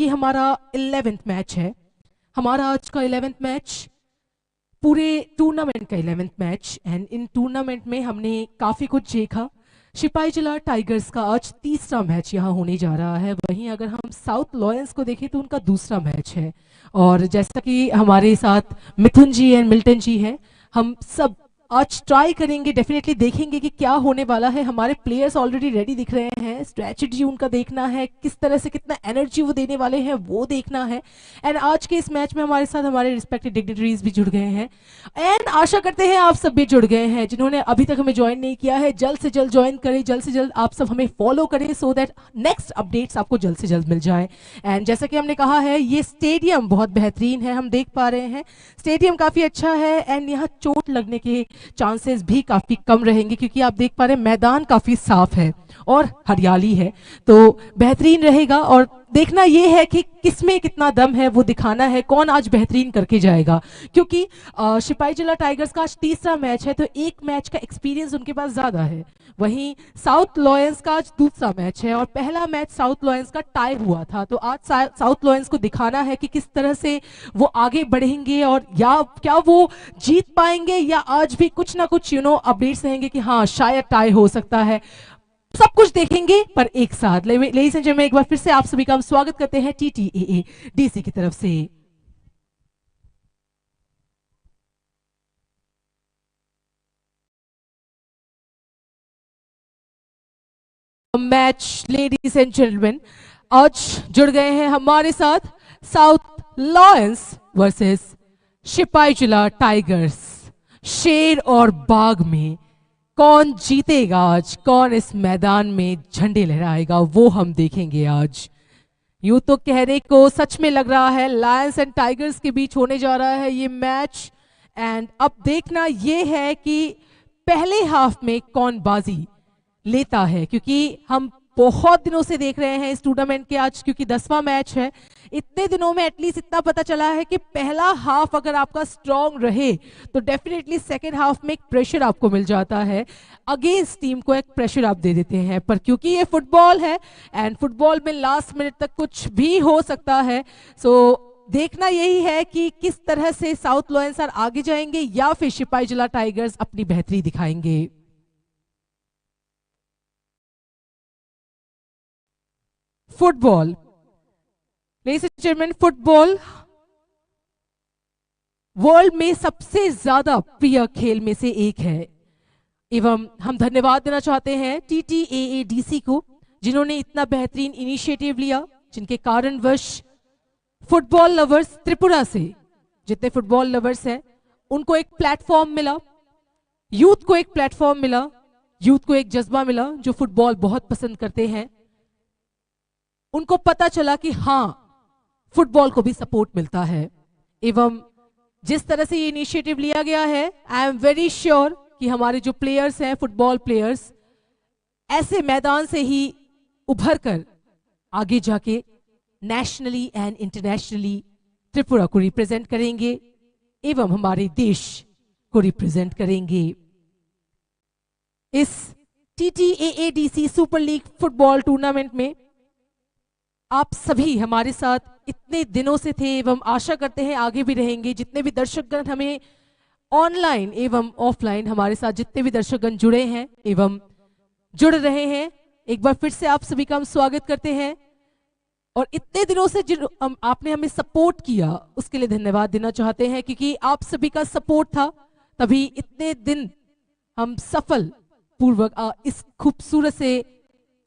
ये हमारा 11th match है। हमारा आज का 11th मैच पूरे टूर्नामेंट का 11th match, and in tournament में हमने काफ़ी कुछ देखा। सिपाही जिला टाइगर्स का आज तीसरा मैच यहाँ होने जा रहा है। वहीं अगर हम साउथ लॉयंस को देखें तो उनका दूसरा मैच है। और जैसा कि हमारे साथ मिथुन जी एंड मिल्टन जी हैं, हम सब आज ट्राई करेंगे, डेफिनेटली देखेंगे कि क्या होने वाला है। हमारे प्लेयर्स ऑलरेडी रेडी दिख रहे हैं, स्ट्रैटेजी उनका देखना है, किस तरह से कितना एनर्जी वो देने वाले हैं वो देखना है। एंड आज के इस मैच में हमारे साथ हमारे रिस्पेक्टेड डिग्निटरीज भी जुड़ गए हैं, एंड आशा करते हैं आप सब भी जुड़ गए हैं। जिन्होंने अभी तक हमें ज्वाइन नहीं किया है, जल्द से जल्द ज्वाइन करें, जल्द से जल्द आप सब हमें फॉलो करें, सो दैट नेक्स्ट अपडेट्स आपको जल्द से जल्द मिल जाए। एंड जैसा कि हमने कहा है, ये स्टेडियम बहुत बेहतरीन है, हम देख पा रहे हैं स्टेडियम काफ़ी अच्छा है, एंड यहाँ चोट लगने के चांसेस भी काफ़ी कम रहेंगे, क्योंकि आप देख पा रहे हैं मैदान काफ़ी साफ है और हरियाली है, तो बेहतरीन रहेगा। और देखना ये है कि किसमें कितना दम है, वो दिखाना है, कौन आज बेहतरीन करके जाएगा। क्योंकि सिपाही जिला टाइगर्स का आज तीसरा मैच है, तो एक मैच का एक्सपीरियंस उनके पास ज़्यादा है। वहीं साउथ लॉयंस का आज दूसरा मैच है, और पहला मैच साउथ लॉयंस का टाई हुआ था, तो आज साउथ लॉयंस को दिखाना है कि किस तरह से वो आगे बढ़ेंगे, और या क्या वो जीत पाएंगे, या आज भी कुछ ना कुछ अपडेट्स रहेंगे कि हाँ शायद टाई हो सकता है। सब कुछ देखेंगे पर एक साथ। लेडीज एंड जेंटलमैन, एक बार फिर से आप सभी का हम स्वागत करते हैं TTAA DC की तरफ से। मैच लेडीज एंड जेंटलमैन, आज जुड़ गए हैं हमारे साथ साउथ लॉयंस वर्सेस सिपाही जिला टाइगर्स। शेर और बाघ में कौन जीतेगा आज, कौन इस मैदान में झंडे लहराएगा, वो हम देखेंगे आज। यूं तो कहने को सच में लग रहा है लायंस एंड टाइगर्स के बीच होने जा रहा है ये मैच। एंड अब देखना ये है कि पहले हाफ में कौन बाजी लेता है, क्योंकि हम बहुत दिनों से देख रहे हैं इस टूर्नामेंट के, आज क्योंकि 10वां मैच है। इतने दिनों में एटलीस्ट इतना पता चला है कि पहला हाफ अगर आपका स्ट्रांग रहे तो डेफिनेटली सेकेंड हाफ में एक प्रेशर आपको मिल जाता है, अगेंस्ट टीम को एक प्रेशर आप दे देते हैं। पर क्योंकि ये फुटबॉल है, एंड फुटबॉल में लास्ट मिनट तक कुछ भी हो सकता है, सो देखना यही है कि किस तरह से साउथ लॉयंस आगे जाएंगे या फिर सिपाही जिला टाइगर्स अपनी बेहतरी दिखाएंगे। Football, ladies and gentleman, football world में सबसे ज्यादा प्रिय खेल में से एक है, एवं हम धन्यवाद देना चाहते हैं TTAA DC को, जिन्होंने इतना बेहतरीन इनिशिएटिव लिया, जिनके कारणवश फुटबॉल लवर्स त्रिपुरा से, जितने फुटबॉल लवर्स हैं उनको एक प्लेटफॉर्म मिला, यूथ को एक प्लेटफॉर्म मिला, यूथ को एक जज्बा मिला जो फुटबॉल बहुत पसंद करते हैं। उनको पता चला कि हाँ फुटबॉल को भी सपोर्ट मिलता है, एवं जिस तरह से ये इनिशिएटिव लिया गया है, आई एम वेरी श्योर कि हमारे जो प्लेयर्स हैं, फुटबॉल प्लेयर्स, ऐसे मैदान से ही उभर कर आगे जाके नेशनली एंड इंटरनेशनली त्रिपुरा को रिप्रेजेंट करेंगे एवं हमारे देश को रिप्रेजेंट करेंगे। इस TTAA DC super league football tournament में आप सभी हमारे साथ इतने दिनों से थे, एवं आशा करते हैं आगे भी रहेंगे। जितने भी दर्शकगण हमें ऑनलाइन एवं ऑफलाइन हमारे साथ जितने भी दर्शकगण जुड़े हैं एवं जुड़ रहे हैं, एक बार फिर से आप सभी का हम स्वागत करते हैं। और इतने दिनों से आपने हमें सपोर्ट किया, उसके लिए धन्यवाद देना चाहते हैं, क्योंकि आप सभी का सपोर्ट था तभी इतने दिन हम सफल पूर्वक इस खूबसूरत से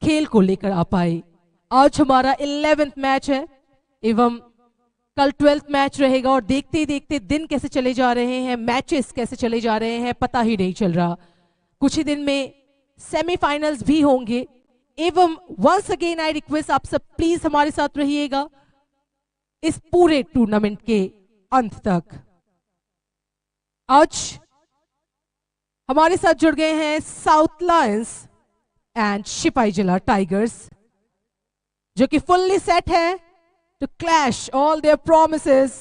खेल को लेकर आ पाए। आज हमारा 11th मैच है, एवं कल 12th मैच रहेगा, और देखते ही देखते दिन कैसे चले जा रहे हैं, मैचेस कैसे चले जा रहे हैं, पता ही नहीं चल रहा। कुछ ही दिन में सेमीफाइनल्स भी होंगे, एवं वंस अगेन आई रिक्वेस्ट आप सब प्लीज हमारे साथ रहिएगा इस पूरे टूर्नामेंट के अंत तक। आज हमारे साथ जुड़ गए हैं साउथ लॉयंस एंड सिपाही जिला टाइगर्स, जो कि फुल्ली सेट है to clash all their promises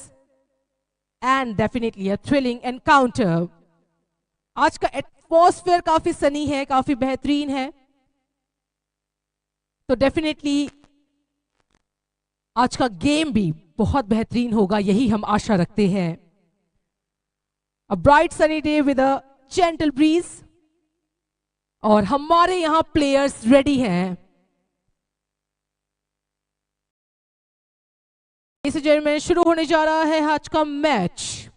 and definitely a thrilling encounter. आज का एटमॉस्फेयर काफी सनी है, काफी बेहतरीन है, तो डेफिनेटली आज का गेम भी बहुत बेहतरीन होगा, यही हम आशा रखते हैं। A bright sunny day with a gentle breeze, और हमारे यहां प्लेयर्स रेडी हैं। इस जेल में शुरू होने जा रहा है आज का मैच।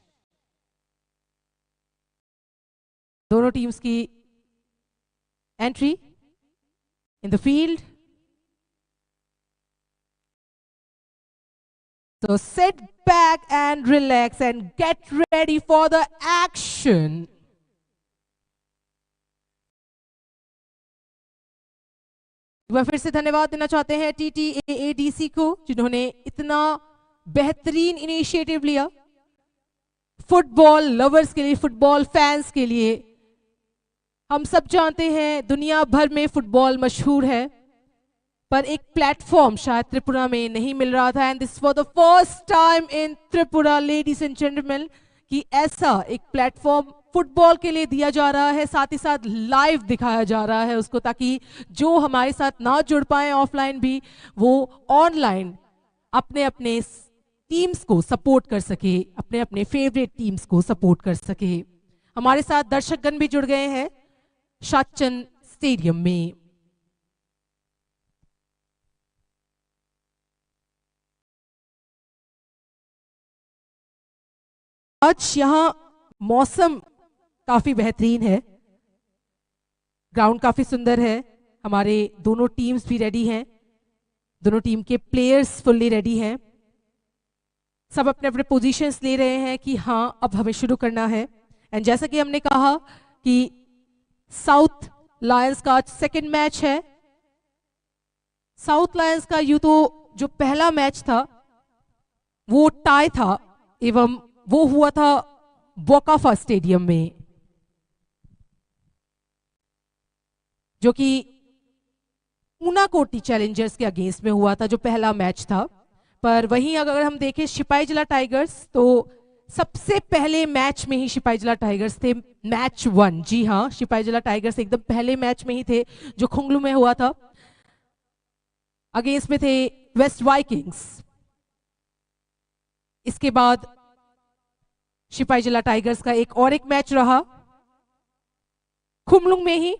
दोनों टीम्स की entry in the field. So sit back and relax and get ready for the action. एक बार फिर से धन्यवाद देना चाहते हैं TTAADC को, जिन्होंने इतना बेहतरीन इनिशिएटिव लिया फुटबॉल लवर्स के लिए, फुटबॉल फैंस के लिए। हम सब जानते हैं दुनिया भर में फुटबॉल मशहूर है, पर एक प्लेटफॉर्म शायद त्रिपुरा में नहीं मिल रहा था। And this for the first time in Tripura ladies and gentleman, कि ऐसा एक प्लेटफॉर्म फुटबॉल के लिए दिया जा रहा है, साथ ही साथ लाइव दिखाया जा रहा है उसको, ताकि जो हमारे साथ ना जुड़ पाए ऑफलाइन भी, वो ऑनलाइन अपने अपने टीम्स को सपोर्ट कर सके, अपने अपने फेवरेट टीम्स को सपोर्ट कर सके। हमारे साथ दर्शकगण भी जुड़ गए हैं शाचन स्टेडियम में। आज यहाँ मौसम काफी बेहतरीन है, ग्राउंड काफी सुंदर है, हमारे दोनों टीम्स भी रेडी हैं, दोनों टीम के प्लेयर्स फुल्ली रेडी हैं, सब अपने अपने पोजीशंस ले रहे हैं कि हाँ अब हमें शुरू करना है। एंड जैसा कि हमने कहा कि साउथ लायंस का आज सेकंड मैच है। साउथ लायंस का यूं तो जो पहला मैच था वो टाई था, एवं वो हुआ था बोकाफा स्टेडियम में, जो कि ऊनाकोटी चैलेंजर्स के अगेंस्ट में हुआ था, जो पहला मैच था। पर वहीं अगर हम देखें शिपाईजला टाइगर्स, तो सबसे पहले मैच में ही शिपाईजला टाइगर्स थे, मैच 1। जी हाँ, शिपाईजला टाइगर्स एकदम पहले मैच में ही थे, जो खुंगलू में हुआ था। अगेंस्ट में थे वेस्ट वाइकिंग्स। इसके बाद शिपाईजला टाइगर्स का एक और एक मैच रहा खुमलुंग में ही,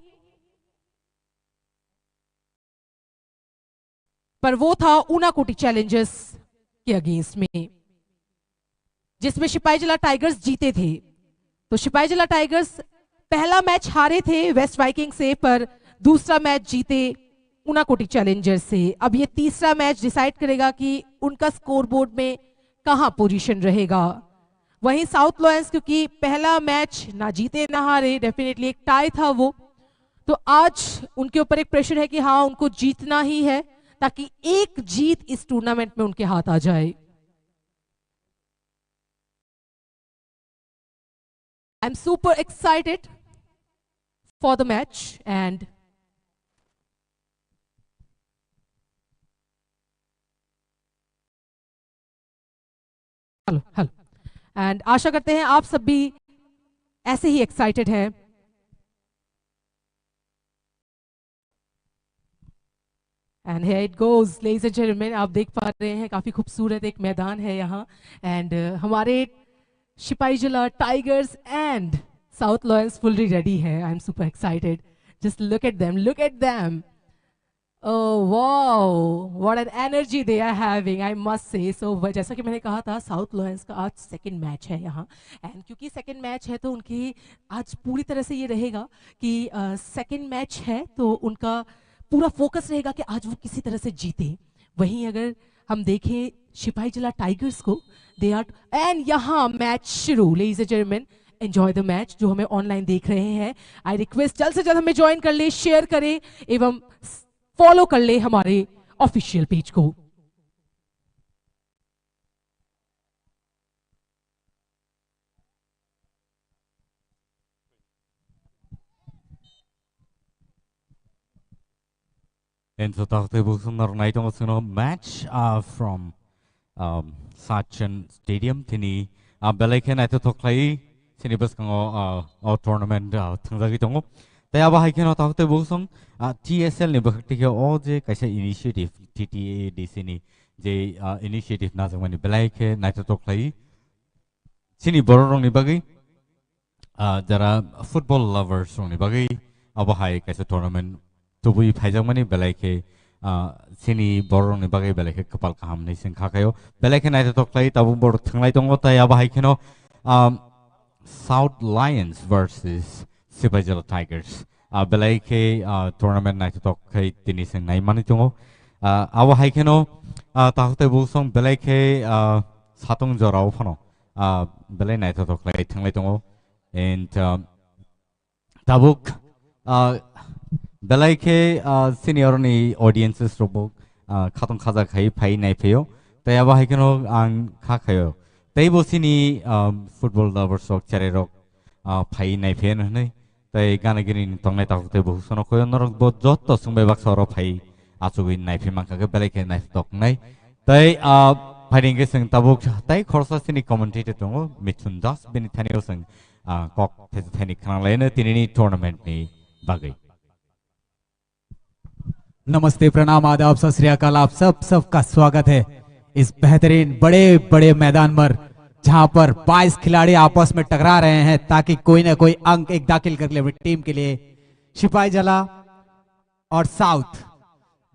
पर वो था ऊनाकोटी चैलेंजर्स के अगेंस्ट में, जिसमें शिपाईजला टाइगर्स जीते थे। तो शिपाईजला टाइगर्स पहला मैच हारे थे वेस्ट वाइकिंग से, पर दूसरा मैच जीते ऊनाकोटी चैलेंजर्स से। अब ये तीसरा मैच डिसाइड करेगा कि उनका स्कोरबोर्ड में कहां पोजीशन रहेगा। वहीं साउथ लायंस, क्योंकि पहला मैच ना जीते ना हारे, डेफिनेटली एक टाई था वो, तो आज उनके ऊपर एक प्रेशर है कि हाँ उनको जीतना ही है, ताकि एक जीत इस टूर्नामेंट में उनके हाथ आ जाए। I am super excited for the match and hello hello and आशा करते हैं आप सब भी ऐसे ही एक्साइटेड हैं। And here it goes ladies and gentleman, आप देख पा रहे हैं काफी खूबसूरत एक मैदान है यहाँ। एंड हमारे Sepahijala tigers and south lions fully ready है। I am super excited, just look at them, look at them. Oh wow, what an energy they are having, I must say. So जैसा कि मैंने कहा था, साउथ लायंस का आज second match है यहाँ, एंड क्योंकि सेकंड मैच है तो उनकी आज पूरी तरह से ये रहेगा कि सेकंड मैच है तो उनका पूरा फोकस रहेगा कि आज वो किसी तरह से जीते। वहीं अगर हम देखें शिपाईजला टाइगर्स को, दे आर एंड यहाँ मैच शुरू। Ladies and gentleman, enjoy the match. जो हमें ऑनलाइन देख रहे हैं, आई रिक्वेस्ट जल्द से जल्द हमें ज्वाइन कर ले, शेयर करें एवं फॉलो कर ले हमारे ऑफिशियल पेज को। And so takte busunar naito masuno match from Sachin Stadium tini belaiken aito toklai sini bas kango tournament thangjagi tongo taya ba haiken takte busum TSL ni bakti ke o je kaisa initiative TTADC ni J initiative नाजांमानि बेलायखे नायथावथावख्लायै सिनि बर' रंनि बागै जरा football लाभार्स रंनि बागै अबहाय कैसे tournament तुबुई फाइजांमानि बेलायखे सिनि बर' रंनि बागै बेलायखे कपाल काहामनि सिं खाखायो बेलायखे नायथावथावख्लायै ताबु बर' थंलाय दङ ताय अबहाय खेनो South Lions versus Sipajala Tigers. Belai tournament naik tok kai tiniseng naik mani tungo. Awa hai keno tahute busong belai satung jorau pano. Belai naik tok lai tenglai tungo. And tabuk belai senior ni audiences robok katong kaza kai pai naik peyo. Tay awa hai keno ang kakayo. Tay bosini football lovers sok cari rok pai naik peyo nih. Tay gana gini tonglai tak tay buhusono koyo norok bo jotto sungbai bak soro pai asugi naik peyo mangka ke belai naik tok nai. Tay pai ringge sing tabuk tay korsa sini commentator tongo Mithun Das bini thani oseng kok thani kanang lain tinini tournament ni bagai. नमस्ते प्रणाम आदाब सत श्री अकाल आप सबका स्वागत है इस बेहतरीन बड़े बड़े मैदान पर जहां पर 22 खिलाड़ी आपस में टकरा रहे हैं ताकि कोई ना कोई अंक एक दाखिल कर ले अपनी टीम के लिए। सिपाही जला और साउथ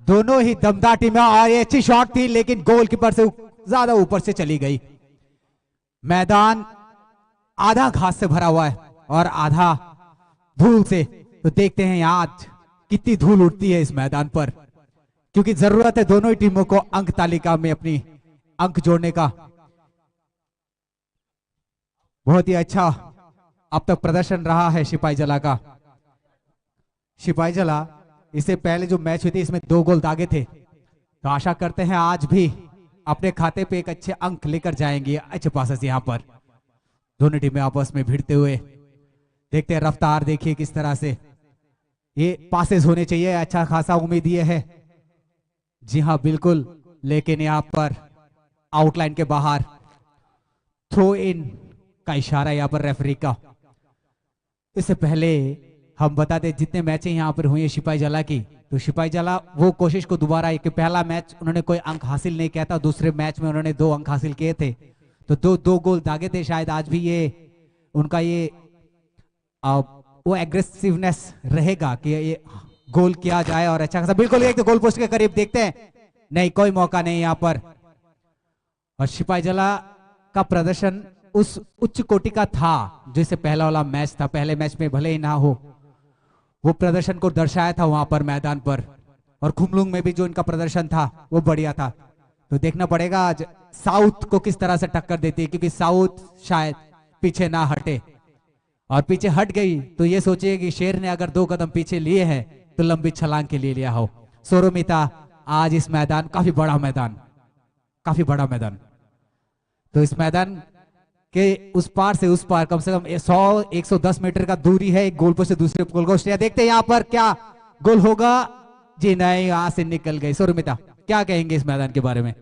दोनों ही दमदार टीमें और ये अच्छी शॉट थी लेकिन गोलकीपर से ज्यादा ऊपर से चली गई। मैदान आधा घास से भरा हुआ है और आधा धूल से, तो देखते हैं यहाँ आज कितनी धूल उड़ती है इस मैदान पर, क्योंकि जरूरत है दोनों ही टीमों को अंक तालिका में अपनी अंक जोड़ने का। बहुत ही अच्छा अब तक प्रदर्शन रहा है सिपाही जला का। सिपाही जला इससे पहले जो मैच हुई थी इसमें 2 गोल दागे थे, तो आशा करते हैं आज भी अपने खाते पे एक अच्छे अंक लेकर जाएंगे। अच्छे पासेस यहाँ पर दोनों टीमें आपस में भिड़ते हुए, देखते हैं रफ्तार देखिए किस तरह से ये पासेस होने चाहिए। अच्छा खासा उम्मीद ये है, जी हाँ बिल्कुल, लेकिन यहाँ पर आउटलाइन के बाहर थ्रो इन का इशारा यहाँ पर रेफरी का। इससे पहले हम बता दें जितने मैचें यहाँ पर हुई है सिपाही जला की, तो सिपाही जला वो कोशिश को दोबारा, एक पहला मैच उन्होंने कोई अंक हासिल नहीं किया था, दूसरे मैच में उन्होंने 2 अंक हासिल किए थे, तो 2 गोल दागे थे। शायद आज भी ये उनका ये वो एग्रेसिवनेस रहेगा कि ये गोल किया जाए और अच्छा खासा। बिल्कुल एक तो गोल पोस्ट के करीब, देखते हैं, नहीं कोई मौका नहीं यहाँ पर। और सिपाही जला का प्रदर्शन उस उच्च कोटि का था जैसे पहला वाला मैच था। पहले मैच में भले ही ना हो, वो प्रदर्शन को दर्शाया था वहां पर मैदान पर, और खुमलुंग में भी जो इनका प्रदर्शन था वो बढ़िया था। तो देखना पड़ेगा आज साउथ को किस तरह से टक्कर देती है, क्योंकि साउथ शायद पीछे ना हटे, और पीछे हट गई तो ये सोचिए कि शेर ने अगर 2 कदम पीछे लिए हैं तो लंबी छलांग के लिए लिया हो। सोरोमिता आज इस मैदान काफी बड़ा मैदान, काफी बड़ा मैदान, तो इस मैदान के उस पार से उस पार कम से कम 100-110 मीटर का दूरी है एक गोल पोस्ट से दूसरे गोल पोस्ट। देखते हैं यहाँ पर क्या गोल होगा। जी नहीं, यहां से निकल गई। सोरोमिता क्या कहेंगे इस मैदान के बारे में?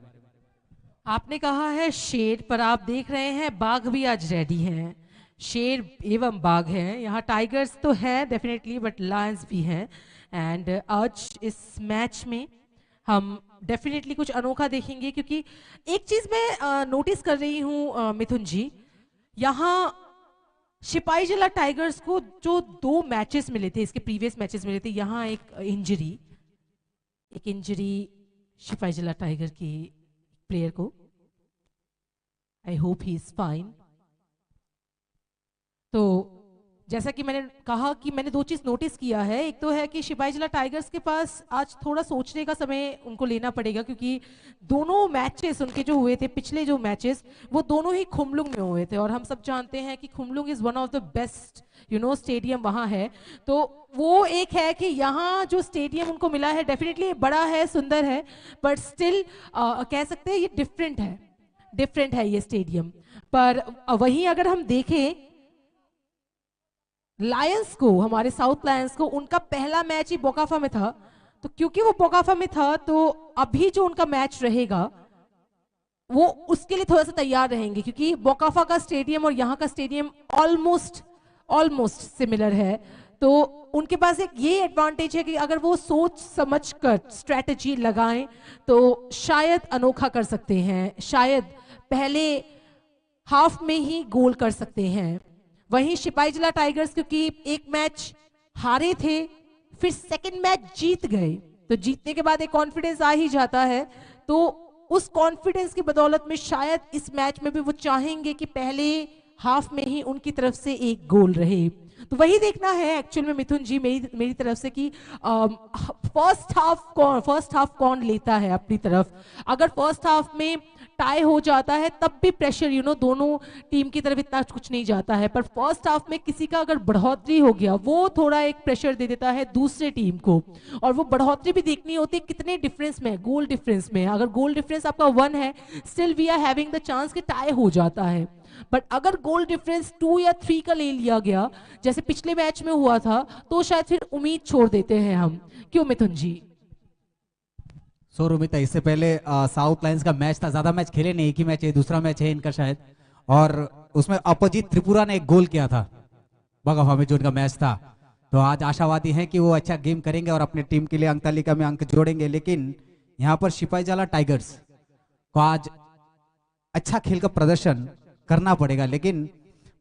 आपने कहा है शेर, पर आप देख रहे हैं बाघ भी आज रेडी हैं। शेर एवं बाघ हैं, यहाँ टाइगर्स तो है डेफिनेटली, बट लायंस भी हैं। एंड आज इस मैच में हम डेफिनेटली कुछ अनोखा देखेंगे, क्योंकि एक चीज मैं नोटिस कर रही हूँ मिथुन जी, यहाँ सिपाही जला टाइगर्स को जो 2 मैचेस मिले थे, इसके प्रीवियस मैचेस मिले थे, यहाँ एक इंजरी सिपाही जला टाइगर की प्लेयर को। I hope he is fine. तो जैसा कि मैंने कहा कि मैंने 2 चीज नोटिस किया है। एक तो है कि सिपाही जला टाइगर्स के पास आज थोड़ा सोचने का समय उनको लेना पड़ेगा, क्योंकि दोनों मैचेस उनके जो हुए थे, पिछले जो मैचेस, वो दोनों ही खुमलुंग में हुए थे, और हम सब जानते हैं कि Khumulwng is one of the best stadium वहां है। तो वो एक है कि यहाँ जो स्टेडियम उनको मिला है डेफिनेटली बड़ा है, सुंदर है, बट स्टिल कह सकते हैं ये डिफरेंट है ये स्टेडियम। पर वहीं अगर हम देखें लायंस को, हमारे साउथ लायंस को, उनका पहला मैच ही बोकाफा में था, तो क्योंकि वो बोकाफा में था तो अभी जो उनका मैच रहेगा वो उसके लिए थोड़ा सा तैयार रहेंगे, क्योंकि बोकाफा का स्टेडियम और यहाँ का स्टेडियम ऑलमोस्ट सिमिलर है। तो उनके पास एक ये एडवांटेज है कि अगर वो सोच समझ कर स्ट्रेटजी लगाएं तो शायद अनोखा कर सकते हैं, शायद पहले हाफ में ही गोल कर सकते हैं। वहीं सिपाही जिला टाइगर्स क्योंकि एक मैच हारे थे, फिर सेकंड मैच जीत गए, तो जीतने के बाद एक कॉन्फिडेंस आ ही जाता है। तो उस कॉन्फिडेंस की बदौलत में शायद इस मैच में भी वो चाहेंगे कि पहले हाफ में ही उनकी तरफ से एक गोल रहे। तो वही देखना है एक्चुअल में मिथुन जी मेरी तरफ से कि फर्स्ट हाफ कौन लेता है अपनी तरफ। अगर फर्स्ट हाफ में टाई हो जाता है तब भी प्रेशर दोनों टीम की तरफ इतना कुछ नहीं जाता है, पर फर्स्ट हाफ में किसी का अगर बढ़ोतरी हो गया वो थोड़ा एक प्रेशर दे देता है दूसरे टीम को, और वो बढ़ोतरी भी देखनी होती है कितने डिफरेंस में, गोल डिफरेंस में। अगर गोल डिफरेंस आपका 1 है, still we are having the chance कि टाई हो जाता है। बट अगर गोल डिफरेंस 2 या 3 का ले लिया गया जैसे पिछले मैच में हुआ था, तो शायद फिर उम्मीद छोड़ देते हैं हम। क्यों मिथुन जी? सो रुमिता, इससे पहले साउथ लायंस का मैच था, ज्यादा मैच खेले नहीं, एक ही मैच है, दूसरा मैच है इनका शायद, और उसमें अपोजिट त्रिपुरा ने एक गोल किया था, बगाफा में जो उनका मैच था। तो आज आशावादी हैं कि वो अच्छा गेम करेंगे और अपने टीम के लिए अंक तालिका में अंक जोड़ेंगे। लेकिन यहाँ पर सिपाहीजला टाइगर्स को आज अच्छा खेल का प्रदर्शन करना पड़ेगा। लेकिन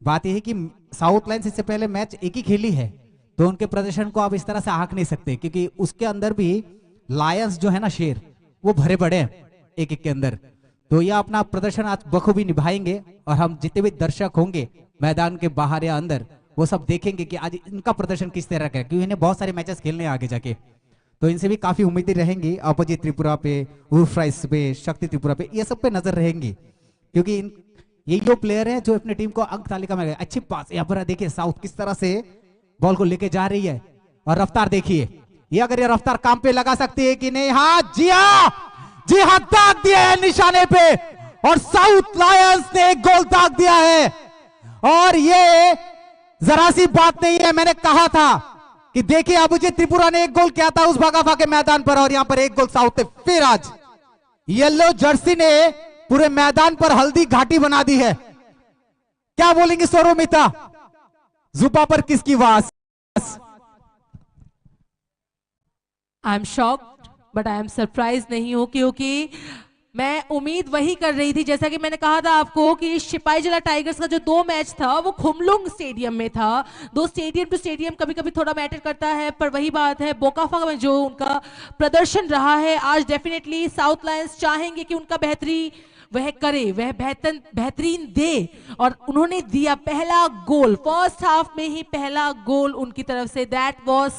बात यह है कि साउथ लायंस इससे पहले मैच एक ही खेली है, तो उनके प्रदर्शन को आप इस तरह से आंक नहीं सकते, क्योंकि उसके अंदर भी लायंस जो है ना, शेर, वो भरे पड़े हैं एक एक के अंदर। तो ये अपना प्रदर्शन आज बखूबी निभाएंगे, और हम जितने भी दर्शक होंगे मैदान के बाहर या अंदर, वो सब देखेंगे कि आज इनका प्रदर्शन किस तरह का है, क्योंकि इन्हें बहुत सारे मैचेस खेलने आगे जाके, तो इनसे भी काफी उम्मीदें रहेंगी। अपोजिट त्रिपुरा पे, उर्फ्राइस पे, शक्ति त्रिपुरा पे, ये सब पे नजर रहेंगी, क्योंकि ये जो प्लेयर है जो अपनी टीम को अंक तालिका में। अच्छी पास यहाँ पर देखिए, साउथ किस तरह से बॉल को लेके जा रही है, और रफ्तार देखिए, ये अगर ये रफ्तार काम पे लगा सकती है कि नहीं। हाँ जी हाँ, दाग दिया है निशाने पे, और साउथ लायंस ने एक गोल दाग दिया है। और ये जरा सी बात नहीं है, मैंने कहा था कि देखिए अभिजीत त्रिपुरा ने एक गोल किया था उस भागाफा के मैदान पर, और यहां पर एक गोल साउथ ने फिर आज येलो जर्सी ने पूरे मैदान पर हल्दी घाटी बना दी है। क्या बोलेंगे सोरोमिता, जुबा पर किसकी वास? I am shocked but I am surprise नहीं हूं, क्योंकि मैं उम्मीद वही कर रही थी, जैसा कि मैंने कहा था आपको कि सिपाहीजला टाइगर्स का जो 2 मैच था वो खुमलुंग स्टेडियम में था। दो स्टेडियम टू स्टेडियम कभी कभी थोड़ा मैटर करता है, पर वही बात है, बोकाफा में जो उनका प्रदर्शन रहा है आज, डेफिनेटली साउथ लायंस चाहेंगे कि उनका बेहतरी वह करे, वह बेहतरीन दे, और उन्होंने दिया पहला गोल, फर्स्ट हाफ में ही पहला गोल उनकी तरफ से। That was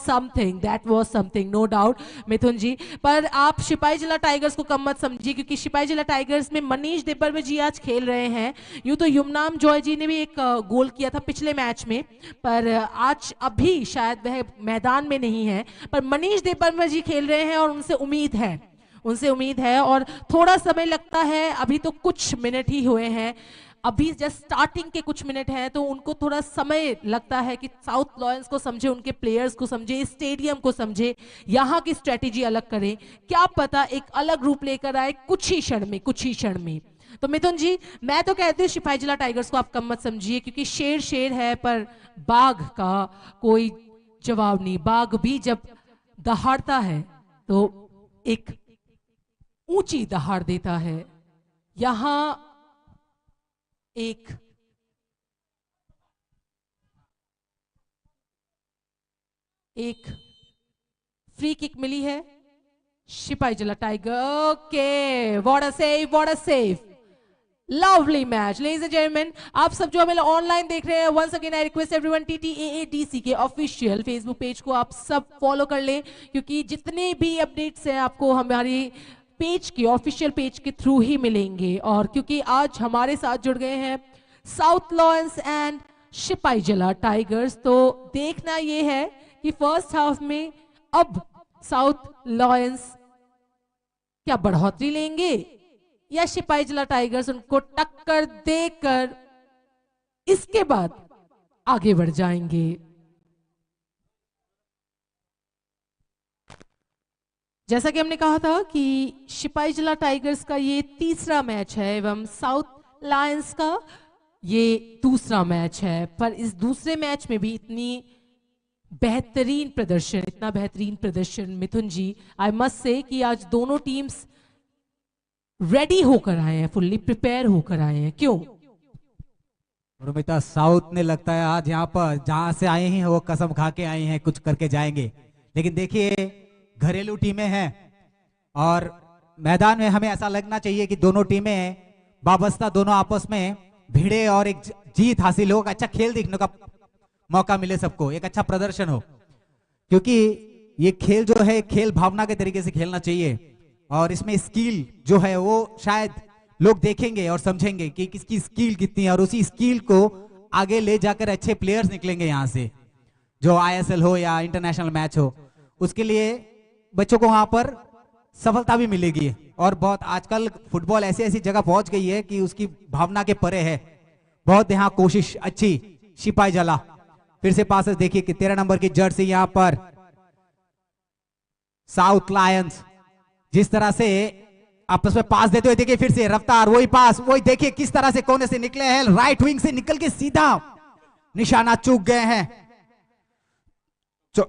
something, no doubt Mithun ji. पर आप सिपाहीजला टाइगर्स को कम मत समझिए, क्योंकि सिपाहीजला टाइगर्स में मनीष देब्बर्मा जी आज खेल रहे हैं। यूं तो युमनाम जॉय जी ने भी एक गोल किया था पिछले मैच में, पर आज अभी शायद वह मैदान में नहीं है, पर मनीष देब्बर्मा जी खेल रहे हैं, और उनसे उम्मीद है, और थोड़ा समय लगता है, अभी तो कुछ मिनट ही हुए हैं, अभी जस्ट स्टार्टिंग के कुछ मिनट हैं, तो उनको थोड़ा समय लगता है कि साउथ लायंस को समझे, उनके प्लेयर्स को समझे, स्टेडियम को समझे, यहाँ की स्ट्रेटेजी अलग करें, क्या पता एक अलग रूप लेकर आए कुछ ही क्षण में। तो मिथुन जी, मैं तो कहती हूँ सिपाहीजला टाइगर्स को आप कम मत समझिए, क्योंकि शेर है, पर बाघ का कोई जवाब नहीं। बाघ भी जब दहाड़ता है तो एक ऊंची दहाड़ देता है। यहां एक फ्री किक मिली है Sipahijala Tiger. Okay, what a save, lovely match. Ladies and gentleman, आप सब जो हमें ऑनलाइन देख रहे हैं, once again I request everyone, TTAADC के ऑफिशियल फेसबुक पेज को आप सब फॉलो कर लें, क्योंकि जितने भी अपडेट्स हैं आपको हमारी पेज के ऑफिशियल पेज के थ्रू ही मिलेंगे। और क्योंकि आज हमारे साथ जुड़ गए हैं south Lions and Sipahijala tigers, तो देखना यह है कि फर्स्ट हाफ में अब साउथ लायंस क्या बढ़ोतरी लेंगे, या सिपाहीजला टाइगर्स उनको टक्कर देकर इसके बाद आगे बढ़ जाएंगे। जैसा कि हमने कहा था कि सिपाहीजला टाइगर्स का ये तीसरा मैच है, एवं साउथ लायंस का ये दूसरा मैच है, पर इस दूसरे मैच में भी इतनी बेहतरीन प्रदर्शन, इतना बेहतरीन प्रदर्शन मिथुन जी। आई मस्ट से कि आज दोनों टीम्स रेडी होकर आए हैं, फुल्ली प्रिपेयर होकर आए हैं। क्यों रोमिता, साउथ ने लगता है आज यहाँ पर जहां से आए हैं वो कसम खा के आए हैं, कुछ करके जाएंगे। लेकिन देखिए, घरेलू टीमें हैं और मैदान में हमें ऐसा लगना चाहिए कि दोनों टीमें वाबस्ता, दोनों आपस में भिड़े और एक जीत हासिल हो, अच्छा खेल देखने का मौका मिले सबको, एक अच्छा प्रदर्शन हो। क्योंकि ये खेल जो है खेल भावना के तरीके से खेलना चाहिए और इसमें स्किल जो है वो शायद लोग देखेंगे और समझेंगे कि किसकी स्किल कितनी है और उसी स्किल को आगे ले जाकर अच्छे प्लेयर्स निकलेंगे यहाँ से, जो आईएसएल हो या इंटरनेशनल मैच हो, उसके लिए बच्चों को वहां पर सफलता भी मिलेगी। और बहुत आजकल फुटबॉल ऐसी ऐसी जगह पहुंच गई है कि उसकी भावना के परे है। बहुत यहाँ कोशिश अच्छी, सिपाही जला फिर से पास देखिए कि 13 नंबर की जर्सी यहाँ पर साउथ लायंस जिस तरह से आपस में पास देते हुए देखिए, फिर से रफ्तार, वही पास, वही देखिए किस तरह से कोने से निकले हैं, राइट विंग से निकल के सीधा निशाना चूक गए हैं। तो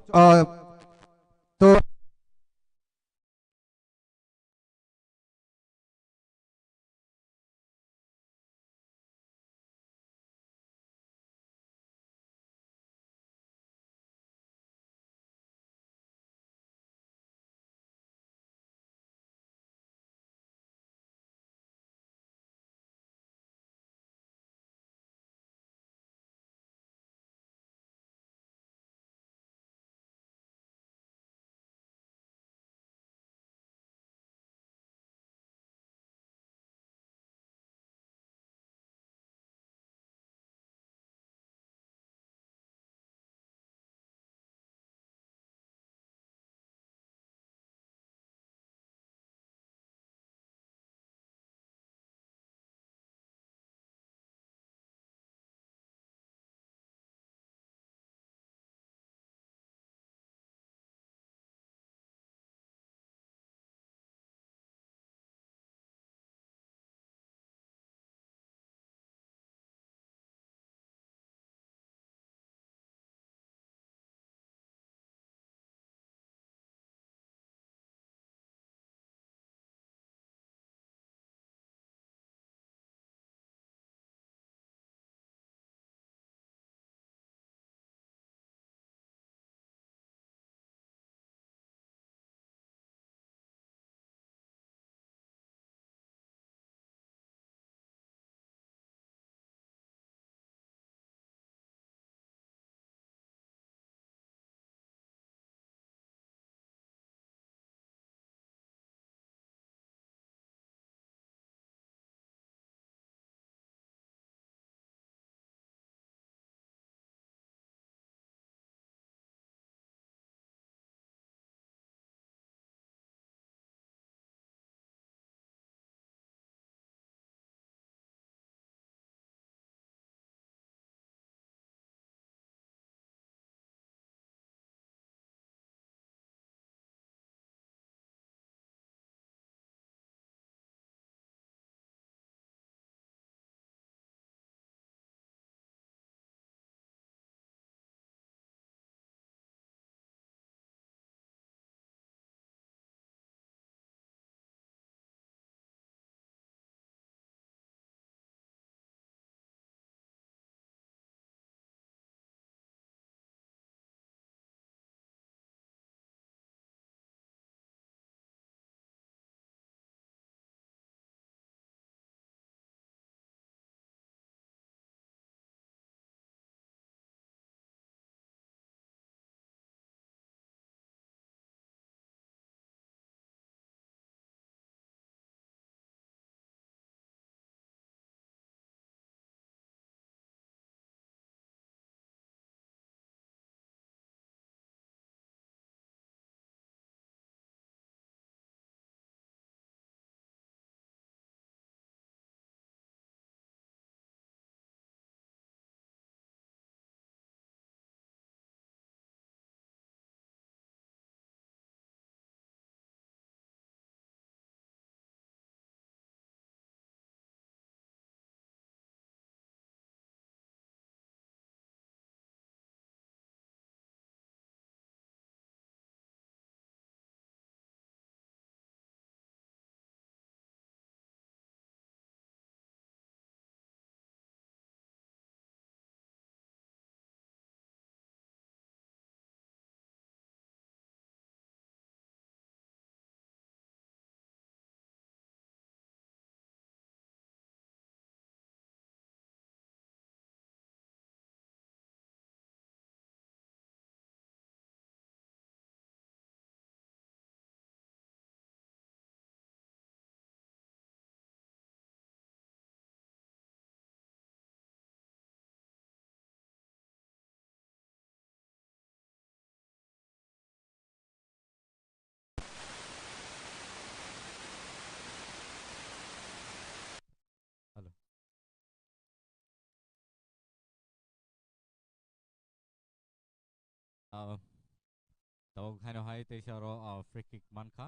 tawag haino hai te siaro free kick manka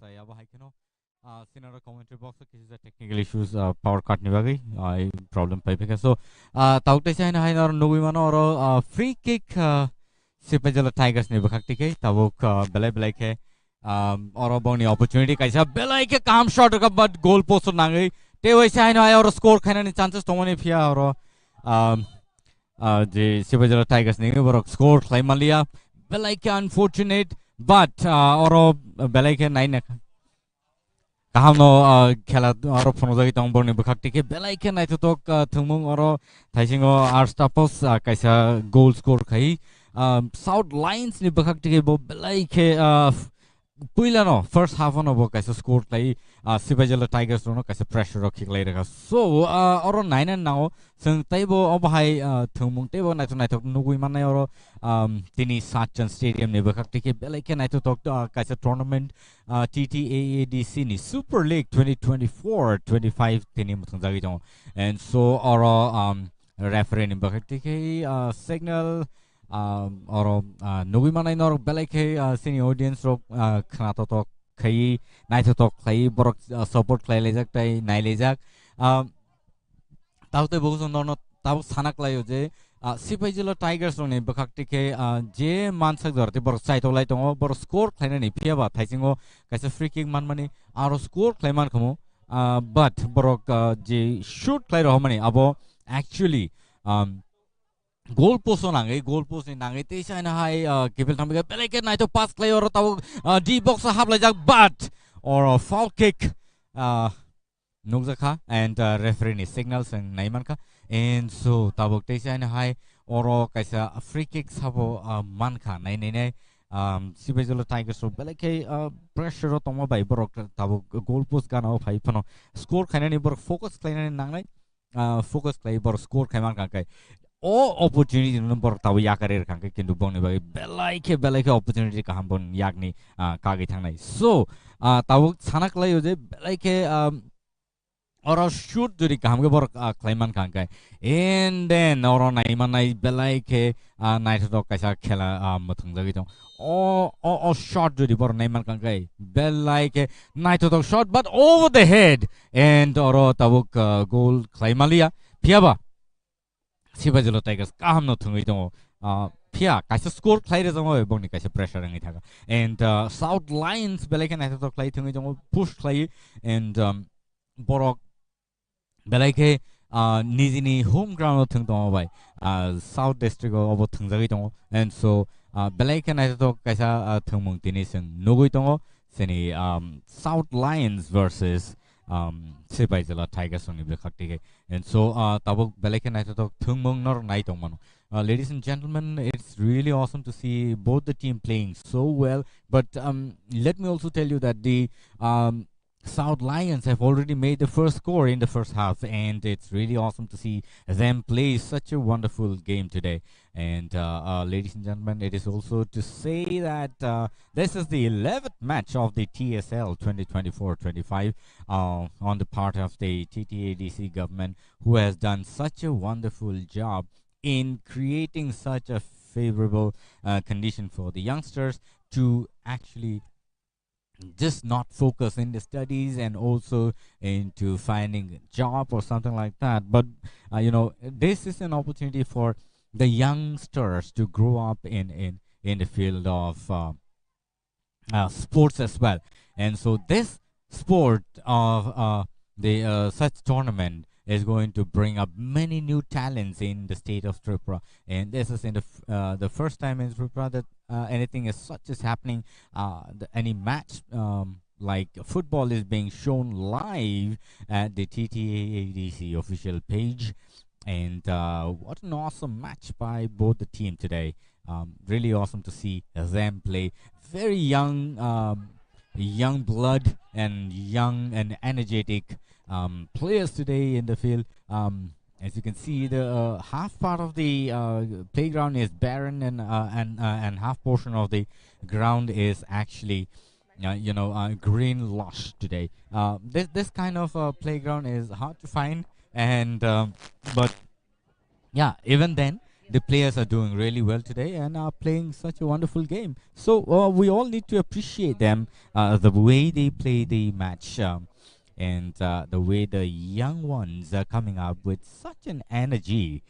tai abo hai keno sinara commentary box kisi sa technical issues power cut ni bagai problem pai peka so tawag te haino hai nor nugui mano oro free kick Sipajala Tigers ni bakhak tike tawag belai belai ke oro bong ni opportunity kaisa belai ke kam shot ka but goal post nangai te waisa haino hai oro score khaina ni chances tomani phia oro the Sipajala Tigers ni borok score klai malia belai ke unfortunate but oro belai ke nai na kahano khela oro phonojagi tong borni bakhak tike belai ke nai tok thungmung oro thaisingo arstapos kaisa goal score khai South Lions ni bakhak tike bo belai ke puila no first half on bo kaisa score lai Sipajala Tigers no kaisa pressure ro kick lai raka so oro 9 and now sung taibo obhai thungmung tebo nai tok nugui manai oro tini Sachin Stadium ni bakhak tike belai ke nai tok kaisa tournament TTAADC ni Super League 2024-25 tini muthung jagi jong and so oro referee ni bakhak tike signal oro nugui manai nor belai ke sini audience ro khana to khai nai to khai borok support khai lejak tai nai lejak taute bogus no tab sanak layo je Sipajala Tigers ro ni bakhak tike je mansak dorte borok sai to lai tong borok score khaina ni pia ba thaisingo kaisa free kick man mani aro score klaiman khamo but borok je shoot klai ro mani abo actually goal post nangai goal post ni nangai te sai na hai kebel thamga belai ke nai to pass play or taw d box hab lai jak but or a foul kick nukjakha and referee ni signals and naiman ka and so tabok te sai na hai or kaisa free kick sabo man kha nai nai Sipajala Tigers ro belai ke pressure ro toma bai borok tabok goal post gana o phai phano score khaina ni borok focus klaina ni nangai focus klai borok score khaiman ka kai o opportunity number tahu ya karir kangke kindu bong ni bagi belai ke opportunity kaham bon yakni kagi thang nai so tahu sanak lai oje belai ke or shoot jodi kaham ke bor klaiman kangkai and then or naiman nai belai ke nai to kaisa khela mathung jagi jong o shot jodi bor naiman kangkai belai ke nai to shot but over the head and or tahu goal klaimalia piaba Sipajala Tigers kaham no thungai dong phia kaisa score khlai re jong bong ni kaisa pressure ngai thaga and South Lions belai ke nai to khlai thungai jong push khlai and borok belai ke nijini home ground thung dong bai South District obo thungjagi dong and so belai ke nai to kaisa thungmung tini sing nugui dong seni South Lions versus Sipajala Tigers on the Khakti and so tabok beleke nai to thungmung nor nai tongmano ladies and gentlemen it's really awesome to see both the team playing so well but let me also tell you that the South Lions have already made the first score in the first half and it's really awesome to see them play such a wonderful game today and ladies and gentlemen it is also to say that this is the 11th match of the TSL 2024-25 on the part of the TTADC government who has done such a wonderful job in creating such a favorable condition for the youngsters to actually just not focus in the studies and also into finding a job or something like that but you know this is an opportunity for the youngsters to grow up in the field of sports as well and so this sport of the such tournament is going to bring up many new talents in the state of Tripura and this is in the first time in Tripura that anything as such is happening any match like football is being shown live at the TTAADC official page and what an awesome match by both the team today really awesome to see them play very young blood and young and energetic players today in the field as you can see the half part of the playground is barren and half portion of the ground is actually green lush today this kind of playground is hard to find and but yeah even then the players are doing really well today and are playing such a wonderful game. So we all need to appreciate them, the way they play the match, and the way the young ones are coming up with such an energy.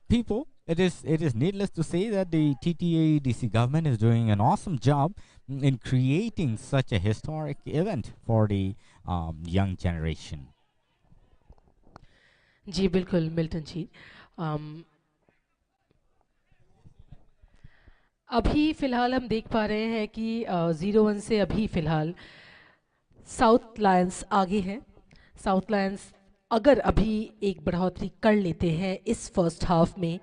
People, it is needless to say that the TTADC government is doing an awesome job in creating such a historic event for the young generation. जी बिल्कुल Milton जी। अभी फ़िलहाल हम देख पा रहे हैं कि 0-1 से अभी फ़िलहाल साउथ लायंस आगे है। साउथ लायंस अगर अभी एक बढ़ोतरी कर लेते हैं इस फर्स्ट हाफ में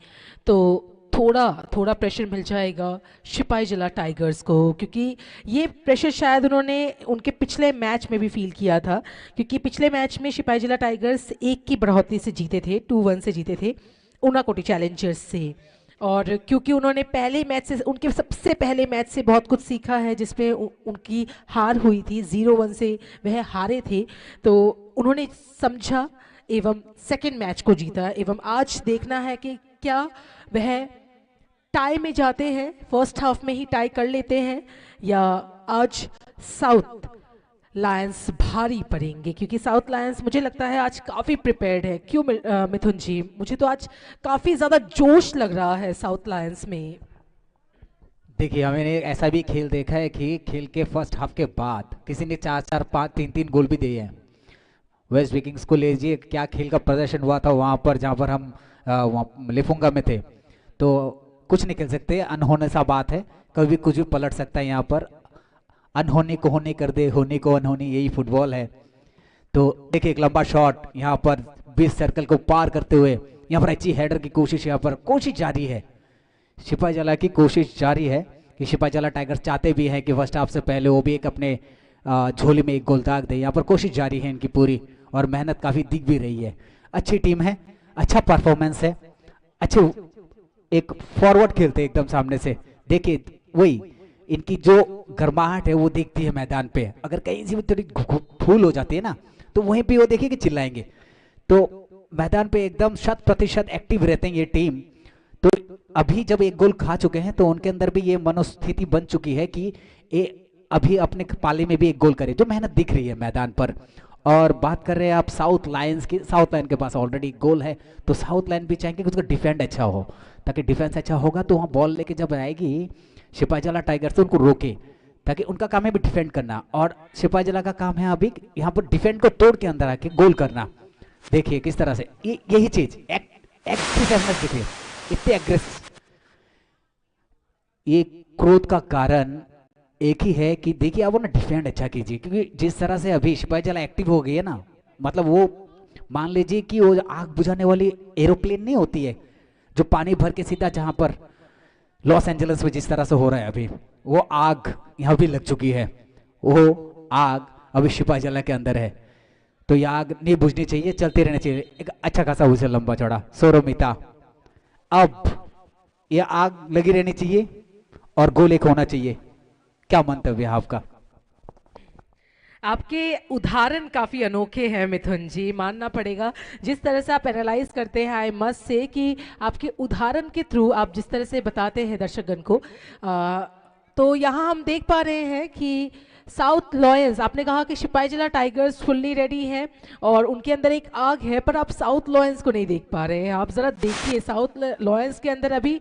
तो थोड़ा प्रेशर मिल जाएगा सिपाही जला टाइगर्स को, क्योंकि ये प्रेशर शायद उन्होंने उनके पिछले मैच में भी फील किया था, क्योंकि पिछले मैच में सिपाही जला टाइगर्स 1 की बढ़ोतरी से जीते थे, 2-1 से जीते थे ऊनाकोटी चैलेंजर्स से। और क्योंकि उन्होंने पहले मैच से, उनके सबसे पहले मैच से बहुत कुछ सीखा है जिसमें उनकी हार हुई थी, 0-1 से वह हारे थे, तो उन्होंने समझा एवं सेकेंड मैच को जीता। एवं आज देखना है कि क्या वह टाई में जाते हैं, फर्स्ट हाफ में ही टाई कर लेते हैं, या आज साउथ लायंस भारी पड़ेंगे, क्योंकि साउथ लायंस मुझे लगता है आज काफ़ी प्रिपेयर्ड है। क्यों मिथुन जी? मुझे तो आज काफ़ी ज़्यादा जोश लग रहा है साउथ लायंस में। देखिए, मैंने ऐसा भी खेल देखा है कि खेल के फर्स्ट हाफ के बाद किसी ने 4-4, 5, 3-3 गोल भी दिए हैं। वेस्ट विकिंग्स को लीजिए, क्या खेल का प्रदर्शन हुआ था वहाँ पर, जहाँ पर हम लिफुंगा में थे, तो कुछ नहीं खेल सकते, अनहोने सा बात है, कभी कुछ भी पलट सकता है यहाँ पर। अनहोनी को होनी कर दे, होनी को अनहोनी, यही फुटबॉल है। तो देखिए एक लंबा शॉट यहाँ पर 20 सर्कल को पार करते हुए, यहाँ पर अच्छी हेडर की कोशिश, यहाँ पर कोशिश जारी है, सिपाही जला की कोशिश जारी है कि सिपाही जला टाइगर्स चाहते भी हैं कि फर्स्ट हाफ से पहले वो भी एक अपने झोली में एक गोल दाग दे। यहाँ पर कोशिश जारी है इनकी पूरी, और मेहनत काफ़ी दिख भी रही है। अच्छी टीम है, अच्छा परफॉर्मेंस है, अच्छे एक फॉरवर्ड खेलते एकदम सामने से। देखिए वही इनकी जो गर्माहट है वो दिखती है मैदान पे। अगर कहीं से भी थोड़ी भूल हो जाती है ना, तो वहीं पे वो देखिए कि चिल्लाएंगे। तो मैदान पे एकदम 100% एक्टिव रहते हैं ये टीम। तो अभी जब एक गोल खा चुके हैं तो उनके अंदर भी ये मनोस्थिति बन चुकी है कि ये अभी अपने पाले में भी एक गोल करे, जो मेहनत दिख रही है मैदान पर। और बात कर रहे हैं आप साउथ लायंस की, साउथ लायन के पास ऑलरेडी गोल है, तो साउथ लायन भी चाहेंगे कि उसका डिफेंड अच्छा हो, ताकि डिफेंस अच्छा होगा तो वहाँ बॉल लेके जब आएगी सिपाही जला टाइगर्स, उनको रोके, ताकि उनका काम है भी डिफेंड करना, और सिपाही जला का काम है अभी यहाँ पर डिफेंड को तोड़ के अंदर आके गोल करना। देखिए किस तरह से यही चीज एक्टिवनेस देखिए, इतने एग्रेसिव। ये क्रोध का कारण एक ही है कि देखिए आप ना डिफेंड अच्छा कीजिए, क्योंकि जिस तरह से अभी सिपाही जला एक्टिव हो गई है ना, मतलब वो मान लीजिए कि वो आग बुझाने वाली एरोप्लेन नहीं होती है जो पानी भर के सीधा, जहां पर लॉस एंजल्स में जिस तरह से हो रहा है अभी, वो आग यहाँ भी लग चुकी है। वो आग अभी सिपाही जला के अंदर है, तो ये आग नहीं बुझनी चाहिए, चलते रहना चाहिए। एक अच्छा खासा उसे लंबा चौड़ा सौरमिता, अब ये आग लगी रहनी चाहिए और गोल एक होना चाहिए। क्या मंतव्य है आपका? आपके उदाहरण काफ़ी अनोखे हैं मिथुन जी, मानना पड़ेगा। जिस तरह से आप एनालाइज करते हैं आई मस्ट से कि आपके उदाहरण के थ्रू आप जिस तरह से बताते हैं दर्शकगण को, तो यहाँ हम देख पा रहे हैं कि साउथ लॉयंस, आपने कहा कि सिपाही जला टाइगर्स फुल्ली रेडी है और उनके अंदर एक आग है, पर आप साउथ लॉयंस को नहीं देख पा रहे हैं। आप ज़रा देखिए साउथ लॉयंस के अंदर अभी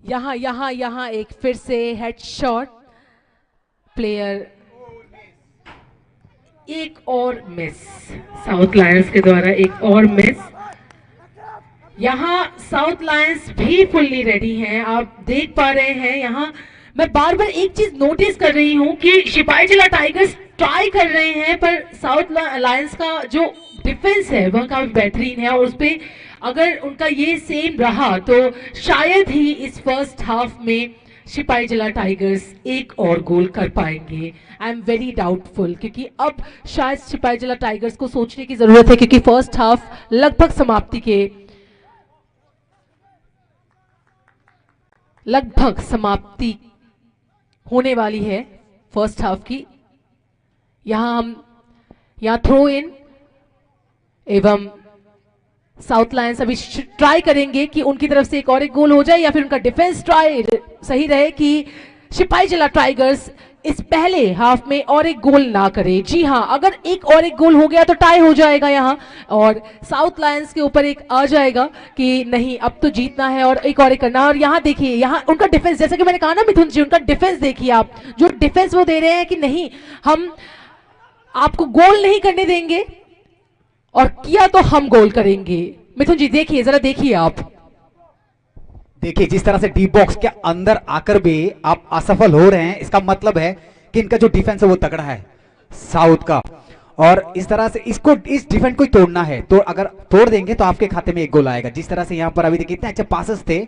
यहाँ एक फिर से हेडशॉट, प्लेयर एक और मिस, साउथ लायंस के द्वारा एक और मिस। यहाँ साउथ लायंस भी फुल्ली रेडी हैं, आप देख पा रहे हैं। यहाँ मैं बार बार एक चीज नोटिस कर रही हूँ कि सिपाही जला टाइगर्स ट्राई कर रहे हैं, पर साउथ लायंस का जो डिफेंस है वह काफी बेहतरीन है, और उस पर अगर उनका ये सेम रहा तो शायद ही इस फर्स्ट हाफ में सिपाही जला टाइगर्स एक और गोल कर पाएंगे। आई एम वेरी डाउटफुल, क्योंकि अब शायद सिपाही जला टाइगर्स को सोचने की जरूरत है, क्योंकि फर्स्ट हाफ लगभग समाप्ति होने वाली है फर्स्ट हाफ की। यहाँ हम यहाँ थ्रो इन एवं साउथ लायंस अभी ट्राई करेंगे कि उनकी तरफ से एक और एक गोल हो जाए या फिर उनका डिफेंस ट्राई सही रहे कि सिपाही जला टाइगर्स इस पहले हाफ में और एक गोल ना करे। जी हाँ, अगर एक और एक गोल हो गया तो टाई हो जाएगा यहाँ और साउथ लायंस के ऊपर एक आ जाएगा कि नहीं अब तो जीतना है और एक करना है। और यहाँ देखिए, यहाँ उनका डिफेंस, जैसा कि मैंने कहा ना मिथुन जी, उनका डिफेंस देखिए आप, जो डिफेंस वो दे रहे हैं कि नहीं हम आपको गोल नहीं करने देंगे और किया तो हम गोल करेंगे। मिथुन जी देखिए, जरा देखिए आप, देखिए जिस तरह से डी बॉक्स के अंदर आकर भी आप असफल हो रहे हैं, इसका मतलब है कि इनका जो डिफेंस है वो तगड़ा है साउथ का, और इस तरह से इसको इस डिफेंस को ही तोड़ना है। तो अगर तोड़ देंगे तो आपके खाते में एक गोल आएगा। जिस तरह से यहां पर अभी देखिए कितने अच्छे पासेस थे,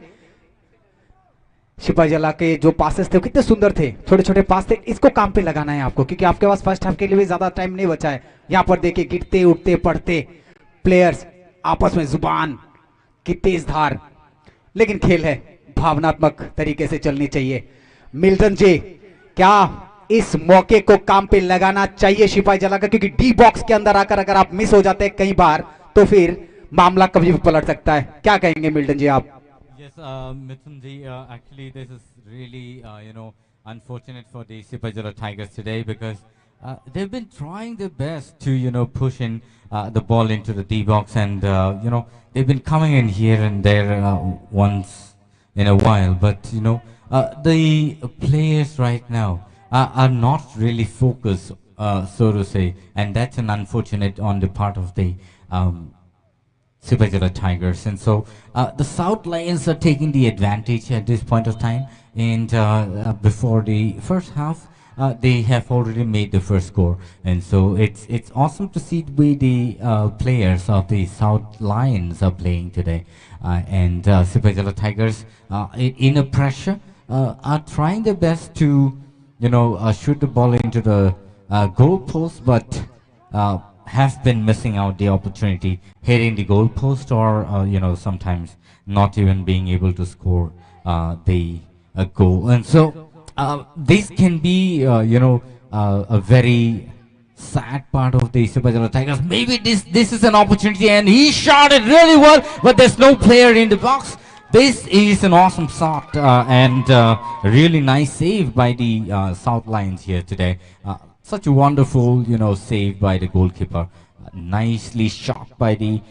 सिपाही जला के जो पासेस थे वो कितने सुंदर थे, छोटे छोटे पास थे। इसको काम पे लगाना है आपको, क्योंकि आपके पास फर्स्ट हाफ के लिए भी ज्यादा टाइम नहीं बचा है। यहां पर देखिए गिरते उठते पड़ते प्लेयर्स आपस में जुबान की तेज धार, लेकिन खेल है, भावनात्मक तरीके से चलनी चाहिए। मिल्टन जी, क्या इस मौके को काम पे लगाना चाहिए सिपाही जला का, क्योंकि डी बॉक्स के अंदर आकर अगर आप मिस हो जाते हैं कई बार तो फिर मामला कभी भी पलट सकता है। क्या कहेंगे मिल्टन जी आप? Yes, Mithun ji, actually this is really, unfortunate for the Sipajala Tigers today because they've been trying their best to, push in the ball into the D box and, they've been coming in here and there once in a while. But, the players right now are not really focused, so to say, and that's an unfortunate on the part of the Sipajala Tigers. And so the South Lions are taking the advantage at this point of time. And before the first half, they have already made the first score. And so it's awesome to see the way the players of the South Lions are playing today. And Sipajala Tigers, in a pressure, are trying their best to, shoot the ball into the goal post, but have been missing out the opportunity, hitting the goal post or, sometimes not even being able to score the goal. And so this can be, a very sad part of the Sipajala Tigers. Maybe this is an opportunity and he shot it really well, but there's no player in the box. This is an awesome shot and really nice save by the South Lions here today. Such a wonderful, save by the goalkeeper. Nicely shot by the,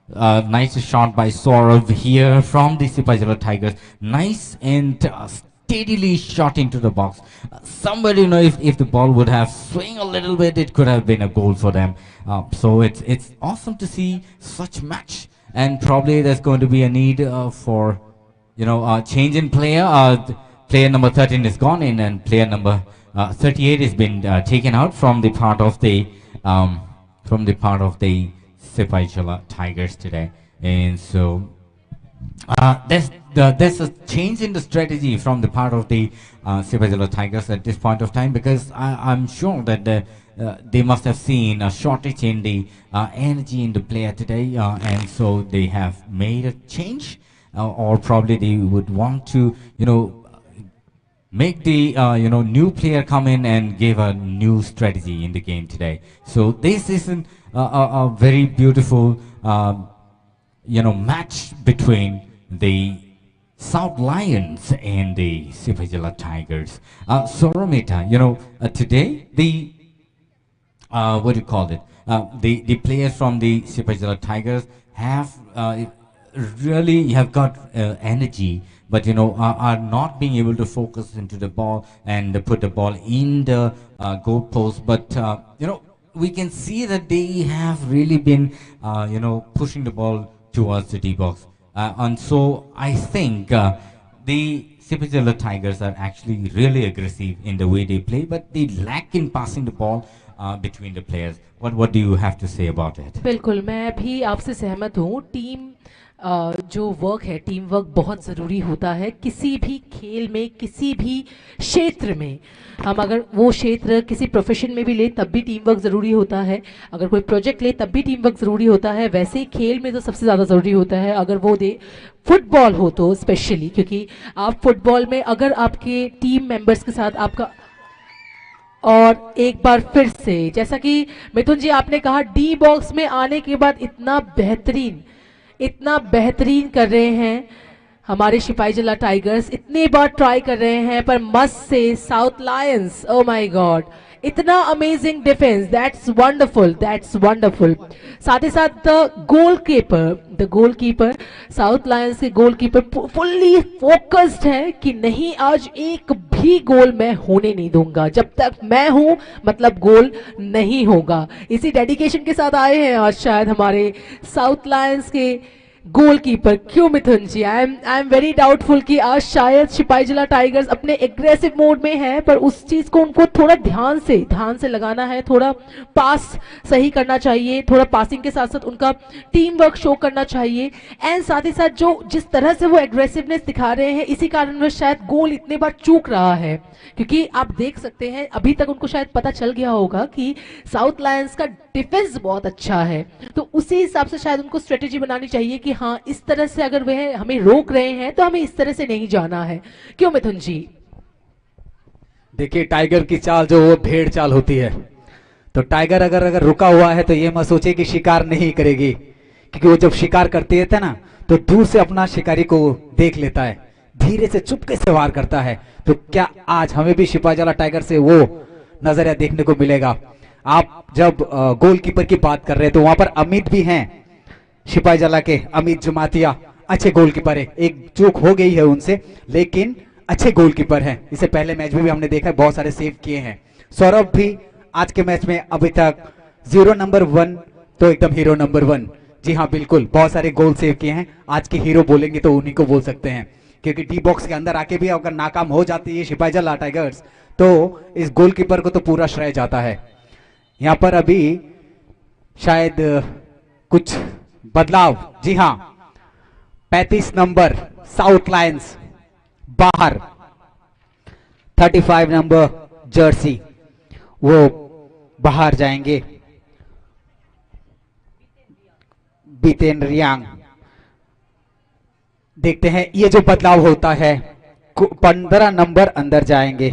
nice shot by Saurav here from the Sipajala Tigers. Nice and steadily shot into the box. Somebody, if the ball would have swung a little bit, it could have been a goal for them. So it's awesome to see such match. And probably there's going to be a need for, change in player. Player number 13 is gone in and player number 38 has been taken out from the part of the Sipajala Tigers today, and so there's a change in the strategy from the part of the Sipajala Tigers at this point of time, because I'm sure that they must have seen a shortage in the energy in the player today, and so they have made a change, or probably they would want to, make the new player come in and give a new strategy in the game today. So this is a very beautiful match between the South Lions and the Sipajala Tigers. So Ramita, today the what do you call it? The players from the Sipajala Tigers have really have got energy, but are not being able to focus into the ball and put the ball in the goal post. But we can see that they have really been pushing the ball towards the D box, and so I think the Sipajala Tigers are actually really aggressive in the way they play, but they lack in passing the ball between the players. What do you have to say about it? बिल्कुल, मैं भी आपसे सहमत हूँ। Team जो work है, team work बहुत ज़रूरी होता है किसी भी खेल में, किसी भी क्षेत्र में। हम अगर वो क्षेत्र किसी प्रोफेशन में भी ले तब भी टीम वर्क ज़रूरी होता है, अगर कोई प्रोजेक्ट ले तब भी टीम वर्क ज़रूरी होता है। वैसे ही खेल में तो सबसे ज़्यादा ज़रूरी होता है, अगर वो दे फुटबॉल हो तो स्पेशली, क्योंकि आप फुटबॉल में अगर आपके टीम मेंबर्स के साथ आपका और एक बार फिर से जैसा कि मिथुन जी आपने कहा डी बॉक्स में आने के बाद इतना बेहतरीन कर रहे हैं हमारे सिपाही जला टाइगर्स, इतने बार ट्राई कर रहे हैं पर मस्त से south Lions, oh my God, इतना अमेजिंग डिफेंस, दैट्स वंडरफुल। साथ ही साथ द गोलकीपर साउथ लायंस के गोलकीपर फुल्ली फोकस्ड है कि नहीं आज एक भी गोल मैं होने नहीं दूंगा, जब तक मैं हूं मतलब गोल नहीं होगा। इसी डेडिकेशन के साथ आए हैं आज शायद हमारे साउथ लायंस के गोलकीपर। क्यों मिथुन जी, आई एम वेरी डाउटफुल कि आज शायद सिपाही जिला टाइगर्स अपने एग्रेसिव मोड में है, पर उस चीज को उनको थोड़ा ध्यान से लगाना है, थोड़ा पास सही करना चाहिए, थोड़ा पासिंग के साथ साथ उनका टीम वर्क शो करना चाहिए। एंड साथ ही साथ जो जिस तरह से वो एग्रेसिवनेस दिखा रहे हैं इसी कारण वो शायद गोल इतने बार चूक रहा है, क्योंकि आप देख सकते हैं अभी तक उनको शायद पता चल गया होगा कि साउथ लायंस का डिफेंस बहुत अच्छा है, तो उसी हिसाब से शायद उनको स्ट्रेटेजी बनानी चाहिए कि हाँ इस तरह से अगर वह हमें रोक रहे हैं तो हमें इस तरह से नहीं जाना है। क्यों मिथुन जी? देखिए टाइगर की चाल जो वो भेड़ चाल होती है, तो टाइगर अगर रुका हुआ है तो ये मत सोचे कि शिकार नहीं करेगी, क्योंकि वो जब शिकार करती है ना तो दूर से अपना शिकारी को देख लेता है, धीरे से चुपके से वार करता है। तो क्या आज हमें भी सिपाही जला टाइगर से वो नजरिया देखने को मिलेगा? आप जब गोलकीपर की बात कर रहे हैं तो वहां पर अमित भी हैं, सिपाही जला के अमित जुमातिया अच्छे गोलकीपर है, एक चूक हो गई है उनसे लेकिन अच्छे गोलकीपर हैं। इससे पहले मैच में भी हमने देखा है बहुत सारे सेव किए हैं। सौरभ भी आज के मैच में अभी तक 0 नंबर 1 तो एकदम हीरो नंबर 1। जी हाँ बिल्कुल, बहुत सारे गोल सेव किए हैं। आज के हीरो बोलेंगे तो उन्हीं को बोल सकते हैं, क्योंकि डी बॉक्स के अंदर आके भी अगर नाकाम हो जाती है सिपाही जला टाइगर्स तो इस गोलकीपर को तो पूरा श्रेय जाता है। यहाँ पर अभी शायद कुछ बदलाव, जी हाँ 35 नंबर साउथ लायंस बाहर, 35 नंबर जर्सी वो बाहर जाएंगे, बीतेन रियांग। देखते हैं ये जो बदलाव होता है, 15 नंबर अंदर जाएंगे,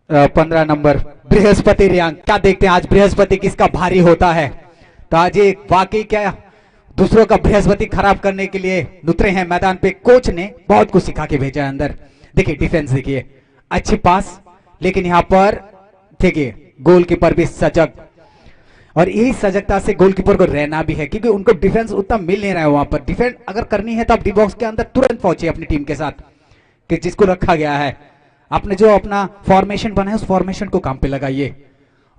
15 नंबर बृहस्पति रियांग। क्या देखते हैं आज बृहस्पति किसका भारी होता है? तो आज ये वाकई क्या दूसरों का बृहस्पति खराब करने के लिए उतरे हैं मैदान पे। कोच ने बहुत कुछ सिखा के भेजा है अंदर। देखिए डिफेंस, देखिए अच्छी पास, लेकिन यहाँ पर देखिए गोलकीपर भी सजग, और यही सजगता से गोलकीपर को रहना भी है, क्योंकि उनको डिफेंस उतना मिल नहीं रहा है। वहां पर डिफेंस अगर करनी है तो आप डी बॉक्स के अंदर तुरंत पहुंचे अपनी टीम के साथ कि जिसको रखा गया है। आपने जो अपना फॉर्मेशन बना है उस फॉर्मेशन को काम पे लगाइए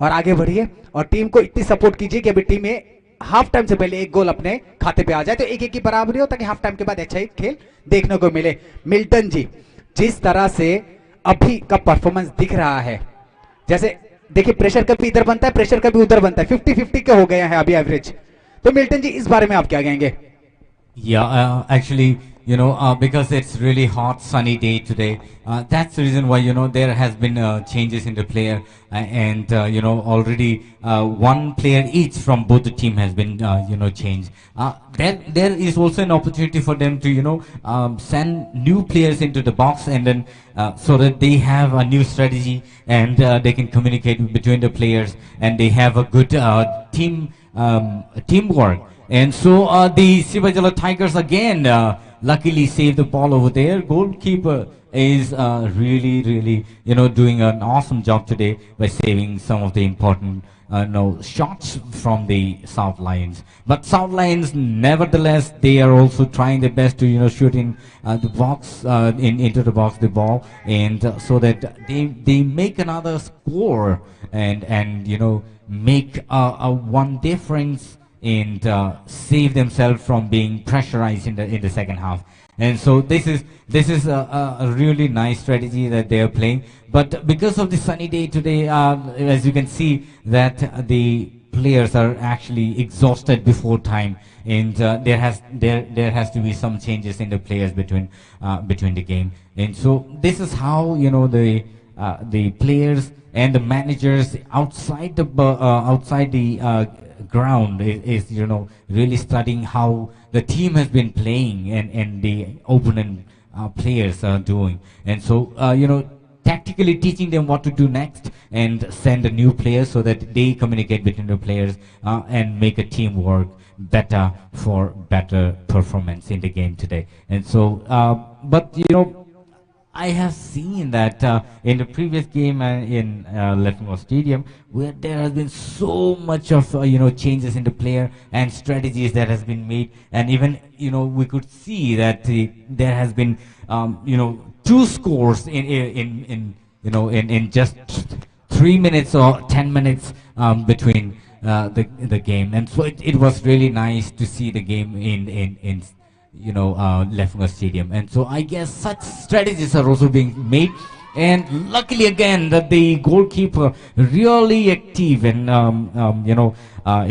और आगे बढ़िए, और टीम को इतनी सपोर्ट कीजिए कि अभी टीम में हाफ टाइम से पहले एक गोल अपने खाते पे आ जाए, तो 1-1 की बराबरी हो, ताकि हाफ टाइम के बाद अच्छा ही खेल देखने को मिले। मिल्टन जी जिस तरह से अभी का परफॉर्मेंस दिख रहा है, जैसे देखिए प्रेशर कभी इधर बनता है, प्रेशर कभी उधर बनता है, 50-50 के हो गए हैं अभी एवरेज। तो मिल्टन जी इस बारे में आप क्या कहेंगे? Actually, because it's really hot, sunny day today. That's the reason why, there has been changes in the player, and already one player each from both the team has been, changed. There is also an opportunity for them to, send new players into the box, and then so that they have a new strategy, and they can communicate between the players, and they have a good teamwork. And so the Sipahi Jala Tigers again luckily saved the ball over there. Goalkeeper is really doing an awesome job today by saving some of the important shots from the South Lions. But South Lions, nevertheless, they are also trying their best to shoot in the box, into the box the ball, and so that they make another score and make a one difference, and save themselves from being pressurized in the second half. And so this is a really nice strategy that they are playing. But because of the sunny day today, as you can see that the players are actually exhausted before time, and there has to be some changes in the players between the game. And so this is how the players and the managers outside the ground is really studying how the team has been playing and the opponent players are doing. And so tactically teaching them what to do next and send a new player so that they communicate between the players and make a teamwork better for better performance in the game today. And so, but you know, I have seen that in the previous game in Leffingwell Stadium, where there has been so much of changes in the player and strategies that has been made, and even we could see that there has been 2 scores in just 3 minutes or 10 minutes between the game, and so it was really nice to see the game in Leffingwell Stadium. And so I guess such strategies are also being made, and luckily again that the goalkeeper really active and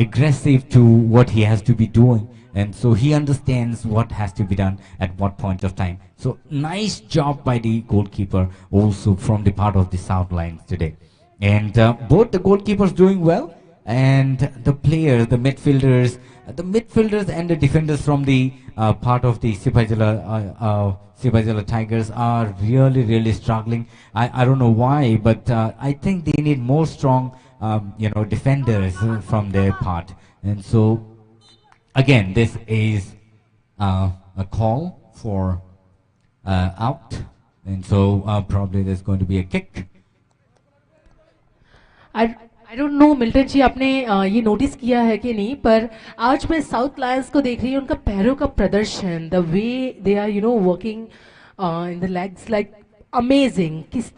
aggressive to what he has to be doing, and so he understands what has to be done at what point of time. So nice job by the goalkeeper also from the part of the South Lions today. And both the goalkeepers doing well, and the players, the midfielders and the defenders from the part of the Sipaijala Tigers are really struggling. I don't know why, but I think they need more strong defenders from their part. And so again, this is a call for out, and so probably there's going to be a kick. I don't know Milton ji, आपने ये notice किया है कि नहीं, पर आज मैं south Lions को देख रही हूँ, उनका पैरों का प्रदर्शन, the way they are working in the legs, like amazing. जिस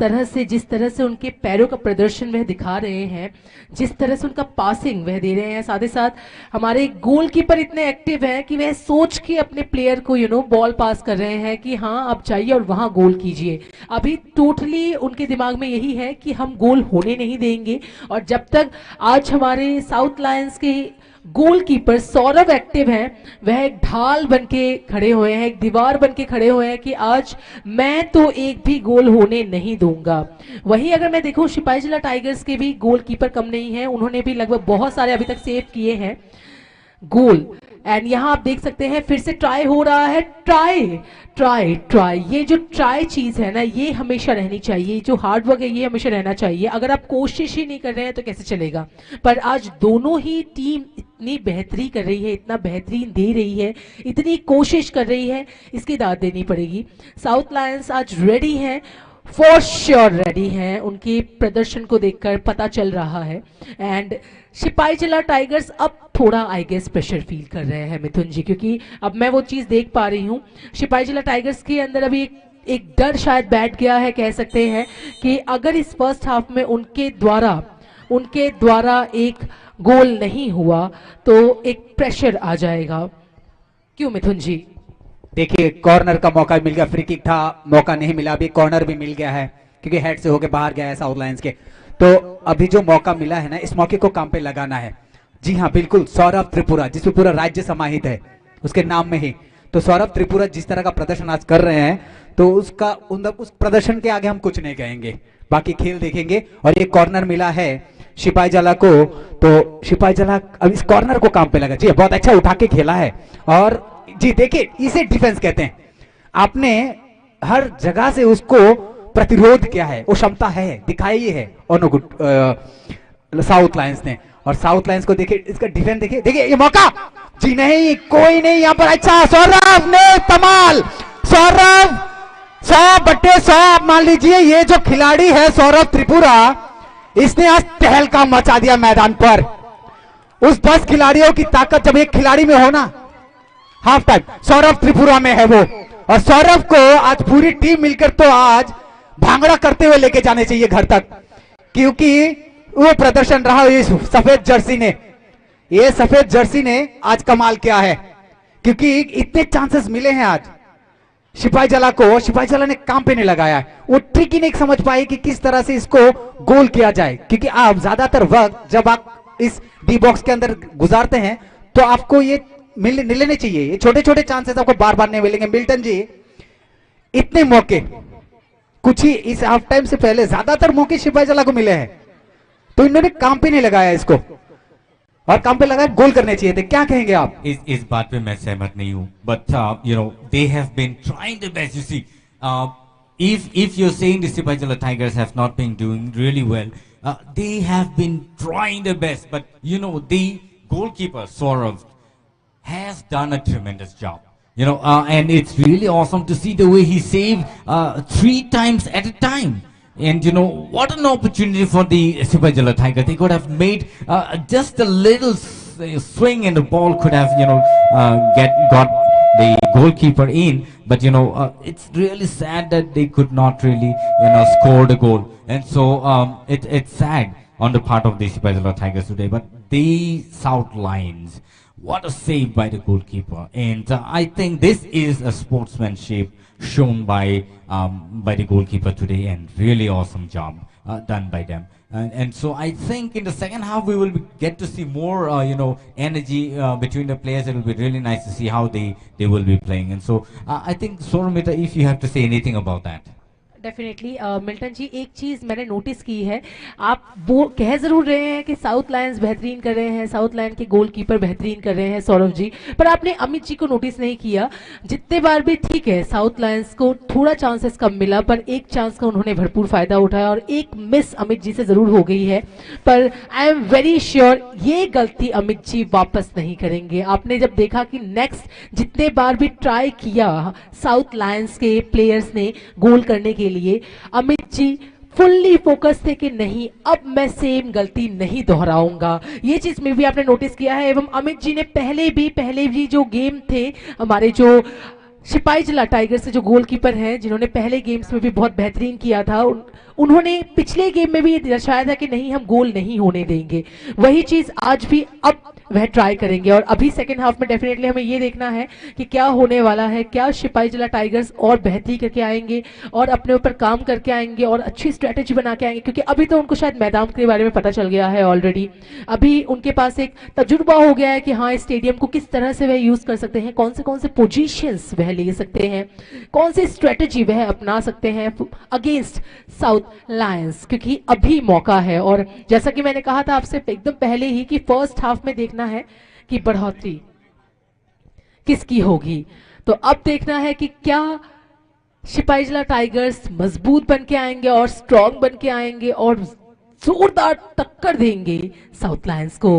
तरह से उनके पैरों का प्रदर्शन वह दिखा रहे हैं, जिस तरह से उनका पासिंग वह दे रहे हैं. साथ ही साथ हमारे गोलकीपर इतने एक्टिव हैं कि वह सोच के अपने प्लेयर को बॉल पास कर रहे हैं कि हाँ आप जाइए और वहां गोल कीजिए. अभी टोटली उनके दिमाग में यही है कि हम गोल होने नहीं देंगे. और जब तक आज हमारे साउथ लायंस के गोलकीपर सौरभ एक्टिव हैं, वह एक ढाल बनके खड़े हुए हैं, एक दीवार बनके खड़े हुए हैं कि आज मैं तो एक भी गोल होने नहीं दूंगा. वहीं अगर मैं देखूं, सिपाहीजला टाइगर्स के भी गोलकीपर कम नहीं हैं, उन्होंने भी लगभग बहुत सारे अभी तक सेव किए हैं गोल. एंड यहां आप देख सकते हैं फिर से ट्राई हो रहा है. ट्राई ये जो ट्राई चीज है ना, ये हमेशा रहनी चाहिए. जो हार्डवर्क है ये हमेशा रहना चाहिए. अगर आप कोशिश ही नहीं कर रहे हैं तो कैसे चलेगा. पर आज दोनों ही टीम इतनी बेहतरी कर रही है, इतना बेहतरीन दे रही है, इतनी कोशिश कर रही है, इसकी दाद देनी पड़ेगी. साउथ लायंस आज रेडी है, फॉर श्योर रेडी हैं. उनके प्रदर्शन को देखकर पता चल रहा है. एंड सिपाहीजला टाइगर्स अब थोड़ा आई गेस प्रेशर फील कर रहे हैं मिथुन जी, क्योंकि अब मैं वो चीज देख पा रही हूँ. सिपाहीजला टाइगर्स के अंदर अभी एक डर शायद बैठ गया है, कह सकते हैं कि अगर इस फर्स्ट हाफ में उनके द्वारा एक गोल नहीं हुआ तो एक प्रेशर आ जाएगा. क्यों मिथुन जी? देखिए, कॉर्नर का मौका मिल गया, फ्री किक था, मौका नहीं मिला. अभी कॉर्नर भी मिल गया है क्योंकि हेड से होके बाहर गया है साउथ लायंस के. तो अभी जो मौका मिला है ना, इस मौके को काम पे लगाना है. जी हाँ, बिल्कुल. सौरभ त्रिपुरा, जिसमें पूरा राज्य समाहित है उसके नाम में ही, तो सौरभ त्रिपुरा जिस तरह का प्रदर्शन आज कर रहे हैं, तो उस प्रदर्शन के आगे हम कुछ नहीं कहेंगे, बाकी खेल देखेंगे. और ये कॉर्नर मिला है सिपाहीजला को, तो सिपाहीजला अब इस कॉर्नर को काम पे लगा. जी बहुत अच्छा उठा के खेला है. और जी देखिए, इसे डिफेंस कहते हैं. आपने हर जगह से उसको प्रतिरोध किया है, वो क्षमता है, दिखाई है साउथ लायंस ने. और साउथ लायंस को देखिए, इसका डिफेंस देखिए ये मौका. जी नहीं, कोई नहीं यहाँ पर. अच्छा, सौरभ ने कमाल. सौरभ 100/100. आप मान लीजिए ये जो खिलाड़ी है सौरभ त्रिपुरा, इसने आज तहलका मचा दिया मैदान पर. उस 10 खिलाड़ियों की ताकत जब एक खिलाड़ी में हो ना, हाफ टाइम सौरभ त्रिपुरा में है वो. और सौरभ को आज पूरी टीम मिलकर तो आज भांगड़ा करते हुए लेके जाने चाहिए घर तक, क्योंकि वो प्रदर्शन रहा इस सफेद जर्सी ने आज कमाल किया है. क्योंकि इतने चांसेस मिले हैं आज सिपाहीजला को, सिपाहीजला ने काम पे नहीं लगाया. वो ट्रिक ही नहीं समझ पाए कि किस तरह से इसको गोल किया जाए. क्योंकि आप ज्यादातर वक्त जब आप इस डी बॉक्स के अंदर गुजारते हैं तो आपको ये मिलने चाहिए. ये छोटे छोटे चांसेस आपको बार बार नहीं मिलेंगे. मिल्टन जी, इतने मौके कुछ ही इस हाफ टाइम से पहले ज्यादातर मौके सिपाहीजला को मिले हैं, तो इन्होंने काम पे नहीं लगाया इसको, और काम पे लगाया गोल करने चाहिए थे. क्या कहेंगे आप? इस बात पे मैं सहमत नहीं हूं, but they have been trying the best. You see, if you're saying the Sipajala Tigers have not been doing really well, they have been trying their best, but you know the goalkeeper Saurav has done a tremendous job. You know, and it's really awesome to see the way he saved 3 times at a time. And you know, what an opportunity for the Sipajala Tiger. They could have made just a little swing, and the ball could have, you know, got the goalkeeper in. But you know, it's really sad that they could not really, you know, score the goal. And so it's sad on the part of the Sipajala Tigers today. But the South Lions, what a save by the goalkeeper. And I think this is a sportsmanship shown by the goalkeeper today, and really awesome job done by them. And so I think in the second half we will get to see more, you know, energy between the players. It will be really nice to see how they will be playing. And so I think Soramita, if you have to say anything about that. Definitely Milton ji, एक चीज़ मैंने notice की है, आप वो कह ज़रूर रहे हैं कि साउथ लायंस बेहतरीन कर रहे हैं, साउथ लायन के गोलकीपर बेहतरीन कर रहे हैं सौरभ जी, पर आपने अमित जी को नोटिस नहीं किया। जितने बार भी ठीक है साउथ लायंस को थोड़ा चांसेस कम मिला, पर एक चांस का उन्होंने भरपूर फायदा उठाया और एक मिस अमित जी से ज़रूर हो गई है। पर आई एम वेरी श्योर ये गलती अमित जी वापस नहीं करेंगे। आपने जब देखा कि नेक्स्ट जितने बार भी ट्राई किया साउथ लायंस के प्लेयर्स ने गोल करने के लिए, अमित जी फुल्ली फोकस थे कि नहीं अब मैं सेम गलती नहीं दोहराऊंगा। ये चीज में भी आपने नोटिस किया है। एवं अमित जी ने पहले भी जो गेम थे हमारे जो सिपाहीजला टाइगर्स से जो गोलकीपर हैं जिन्होंने पहले गेम्स में भी बहुत बेहतरीन किया था, उन्होंने पिछले गेम में भी दर्शाया था कि नहीं हम गोल नहीं होने देंगे। वही चीज आज भी अब वह ट्राई करेंगे और अभी सेकेंड हाफ में डेफिनेटली हमें ये देखना है कि क्या होने वाला है। क्या सिपाहीजला टाइगर्स और बेहतरी करके आएंगे और अपने ऊपर काम करके आएंगे और अच्छी स्ट्रेटेजी बना के आएंगे, क्योंकि अभी तो उनको शायद मैदान के बारे में पता चल गया है ऑलरेडी। अभी उनके पास एक तजुर्बा हो गया है कि हाँ स्टेडियम को किस तरह से वह यूज कर सकते हैं, कौन से पोजीशंस वह ले सकते हैं, कौन सी स्ट्रेटेजी वह अपना सकते हैं अगेंस्ट साउथ लायंस, क्योंकि अभी मौका है। और जैसा कि मैंने कहा था आपसे एकदम पहले ही कि फर्स्ट हाफ में देखना है कि बढ़ोतरी किसकी होगी। तो अब देखना है कि क्या सिपाहीजला टाइगर्स मजबूत बन के आएंगे और स्ट्रॉन्ग बन के आएंगे और जोरदार टक्कर देंगे साउथ लायंस को।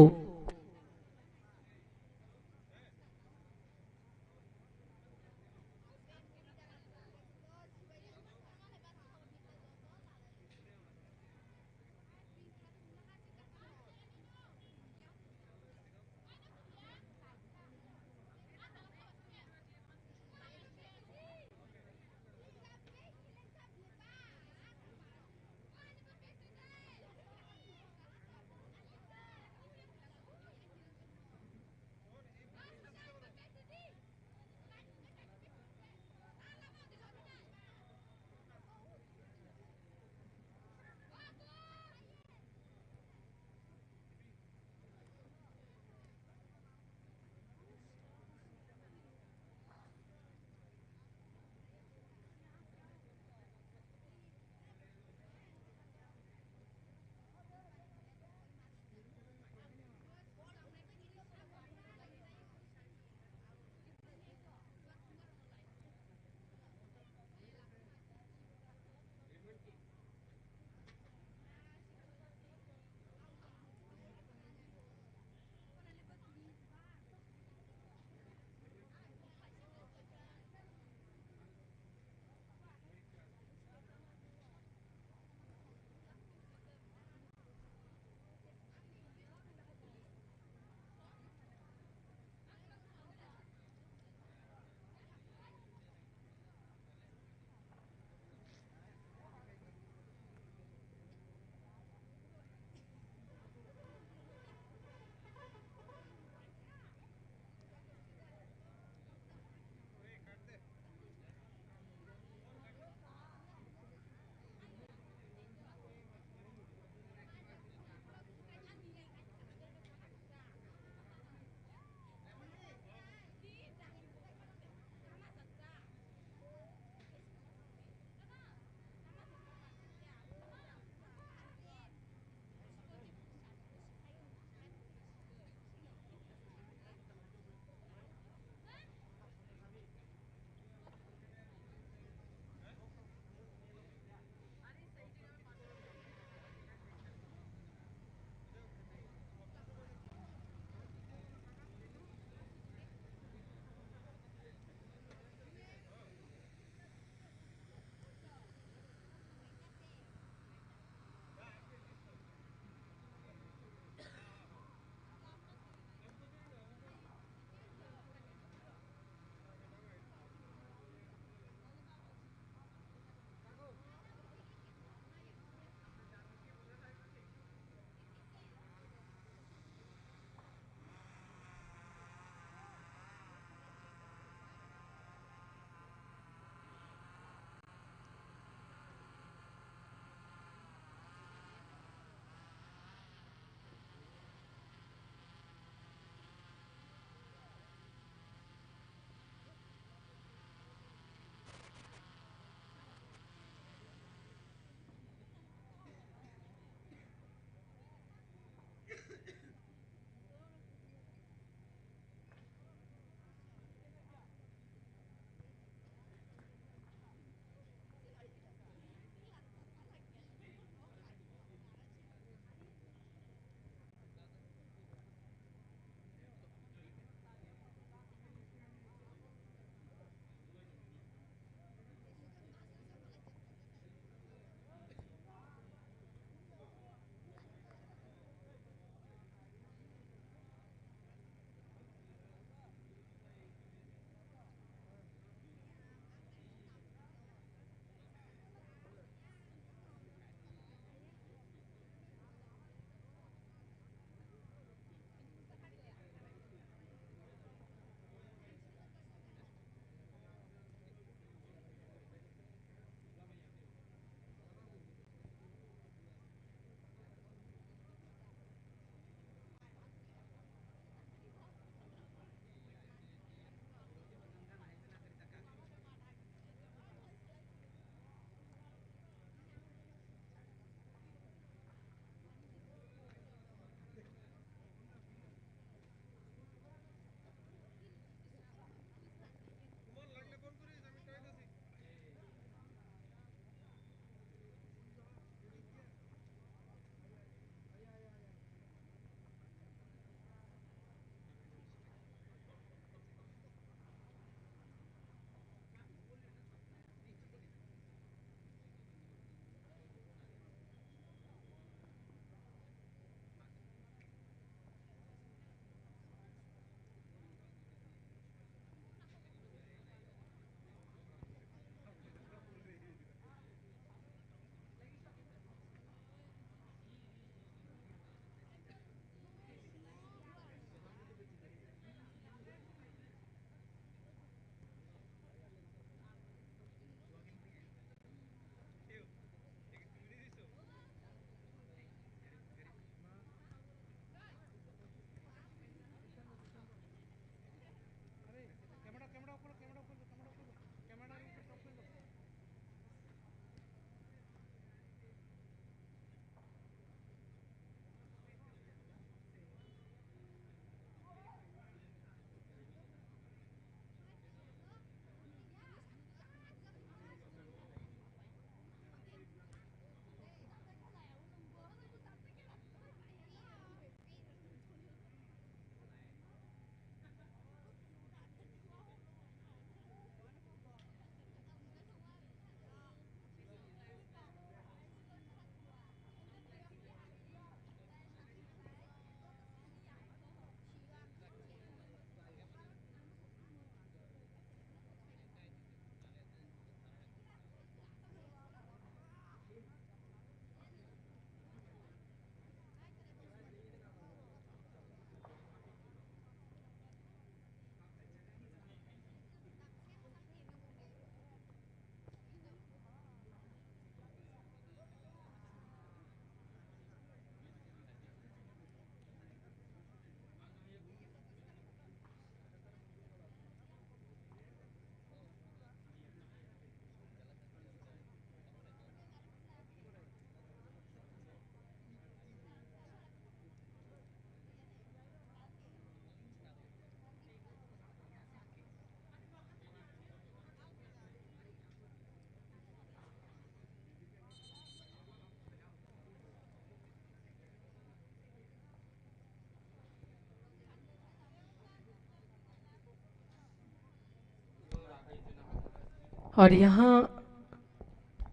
और यहाँ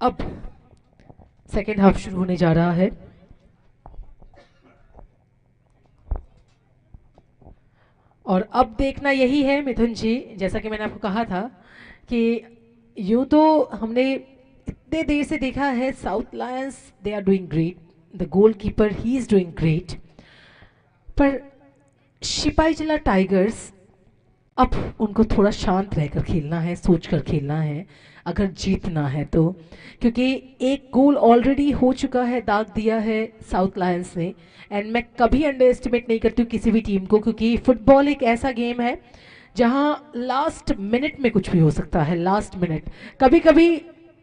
अब सेकेंड हाफ शुरू होने जा रहा है। और अब देखना यही है मिथुन जी, जैसा कि मैंने आपको कहा था कि यूं तो हमने इतने देर से देखा है South Lions they are doing great, the goalkeeper he is doing great, पर सिपाहीजला टाइगर्स अब उनको थोड़ा शांत रहकर खेलना है, सोच कर खेलना है अगर जीतना है तो, क्योंकि एक गोल ऑलरेडी हो चुका है, दाग दिया है साउथ लायंस ने। एंड मैं कभी अंडर एस्टिमेट नहीं करती हूँ किसी भी टीम को, क्योंकि फुटबॉल एक ऐसा गेम है जहाँ लास्ट मिनट में कुछ भी हो सकता है। लास्ट मिनट, कभी कभी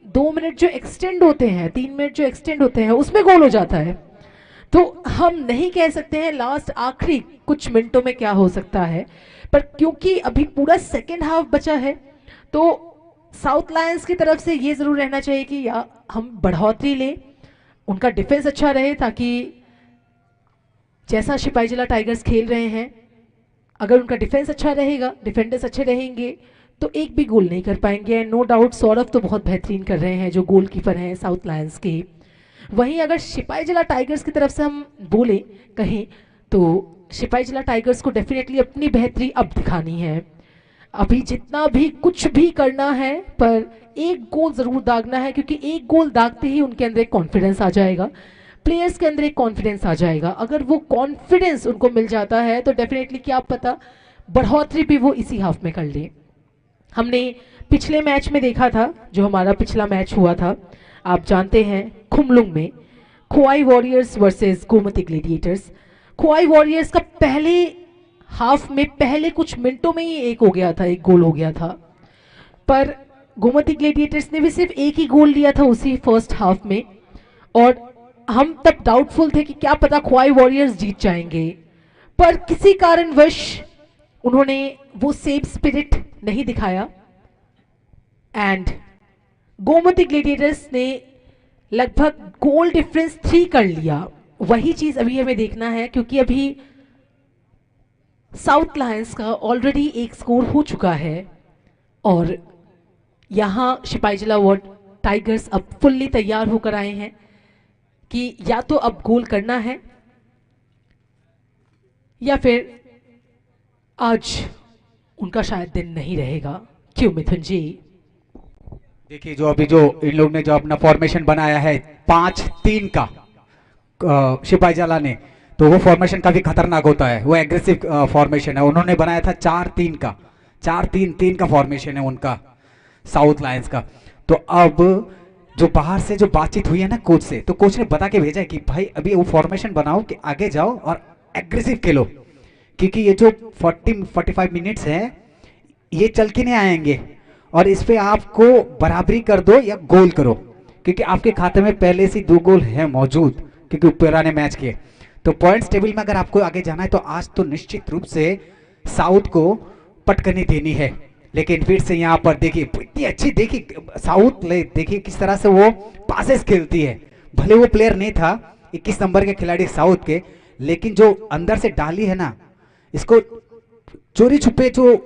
2 मिनट जो एक्सटेंड होते हैं, 3 मिनट जो एक्सटेंड होते हैं, उसमें गोल हो जाता है। तो हम नहीं कह सकते हैं लास्ट आखिरी कुछ मिनटों में क्या हो सकता है, पर क्योंकि अभी पूरा सेकेंड हाफ बचा है तो साउथ लायंस की तरफ से ये जरूर रहना चाहिए कि या हम बढ़ोतरी लें, उनका डिफेंस अच्छा रहे, ताकि जैसा सिपाहीजला टाइगर्स खेल रहे हैं अगर उनका डिफेंस अच्छा रहेगा, डिफेंडर्स अच्छे रहेंगे तो एक भी गोल नहीं कर पाएंगे। नो डाउट सौरभ तो बहुत बेहतरीन कर रहे हैं जो गोलकीपर हैं साउथ लायंस के। वहीं अगर सिपाहीजला टाइगर्स की तरफ से हम बोले कहें तो सिपाहीजला टाइगर्स को डेफिनेटली अपनी बेहतरी अब दिखानी है। अभी जितना भी कुछ भी करना है पर एक गोल जरूर दागना है, क्योंकि एक गोल दागते ही उनके अंदर एक कॉन्फिडेंस आ जाएगा, प्लेयर्स के अंदर एक कॉन्फिडेंस आ जाएगा। अगर वो कॉन्फिडेंस उनको मिल जाता है तो डेफिनेटली क्या पता बढ़ोतरी भी वो इसी हाफ में कर ले। हमने पिछले मैच में देखा था, जो हमारा पिछला मैच हुआ था आप जानते हैं खुमलुंग में, Khowai warriors versus Gomati gladiators. Khowai warriors का पहले हाफ में पहले कुछ मिनटों में ही एक हो गया था, एक गोल हो गया था, पर गोमती ग्लेडिएटर्स ने भी सिर्फ एक ही गोल लिया था उसी फर्स्ट हाफ में। और हम तब डाउटफुल थे कि क्या पता खोआई वॉरियर्स जीत जाएंगे, पर किसी कारणवश उन्होंने वो सेम स्पिरिट नहीं दिखाया एंड गोमती ग्लेडिएटर्स ने लगभग गोल डिफरेंस 3 कर लिया। वही चीज अभी हमें देखना है, क्योंकि अभी साउथ लायंस का ऑलरेडी एक स्कोर हो चुका है और यहां सिपाहीजला टाइगर्स अब फुल्ली तैयार होकर आए हैं कि या तो अब गोल करना है या फिर आज उनका शायद दिन नहीं रहेगा। क्यों मिथुन जी? देखिए जो अभी जो इन लोग ने जो अपना फॉर्मेशन बनाया है 5-3 का सिपाहीजला ने, तो वो फॉर्मेशन काफी खतरनाक होता है, वो एग्रेसिव फॉर्मेशन है। उन्होंने बनाया था 4-3 का, 4-3-3 का फॉर्मेशन है उनका साउथ लायंस का। तो अब जो बाहर से जो बातचीत हुई है ना कोच से, तो कोच ने बता के भेजा है कि भाई अभी वो फॉर्मेशन बनाओ कि आगे जाओ और एग्रेसिव खेलो, क्योंकि ये जो 40-45 मिनट्स हैं ये चल के नहीं आएंगे और इस पे आपको बराबरी कर दो या गोल करो, क्योंकि आपके खाते में पहले से 2 गोल है मौजूद, क्योंकि पुराने मैच के। तो पॉइंट्स टेबल में अगर आपको आगे जाना है तो आज तो निश्चित रूप से साउथ को पटकनी देनी है। लेकिन फिर से यहाँ पर देखिए इतनी अच्छी, देखिए साउथ देखिए किस तरह से वो पासेस खेलती है। भले वो प्लेयर नहीं था 21 नंबर के खिलाड़ी साउथ के, लेकिन जो अंदर से डाली है ना, इसको चोरी छुपे जो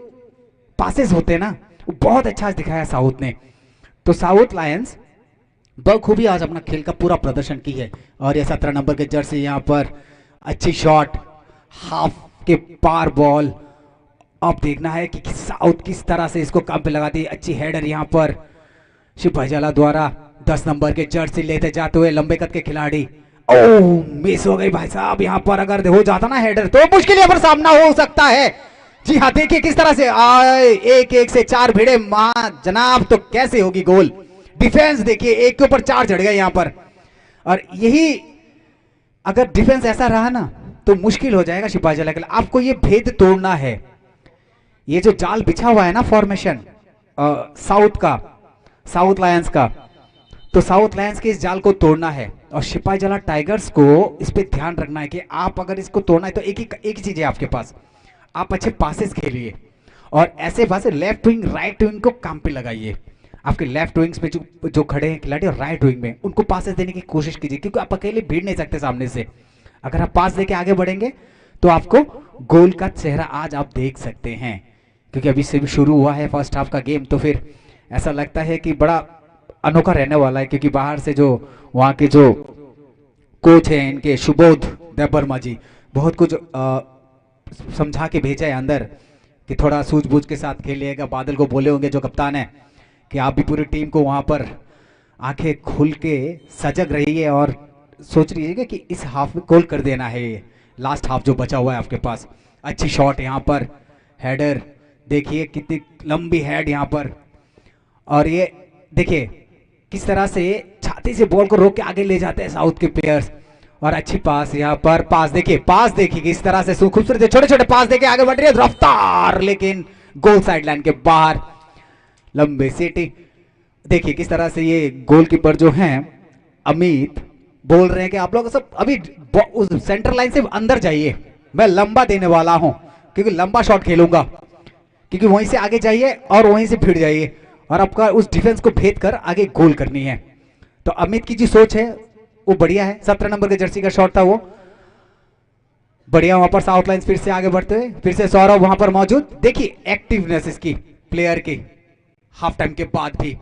पासेस होते हैं ना, वो बहुत अच्छा दिखाया साउथ ने। तो साउथ लायंस बखूबी आज अपना खेल का पूरा प्रदर्शन की है। और ये 17 नंबर के जर्सी यहाँ पर अच्छी शॉट, हाफ के पार बॉल। अब देखना है कि साउथ किस तरह से इसको काम पे लगाती है। अच्छी हेडर यहाँ पर सिपाहीजला द्वारा 10 नंबर के जर्सी लेते जाते हुए लंबे कद के खिलाड़ी। ओह मिस हो गई भाई साहब, यहाँ पर अगर हो जाता ना हेडर तो मुश्किल यहाँ पर सामना हो सकता है। जी हाँ, देखिए किस तरह से आए, 1-1 से 4 भिड़े मां जनाब, तो कैसे होगी गोल। डिफेंस देखिए, एक के ऊपर 4 चढ़ गए यहाँ पर। और यही अगर डिफेंस ऐसा रहा ना तो मुश्किल हो जाएगा सिपाहीजला के लिए। आपको ये भेद तोड़ना है, ये जो जाल बिछा हुआ है ना फॉर्मेशन साउथ का, साउथ लायंस का, तो साउथ लायंस के इस जाल को तोड़ना है और सिपाहीजला टाइगर्स को इस पे ध्यान रखना है कि आप अगर इसको तोड़ना है तो एक ही चीज है आपके पास, आप अच्छे पासेस खेलिए और ऐसे पासे लेफ्ट विंग राइट विंग को काम पे लगाइए। आपके लेफ्ट विंग्स में जो खड़े हैं खिलाड़ी और राइट विंग में उनको पासेस देने की कोशिश कीजिए, क्योंकि आप अकेले भीड़ नहीं सकते सामने से। अगर आप पास देके आगे बढ़ेंगे तो आपको गोल का चेहरा आज आप देख सकते हैं, क्योंकि अभी से भी शुरू हुआ है फर्स्ट हाफ का गेम। तो फिर ऐसा लगता है कि बड़ा अनोखा रहने वाला है, क्योंकि बाहर से जो वहाँ के जो कोच हैं इनके सुबोध देबबर्मा जी बहुत कुछ समझा के भेजा है अंदर कि थोड़ा सूझबूझ के साथ खेलिएगा। बादल को बोले होंगे जो कप्तान है कि आप भी पूरी टीम को वहाँ पर आंखें खुल के सजग रहिए और सोच रहिएगा कि इस हाफ में गोल कर देना है, ये लास्ट हाफ जो बचा हुआ है आपके पास। अच्छी शॉट यहाँ पर, हेडर देखिए कितनी लंबी हेड यहाँ पर, और ये देखिए किस तरह से छाती से बॉल को रोक के आगे ले जाते हैं साउथ के प्लेयर्स। और अच्छी पास यहाँ पर, पास देखिए किस तरह से खूबसूरत छोटे छोटे पास देके आगे बढ़ रही है रफ्तार, लेकिन गोल साइड लाइन के बाहर लंबे सीटी। देखिए किस तरह से ये गोलकीपर जो हैं अमित बोल रहे हैं कि आप लोग सब अभी उस सेंटर लाइन से अंदर जाइए, मैं लंबा देने वाला हूं क्योंकि लंबा शॉट खेलूंगा, क्योंकि वहीं से आगे जाइए और वहीं से भिड़ जाइए और आपका उस डिफेंस को भेद कर आगे गोल करनी है। तो अमित की जो सोच है वो बढ़िया है। 17 नंबर के जर्सी का शॉट था वो बढ़िया। वहां पर साउथ लाइन फिर से आगे बढ़ते हुए, फिर से सौरभ वहां पर मौजूद। देखिए एक्टिवनेस इसकी प्लेयर की हाफ टाइम के बाद भी।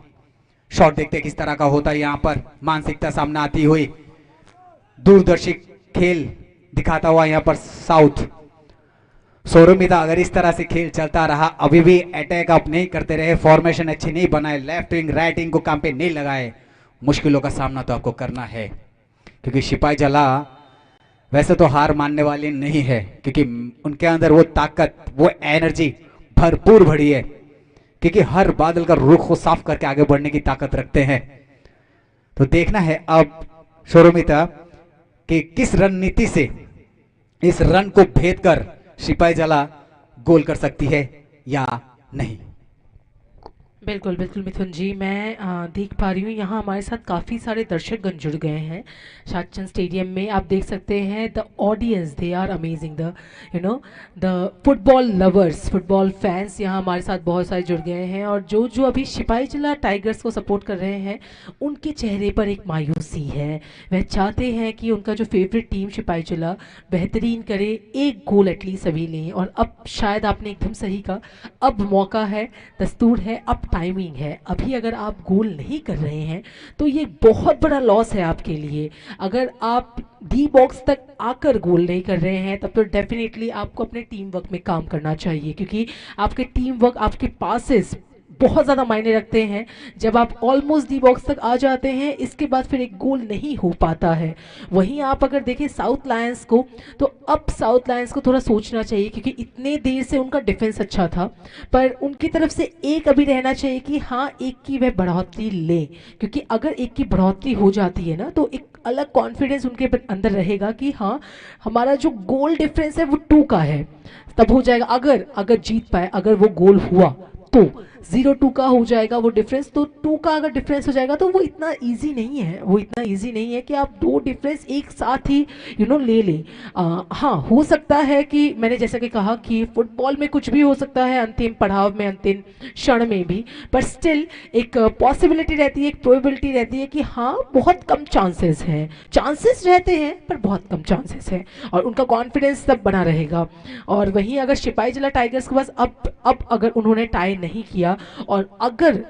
शॉट देखते किस तरह का होता है यहाँ पर, मानसिकता सामने आती हुई, दूरदर्शी खेल दिखाता हुआ यहाँ पर साउथ। सौरमिता अगर इस तरह से खेल चलता रहा, अभी भी अटैक आप नहीं करते रहे, फॉर्मेशन अच्छी नहीं बनाए, लेफ्ट विंग राइट विंग को काम पे नहीं लगाए, मुश्किलों का सामना तो आपको करना है। क्योंकि सिपाही जला वैसे तो हार मानने वाली नहीं है, क्योंकि उनके अंदर वो ताकत, वो एनर्जी भरपूर भरी है, क्योंकि हर बादल का रुख को साफ करके आगे बढ़ने की ताकत रखते हैं। तो देखना है अब सौरमिता कि किस रणनीति से इस रन को भेद कर सिपाही जला गोल कर सकती है या नहीं। बिल्कुल बिल्कुल मिथुन जी, मैं देख पा रही हूँ यहाँ हमारे साथ काफ़ी सारे दर्शकगण जुड़ गए हैं साचन स्टेडियम में। आप देख सकते हैं the audience, they are amazing, the football lovers, football fans यहाँ हमारे साथ बहुत सारे जुड़ गए हैं। और जो जो अभी सिपाही जिला टाइगर्स को सपोर्ट कर रहे हैं उनके चेहरे पर एक मायूसी है। वह चाहते हैं कि उनका जो फेवरेट टीम सिपाही जिला बेहतरीन करे, एक गोल एटलीस्ट सभी लें। और अब शायद आपने एकदम सही कहा, अब मौका है, दस्तूर है, अब टाइमिंग है। अभी अगर आप गोल नहीं कर रहे हैं तो ये बहुत बड़ा लॉस है आपके लिए। अगर आप डी बॉक्स तक आकर गोल नहीं कर रहे हैं तब तो डेफिनेटली आपको अपने टीम वर्क में काम करना चाहिए, क्योंकि आपके टीम वर्क, आपके पासेस बहुत ज़्यादा मायने रखते हैं। जब आप ऑलमोस्ट डी बॉक्स तक आ जाते हैं इसके बाद फिर एक गोल नहीं हो पाता है। वहीं आप अगर देखें साउथ लायंस को, तो अब साउथ लायंस को थोड़ा सोचना चाहिए, क्योंकि इतने देर से उनका डिफेंस अच्छा था, पर उनकी तरफ से एक अभी रहना चाहिए कि हाँ एक की वह बढ़ोतरी लें, क्योंकि अगर एक की बढ़ोतरी हो जाती है ना तो एक अलग कॉन्फिडेंस उनके अंदर रहेगा कि हाँ हमारा जो गोल डिफरेंस है वो 2 का है, तब हो जाएगा। अगर जीत पाए, अगर वो गोल हुआ तो 0-2 का हो जाएगा वो डिफरेंस। तो 2 का अगर डिफरेंस हो जाएगा तो वो इतना इजी नहीं है, वो इतना इजी नहीं है कि आप 2 डिफरेंस एक साथ ही ले लें। हाँ हो सकता है कि मैंने जैसा कि कहा कि फुटबॉल में कुछ भी हो सकता है अंतिम पड़ाव में, अंतिम क्षण में भी, पर स्टिल एक पॉसिबिलिटी रहती है, एक प्रोबेबिलिटी रहती है कि हाँ बहुत कम चांसेस हैं, चांसेस रहते हैं पर बहुत कम चांसेस हैं, और उनका कॉन्फिडेंस तब बना रहेगा। और वहीं अगर सिपाही जिला टाइगर्स के पास अब अगर उन्होंने टाई नहीं किया और अगर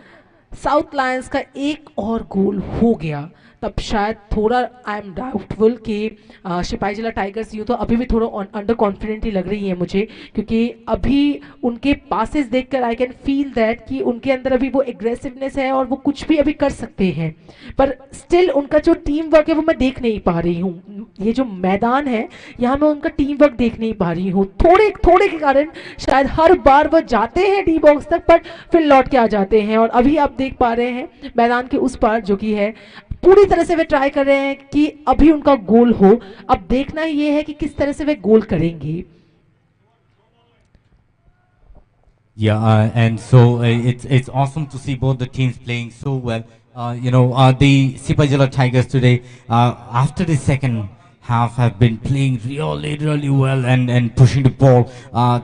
साउथ लायंस का एक और गोल हो गया तब शायद थोड़ा आई एम डाउटफुल कि सिपाही जिला टाइगर्स यूँ तो अभी भी थोड़ा अंडर कॉन्फिडेंट ही लग रही है मुझे, क्योंकि अभी उनके पासेस देखकर आई कैन फील दैट कि उनके अंदर अभी वो एग्रेसिवनेस है और वो कुछ भी अभी कर सकते हैं, पर स्टिल उनका जो टीम वर्क है वो मैं देख नहीं पा रही हूँ। ये जो मैदान है यहाँ मैं उनका टीम वर्क देख नहीं पा रही हूँ, थोड़े के कारण शायद हर बार वो जाते हैं डी बॉक्स तक पर फिर लौट के आ जाते हैं। और अभी आप देख पा रहे हैं मैदान के उस पार जो कि है पूरी तरह से वे ट्राई कर रहे हैं कि अभी उनका गोल हो। अब देखना ही ये है कि किस तरह से वे गोल करेंगे। Yeah, and so it's awesome to see both the teams playing so well. The Sipahi Jila Tigers today, after the second half, have been playing really well and pushing the ball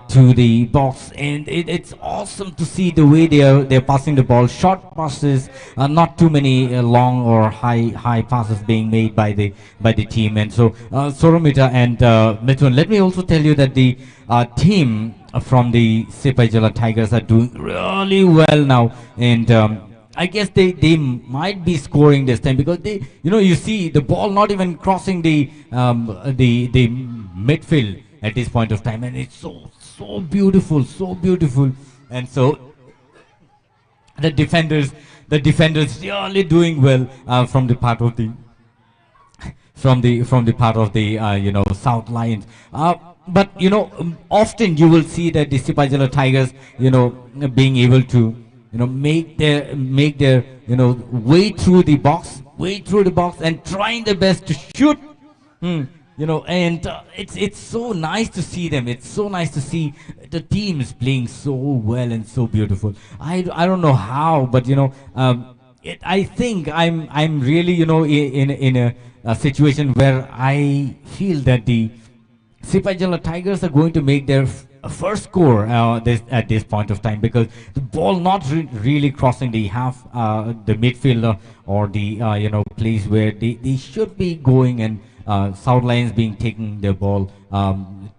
to the box, and it's awesome to see the way they're passing the ball, short passes, not too many long or high passes being made by the team. And so Soromita and Mithun, let me also tell you that the team from the Sipaijala Tigers are doing really well now, and I guess they might be scoring this time, because they, you see the ball not even crossing the midfield at this point of time, and it's so beautiful, and so the defenders really doing well from the part of the part of the South Lions. But often you will see that the Sipaijala Tigers being able to make their way through the box and trying their best to shoot. And it's so nice to see them. It's so nice to see the teams playing so well and so beautiful. I don't know how, but I think I'm really in a situation where I feel that the Sipaijala Tigers are going to make their first score at this point of time, because the ball not really crossing the the midfield or the place where they should be going, and South Lions being taking the ball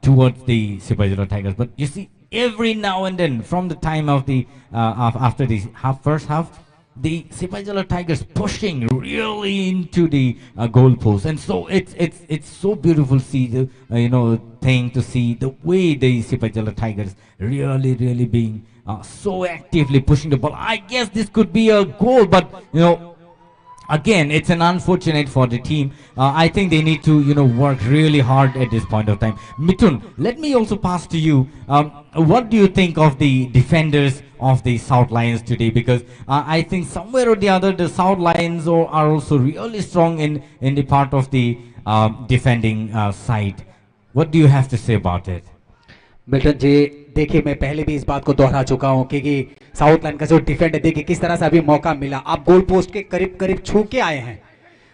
towards the Sipaijala Tigers. But you see, every now and then, from the time of the after the first half, the Sipaijala Tigers pushing really into the goal post, and so it's so beautiful to see the thing, to see the way the Sipaijala Tigers really being so actively pushing the ball. I guess this could be a goal, but again, it's an unfortunate for the team. I think they need to work really hard at this point of time. Mithun, let me also pass to you. What do you think of the defenders of the South Lions today? Because I think somewhere or the other the South Lions are also really strong in the part of the defending side. What do you have to say about it? Milton ji, देखिए मैं पहले भी इस बात को दोहरा चुका हूं कि साउथ लाइन का जो डिफेंड है, देखिए किस तरह से अभी मौका मिला, आप गोल पोस्ट के करीब छू के आए हैं,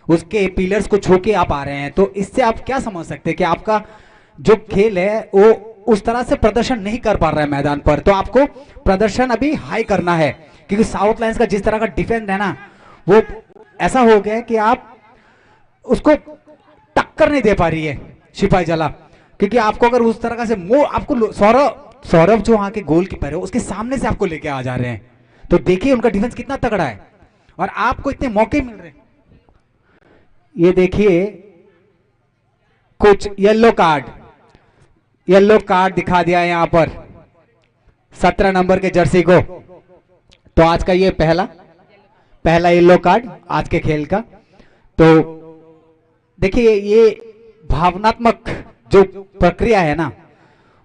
उसके पिलर्स को छू के आप आ रहे हैं, तो इससे आप क्या समझ सकते हैं कि आपका जो खेल है वो उस तरह से प्रदर्शन नहीं कर पा रहा है मैदान पर, तो आपको प्रदर्शन अभी हाई करना है, क्योंकि साउथ लाइन्स का जिस तरह का डिफेंड है ना, वो ऐसा हो गया कि आप उसको टक्कर नहीं दे पा रही है सिपाहीजला, क्योंकि आपको अगर उस तरह का से आपको सौरभ जो वहां के गोलकीपर है उसके सामने से आपको लेके आ जा रहे हैं, तो देखिए उनका डिफेंस कितना तगड़ा है और आपको इतने मौके मिल रहे हैं। ये देखिए कुछ येलो कार्ड दिखा दिया है यहां पर 17 नंबर के जर्सी को, तो आज का ये पहला येलो कार्ड आज के खेल का। तो देखिए ये भावनात्मक जो प्रक्रिया है ना,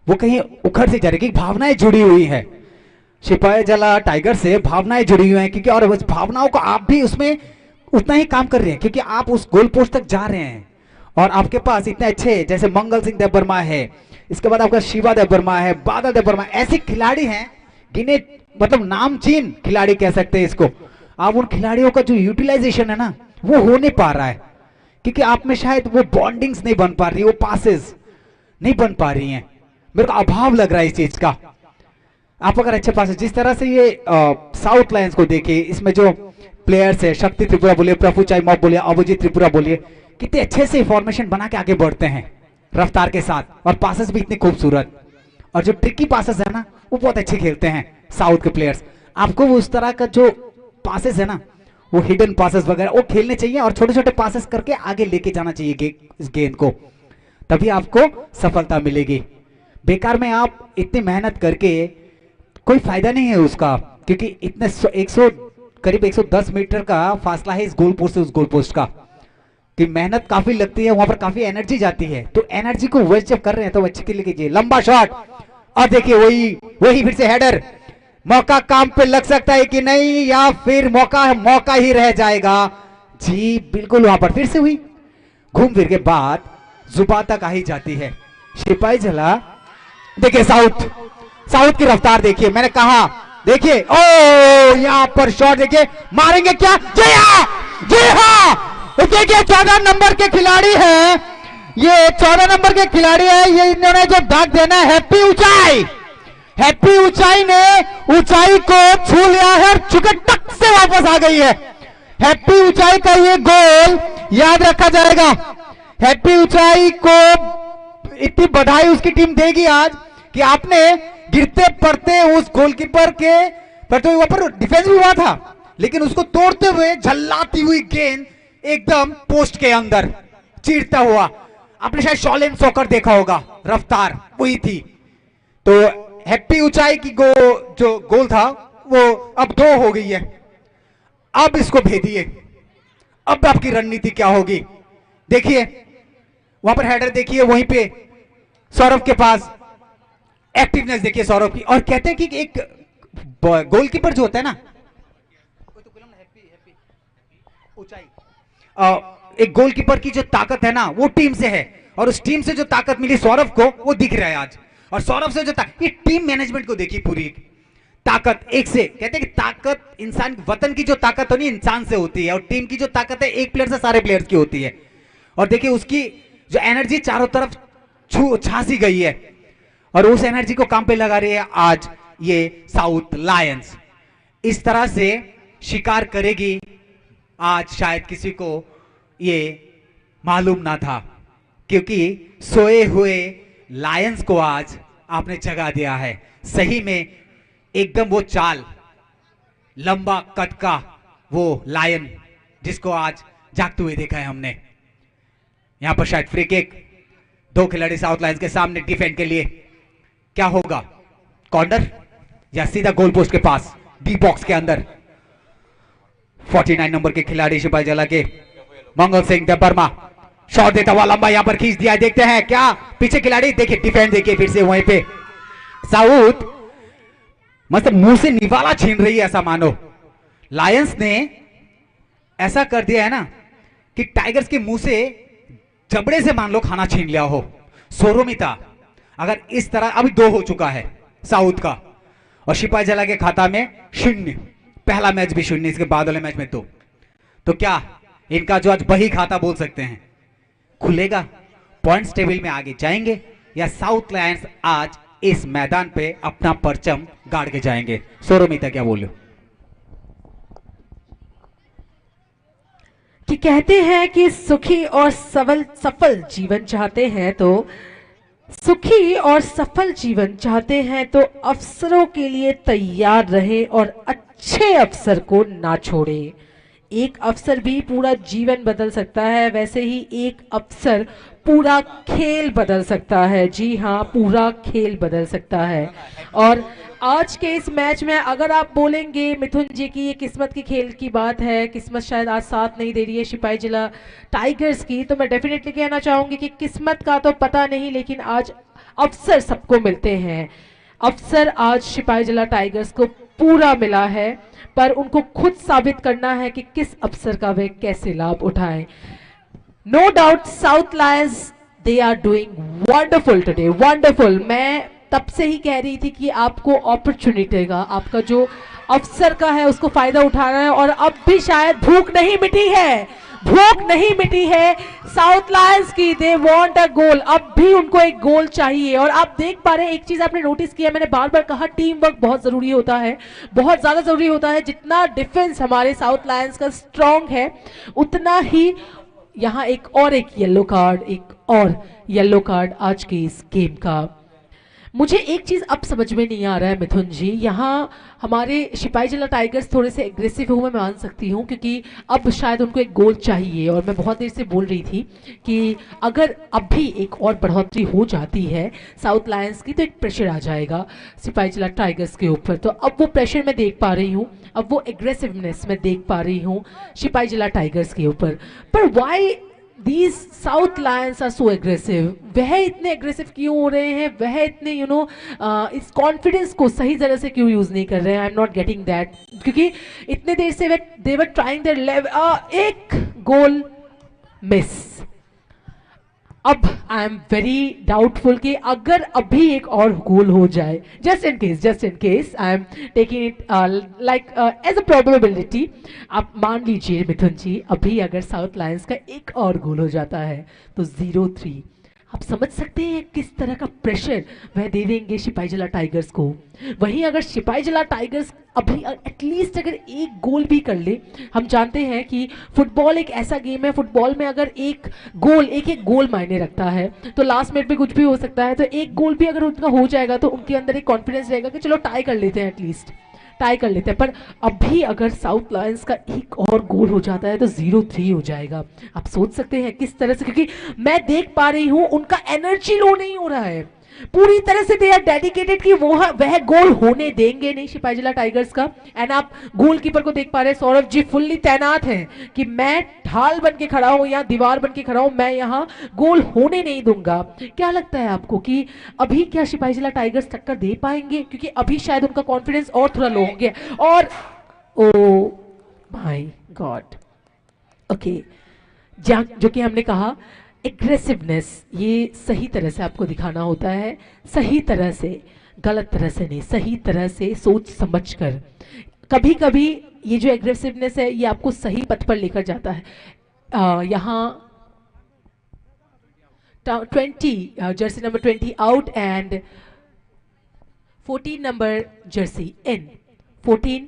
वो कहीं उखड़ से जा रही है, भावनाएं जुड़ी हुई है सिपाहीजला टाइगर से, भावनाएं जुड़ी हुई हैं, क्योंकि और उस भावनाओं को आप भी उसमें उतना ही काम कर रहे हैं, क्योंकि आप उस गोल पोस्ट तक जा रहे हैं और आपके पास इतने अच्छे जैसे मंगल सिंह देवबर्मा है, इसके बाद आपका शिवा देवबर्मा है, बादल देवबर्मा, ऐसे खिलाड़ी हैं गिने मतलब नामचीन खिलाड़ी कह सकते हैं इसको। आप उन खिलाड़ियों का जो यूटिलाइजेशन है ना वो हो नहीं पा रहा है, क्योंकि आप में शायद वो बॉन्डिंग्स नहीं बन पा रही, वो पासेस नहीं बन पा रही हैं, मेरे को अभाव लग रहा है इस चीज का। आप अगर अच्छे पासेस जिस तरह से ये साउथ लायंस को देखिए, इसमें जो प्लेयर्स है, शक्ति त्रिपुरा बोलिए, प्रफु चाइमॉप बोलिए, अभिजीत त्रिपुरा बोलिए, कितने अच्छे से फॉर्मेशन बना के आगे बढ़ते हैं रफ्तार के साथ, और पासेस भी इतने खूबसूरत, और जो ट्रिकी पासेस है ना वो बहुत अच्छे खेलते हैं साउथ के प्लेयर्स। आपको वो उस तरह का जो पासेस है ना, वो हिडन पासेस वगैरह वो खेलने चाहिए और छोटे छोटे पासेस करके आगे लेके जाना चाहिए इस गेंद को, तभी आपको सफलता मिलेगी। बेकार में आप इतनी मेहनत करके कोई फायदा नहीं है उसका, क्योंकि इतने 100 करीब 110 मीटर का फासला है इस गोल पोस्ट से उस गोल पोस्ट का, कि मेहनत काफी लगती है, वहां पर काफी एनर्जी जाती है, तो एनर्जी को वेस्ट जब कर रहे हैं तो अच्छे के लिए कीजिए। लंबा शॉट और देखिए वही फिर से हेडर, मौका काम पे लग सकता है कि नहीं, या फिर मौका ही रह जाएगा। जी बिल्कुल, वहां पर फिर से हुई, घूम फिर के बाद जुबा तक आ ही जाती है सिपाहीजला। देखिए साउथ की रफ्तार देखिए, मैंने कहा देखिए, ओ यहां पर शॉट देखिए, मारेंगे क्या? जी हाँ, देखिए 14 नंबर के खिलाड़ी है, ये 14 नंबर के खिलाड़ी है, ये इन्होंने जो दाग देना है, हैप्पी ऊंचाई ने ऊंचाई को छू लिया है और छुके टक से वापस आ गई है। हैप्पी ऊंचाई का ये गोल याद रखा जाएगा, हैप्पी ऊंचाई को इतनी बधाई उसकी टीम देगी आज कि आपने गिरते पड़ते उस गोलकीपर के पर, तो वहां पर डिफेंस भी हुआ था, लेकिन उसको तोड़ते हुए झल्लाती हुई गेंद एकदम पोस्ट के अंदर चीरता हुआ। आपने शायद शॉलेन सॉकर देखा होगा, रफ्तार वही थी। तो हैप्पी ऊंचाई की जो गोल था वो अब 2 हो गई है। अब इसको भेदिए, अब आपकी रणनीति क्या होगी? देखिए वहां पर हेडर, देखिए वहीं पे सौरभ के पास एक्टिवनेस देखिए सौरभ की। और कहते हैं कि एक गोलकीपर जो होता है ना, ऊंचाई, एक गोलकीपर की जो ताकत है ना वो टीम से है, और उस टीम से जो ताकत मिली सौरभ को वो दिख रहा है आज। और सौरभ से जो ये टीम मैनेजमेंट को देखिए, पूरी ताकत एक से, कहते हैं कि ताकत इंसान, वतन की जो ताकत होनी इंसान से होती है, और टीम की जो ताकत है एक प्लेयर से सारे प्लेयर्स की होती है। और देखिए उसकी जो एनर्जी चारों तरफ छासी गई है, और उस एनर्जी को काम पे लगा रही है आज ये साउथ लायंस। इस तरह से शिकार करेगी आज शायद किसी को ये मालूम ना था, क्योंकि सोए हुए लायंस को आज आपने जगा दिया है। सही में एकदम वो चाल, लंबा कद का वो लायन जिसको आज जागते हुए देखा है हमने। यहां पर शायद फ्री किक, 2 खिलाड़ी साउथ लायंस के सामने डिफेंड के लिए। क्या होगा, कॉर्नर या सीधा गोल पोस्ट के पास डी बॉक्स के अंदर? 49 नंबर के खिलाड़ी सिपाही जला के मंगल सिंह देबर्मा शॉट देता हुआ लंबा यहां पर खींच दिया। देखते हैं क्या पीछे खिलाड़ी, देखिए डिफेंड, देखिए फिर से वहीं पे साउथ मतलब मुंह से निवाला छीन रही है, ऐसा मानो लायंस ने ऐसा कर दिया है ना कि टाइगर्स के मुंह से जबड़े से मान लो खाना छीन लिया हो। सोरोमिता अगर इस तरह, अभी 2 हो चुका है साउथ का, और सिपाही जला के खाता में 0, पहला मैच भी 0, इसके बाद वाले मैच में 2। तो क्या इनका जो आज बही खाता बोल सकते हैं खुलेगा? पॉइंट्स टेबल में आगे जाएंगे या साउथ लायंस आज इस मैदान पे अपना परचम गाड़ के जाएंगे? सोरोमिता क्या बोलो? कि कहते हैं कि सुखी और सफल जीवन चाहते हैं तो सुखी और सफल जीवन चाहते हैं तो अवसरों के लिए तैयार रहे और अच्छे अवसर को ना छोड़े। एक अवसर भी पूरा जीवन बदल सकता है, वैसे ही एक अवसर पूरा खेल बदल सकता है। जी हाँ, पूरा खेल बदल सकता है। और आज के इस मैच में अगर आप बोलेंगे मिथुन जी की ये किस्मत की खेल की बात है, किस्मत शायद आज साथ नहीं दे रही है सिपाही जिला टाइगर्स की, तो मैं डेफिनेटली कहना चाहूंगी कि किस्मत का तो पता नहीं, लेकिन आज अवसर सबको मिलते हैं। अवसर आज सिपाही जिला टाइगर्स को पूरा मिला है, पर उनको खुद साबित करना है कि किस अवसर का वे कैसे लाभ उठाएं। No doubt South Lions they are doing wonderful today, wonderful. मैं तब से ही कह रही थी कि आपको अपॉर्चुनिटी का, आपका जो अवसर का है उसको फायदा उठाना है, और अब भी शायद भूख नहीं मिटी है, भूख नहीं मिटी है साउथ लायंस की। दे वांट अ गोल, अब भी उनको एक गोल चाहिए। और आप देख पा रहे हैं, एक चीज आपने नोटिस किया, मैंने बार बार कहा टीम वर्क बहुत जरूरी होता है, बहुत ज्यादा जरूरी होता है। जितना डिफेंस हमारे साउथ लायंस का स्ट्रांग है, उतना ही यहाँ एक येलो कार्ड, एक और येलो कार्ड आज के इस गेम का। मुझे एक चीज़ अब समझ में नहीं आ रहा है मिथुन जी, यहाँ हमारे सिपाही जिला टाइगर्स थोड़े से एग्रेसिव हुए, मैं मान सकती हूँ, क्योंकि अब शायद उनको एक गोल चाहिए। और मैं बहुत देर से बोल रही थी कि अगर अब भी एक और बढ़ोतरी हो जाती है साउथ लायंस की तो एक प्रेशर आ जाएगा सिपाही जिला टाइगर्स के ऊपर। तो अब वो प्रेशर मैं देख पा रही हूँ, अब वो एग्रेसिवनेस मैं देख पा रही हूँ सिपाही जिला टाइगर्स के ऊपर। पर Y These South Lions are so aggressive? वह इतने एग्रेसिव क्यों हो रहे हैं, वह इतने इस कॉन्फिडेंस को सही तरह से क्यों यूज नहीं कर रहे हैं? I am not getting that, क्योंकि इतने देर से दे वर ट्राइंग देयर लेवल, एक गोल मिस। अब आई एम वेरी डाउटफुल कि अगर अभी एक और गोल हो जाए, just in case I am taking it like as a probability, आप मान लीजिए मिथुन जी, अभी अगर साउथ लायंस का एक और गोल हो जाता है तो 0-3 आप समझ सकते हैं किस तरह का प्रेशर वह दे देंगे सिपाहीजला टाइगर्स को। वहीं अगर सिपाहीजला टाइगर्स अभी एटलीस्ट अगर एक गोल भी कर ले, हम जानते हैं कि फुटबॉल एक ऐसा गेम है, फुटबॉल में अगर एक एक गोल मायने रखता है, तो लास्ट मिनट पे कुछ भी हो सकता है। तो एक गोल भी अगर उनका हो जाएगा तो उनके अंदर एक कॉन्फिडेंस रहेगा कि चलो टाई कर लेते हैं, एटलीस्ट टाई कर लेते हैं। पर अभी अगर साउथ लायंस का एक और गोल हो जाता है तो 0-3 हो जाएगा। आप सोच सकते हैं किस तरह से, क्योंकि मैं देख पा रही हूं उनका एनर्जी लो नहीं हो रहा है, पूरी तरह से दे आर डेडिकेटेड कि वह गोल होने देंगे नहीं सिपाहीजला टाइगर्स का। एंड आप गोलकीपर को देख पा रहे हैं, सौरभ जी फुल्ली तैनात हैं कि मैं ढाल बन के खड़ा हूं, या दीवार बन के खड़ा हूं, मैं यहां गोल होने नहीं दूंगा। क्या लगता है आपको कि अभी क्या सिपाहीजला टाइगर्स टक्कर दे पाएंगे? क्योंकि अभी शायद उनका कॉन्फिडेंस और थोड़ा लो होंगे। और ओ माय गॉड, ओके, जो कि हमने कहा एग्रेसिवनेस, ये सही तरह से आपको दिखाना होता है, सही तरह से, गलत तरह से नहीं, सही तरह से सोच समझकर। कभी कभी ये जो एग्रेसिवनेस है ये आपको सही पथ पर लेकर जाता है। यहाँ 20 Jersey number 20 out and 14 number Jersey in, 14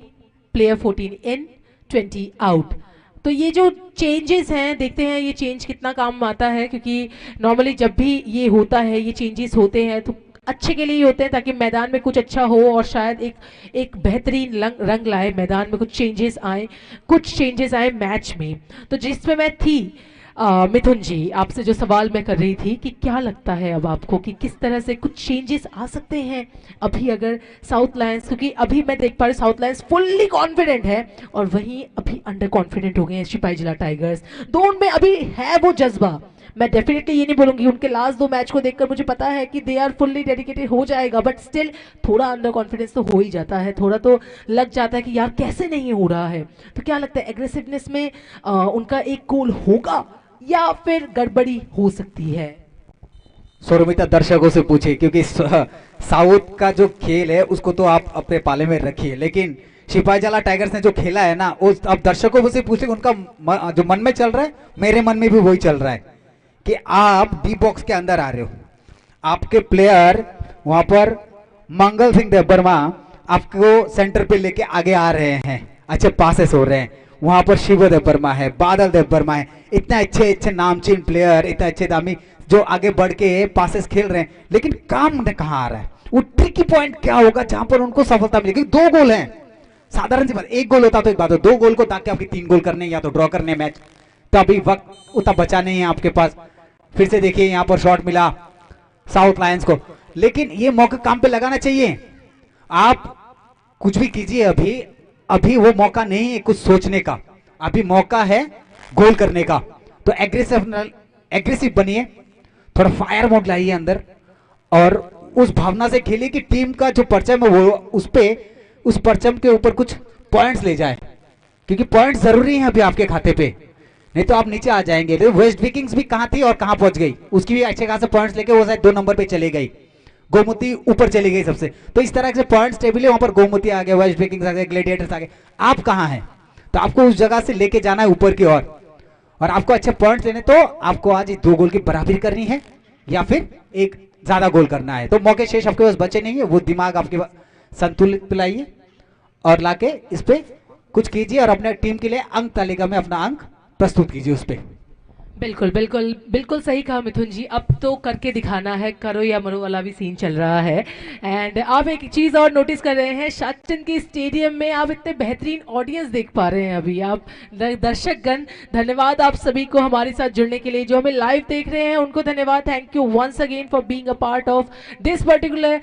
player 14 in, 20 out. तो ये जो चेंजेस हैं, देखते हैं ये चेंज कितना काम आता है, क्योंकि नॉर्मली जब भी ये होता है, ये चेंजेस होते हैं तो अच्छे के लिए ही होते हैं, ताकि मैदान में कुछ अच्छा हो और शायद एक बेहतरीन रंग लाए मैदान में, कुछ चेंजेस आए मैच में। तो जिसमें मैं थी मिथुन जी, आपसे जो सवाल मैं कर रही थी कि क्या लगता है अब आपको कि किस तरह से कुछ चेंजेस आ सकते हैं अभी अगर साउथ लायंस, क्योंकि अभी मैं देख पा रही साउथ लायंस फुल्ली कॉन्फिडेंट है और वहीं अभी अंडर कॉन्फिडेंट हो गए हैं सिपाहीजला टाइगर्स। दो उनमें अभी है वो जज्बा। मैं डेफिनेटली ये नहीं बोलूंगी, उनके लास्ट 2 मैच को देखकर मुझे पता है कि दे आर फुल्ली डेडिकेटेड हो जाएगा, बट स्टिल थोड़ा अंडर कॉन्फिडेंस तो हो ही जाता है, थोड़ा तो लग जाता है कि यार कैसे नहीं हो रहा है। तो क्या लगता है एग्रेसिवनेस में उनका एक गोल होगा या फिर गड़बड़ी हो सकती है? सौरमिता दर्शकों से पूछे, क्योंकि साउथ का जो खेल है उसको तो आप अपने पाले में रखिए, लेकिन सिपाहीजला टाइगर्स ने जो खेला है ना, उस अब दर्शकों से पूछे, उनका जो मन में चल रहा है मेरे मन में भी वही चल रहा है कि आप डी बॉक्स के अंदर आ रहे हो, आपके प्लेयर वहां पर मंगल सिंह देवबर्मा आपको सेंटर पे लेके आगे आ रहे हैं, अच्छे पासेस हो रहे हैं, वहां पर शिव देवबर्मा है, बादल देवबर्मा है, इतने अच्छे अच्छे नामचीन प्लेयर, इतने अच्छे दामी जो आगे बढ़ के पासेस खेल रहे हैं, लेकिन काम कहाँ आ रहा है? वो ट्रिकी पॉइंट क्या होगा जहां पर उनको सफलता मिलेगी? 2 गोल हैं, साधारण सी बात, 1 गोल होता तो एक बात हो, 2 गोल को ताकि आपके 3 गोल करने या तो ड्रॉ करने मैच, तो अभी वक्त उतना बचा नहीं है आपके पास। फिर से देखिए यहाँ पर शॉट मिला साउथ लायंस को, लेकिन ये मौका काम पे लगाना चाहिए। आप कुछ भी कीजिए, अभी वो मौका नहीं है कुछ सोचने का, अभी मौका है गोल करने का। तो एग्रेसिव बनिए, थोड़ा फायर मोड लाइए अंदर और उस भावना से खेलिए कि टीम का जो परचम है वो उस परचम के ऊपर कुछ पॉइंट्स ले जाए, क्योंकि पॉइंट्स जरूरी हैं अभी आपके खाते पे, नहीं तो आप नीचे आ जाएंगे। तो वेस्ट विकिंग्स भी कहां थी और कहां पहुंच गई, उसकी भी अच्छे खासे पॉइंट्स लेके वो शायद 2 नंबर पे चले गई, गोमती ऊपर चली गई सबसे। तो इस तरह से पॉइंट्स टेबल है, वहां पर गोमती आ गया, वेस्ट विकिंग्स आ गए, ग्लेडिएटर्स आ गए, आप कहां हैं? तो आपको उस जगह से लेके जाना है ऊपर की ओर, और आपको अच्छे पॉइंट्स लेने, तो आपको आज 2 गोल की बराबरी करनी है या फिर एक ज्यादा गोल करना है। तो मौके शेष आपके पास बचे नहीं है, वो दिमाग आपके संतुलित पिलाइए और लाके इस पे कुछ कीजिए और अपने टीम के लिए अंक तालिका में अपना अंक प्रस्तुत कीजिए उस पे। बिल्कुल बिल्कुल बिल्कुल सही कहा मिथुन जी, अब तो करके दिखाना है, करो या मरो वाला भी सीन चल रहा है। एंड आप एक चीज़ और नोटिस कर रहे हैं, सचिन की स्टेडियम में आप इतने बेहतरीन ऑडियंस देख पा रहे हैं अभी आप दर्शकगण। धन्यवाद आप सभी को हमारे साथ जुड़ने के लिए, जो हमें लाइव देख रहे हैं उनको धन्यवाद, thank you once again for being a part of this particular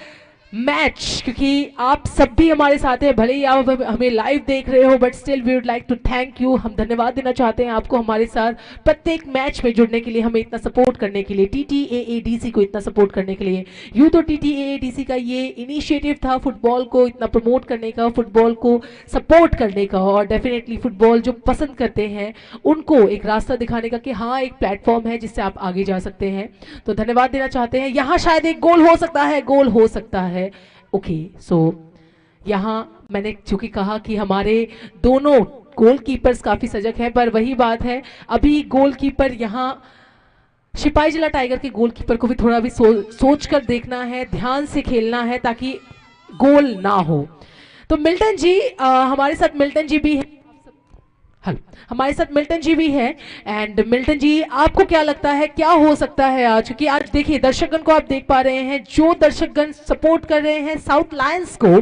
match, क्योंकि आप सब भी हमारे साथ हैं, भले ही आप हमें लाइव देख रहे हो, but still we would like to thank you. हम धन्यवाद देना चाहते हैं आपको हमारे साथ प्रत्येक मैच में जुड़ने के लिए, हमें इतना सपोर्ट करने के लिए, TTAADC को इतना सपोर्ट करने के लिए। यूँ तो TTAADC का ये इनिशिएटिव था फुटबॉल को इतना प्रमोट करने का, फुटबॉल को सपोर्ट करने का, और डेफिनेटली फुटबॉल जो पसंद करते हैं उनको एक रास्ता दिखाने का कि हाँ एक प्लेटफॉर्म है जिससे आप आगे जा सकते हैं। तो धन्यवाद देना चाहते हैं। यहाँ शायद एक गोल हो सकता है, गोल हो सकता है। ओके, सो यहाँ मैंने चूंकि कहा कि हमारे दोनों गोलकीपर्स काफी सजग हैं, पर वही बात है अभी गोलकीपर यहाँ सिपाही जिला टाइगर के गोलकीपर को भी थोड़ा भी सोच कर देखना है, ध्यान से खेलना है ताकि गोल ना हो। तो मिल्टन जी हमारे साथ मिल्टन जी भी है, हेलो, हमारे साथ मिल्टन जी भी है। एंड मिल्टन जी, आपको क्या लगता है क्या हो सकता है आज? क्योंकि आज देखिए दर्शकगण को आप देख पा रहे हैं, जो दर्शकगण सपोर्ट कर रहे हैं साउथ लायंस को,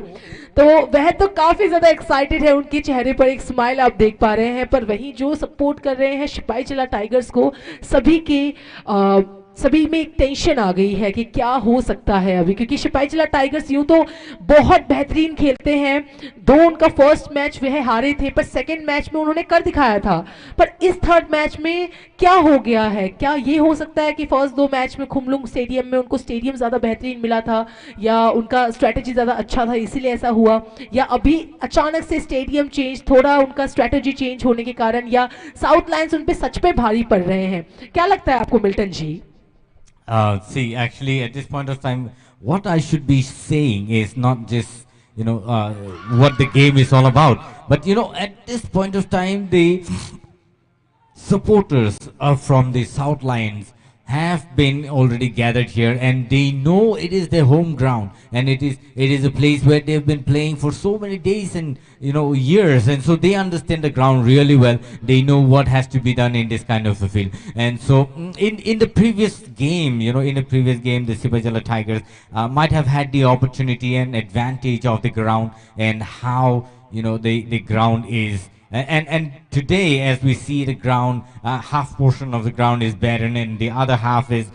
तो वह तो काफी ज्यादा एक्साइटेड है, उनके चेहरे पर एक स्माइल आप देख पा रहे हैं। पर वहीं जो सपोर्ट कर रहे हैं सिपाही जिला टाइगर्स को, सभी में एक टेंशन आ गई है कि क्या हो सकता है अभी, क्योंकि सिपाही जिला टाइगर्स यूं तो बहुत बेहतरीन खेलते हैं। दो उनका फर्स्ट मैच वह हारे थे, पर सेकंड मैच में उन्होंने कर दिखाया था। पर इस थर्ड मैच में क्या हो गया है? क्या ये हो सकता है कि फर्स्ट दो मैच में खुमलुंग स्टेडियम में उनको स्टेडियम ज़्यादा बेहतरीन मिला था, या उनका स्ट्रैटेजी ज़्यादा अच्छा था इसीलिए ऐसा हुआ, या अभी अचानक से स्टेडियम चेंज, थोड़ा उनका स्ट्रैटेजी चेंज होने के कारण, या साउथ लायंस उन पे सच पे भारी पड़ रहे हैं? क्या लगता है आपको Milton ji? See, actually, at this point of time, what I should be saying is not just, what the game is all about. But, at this point of time, the supporters from the South Lions have been already gathered here, and they know it is their home ground, and it is a place where they've been playing for so many days and years, and so they understand the ground really well. They know what has to be done in this kind of a field. And so in the previous game, the Sipahi Jala Tigers might have had the opportunity and advantage of the ground and how the ground is. And today, as we see the ground, half portion of the ground is barren, and the other half is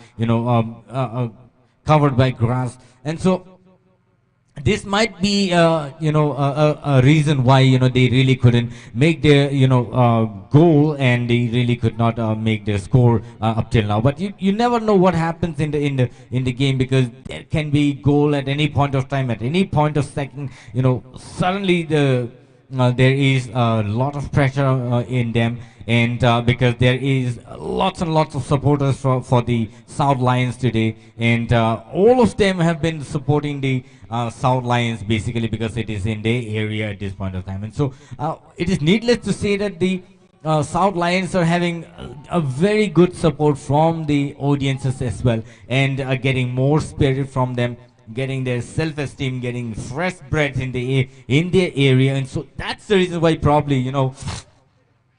covered by grass. And so this might be a reason why they really couldn't make their goal, and they really could not make their score up till now. But you never know what happens in the game, because there can be goal at any point of time, at any point of second. Suddenly there is a lot of pressure in them, and because there is lots and lots of supporters for the South Lions today, and all of them have been supporting the South Lions basically because it is in their area at this point of time. And so it is needless to say that the South Lions are having a very good support from the audiences as well, and getting more spirit from them, getting their self-esteem, getting fresh breath in their area. And so that's the reason why probably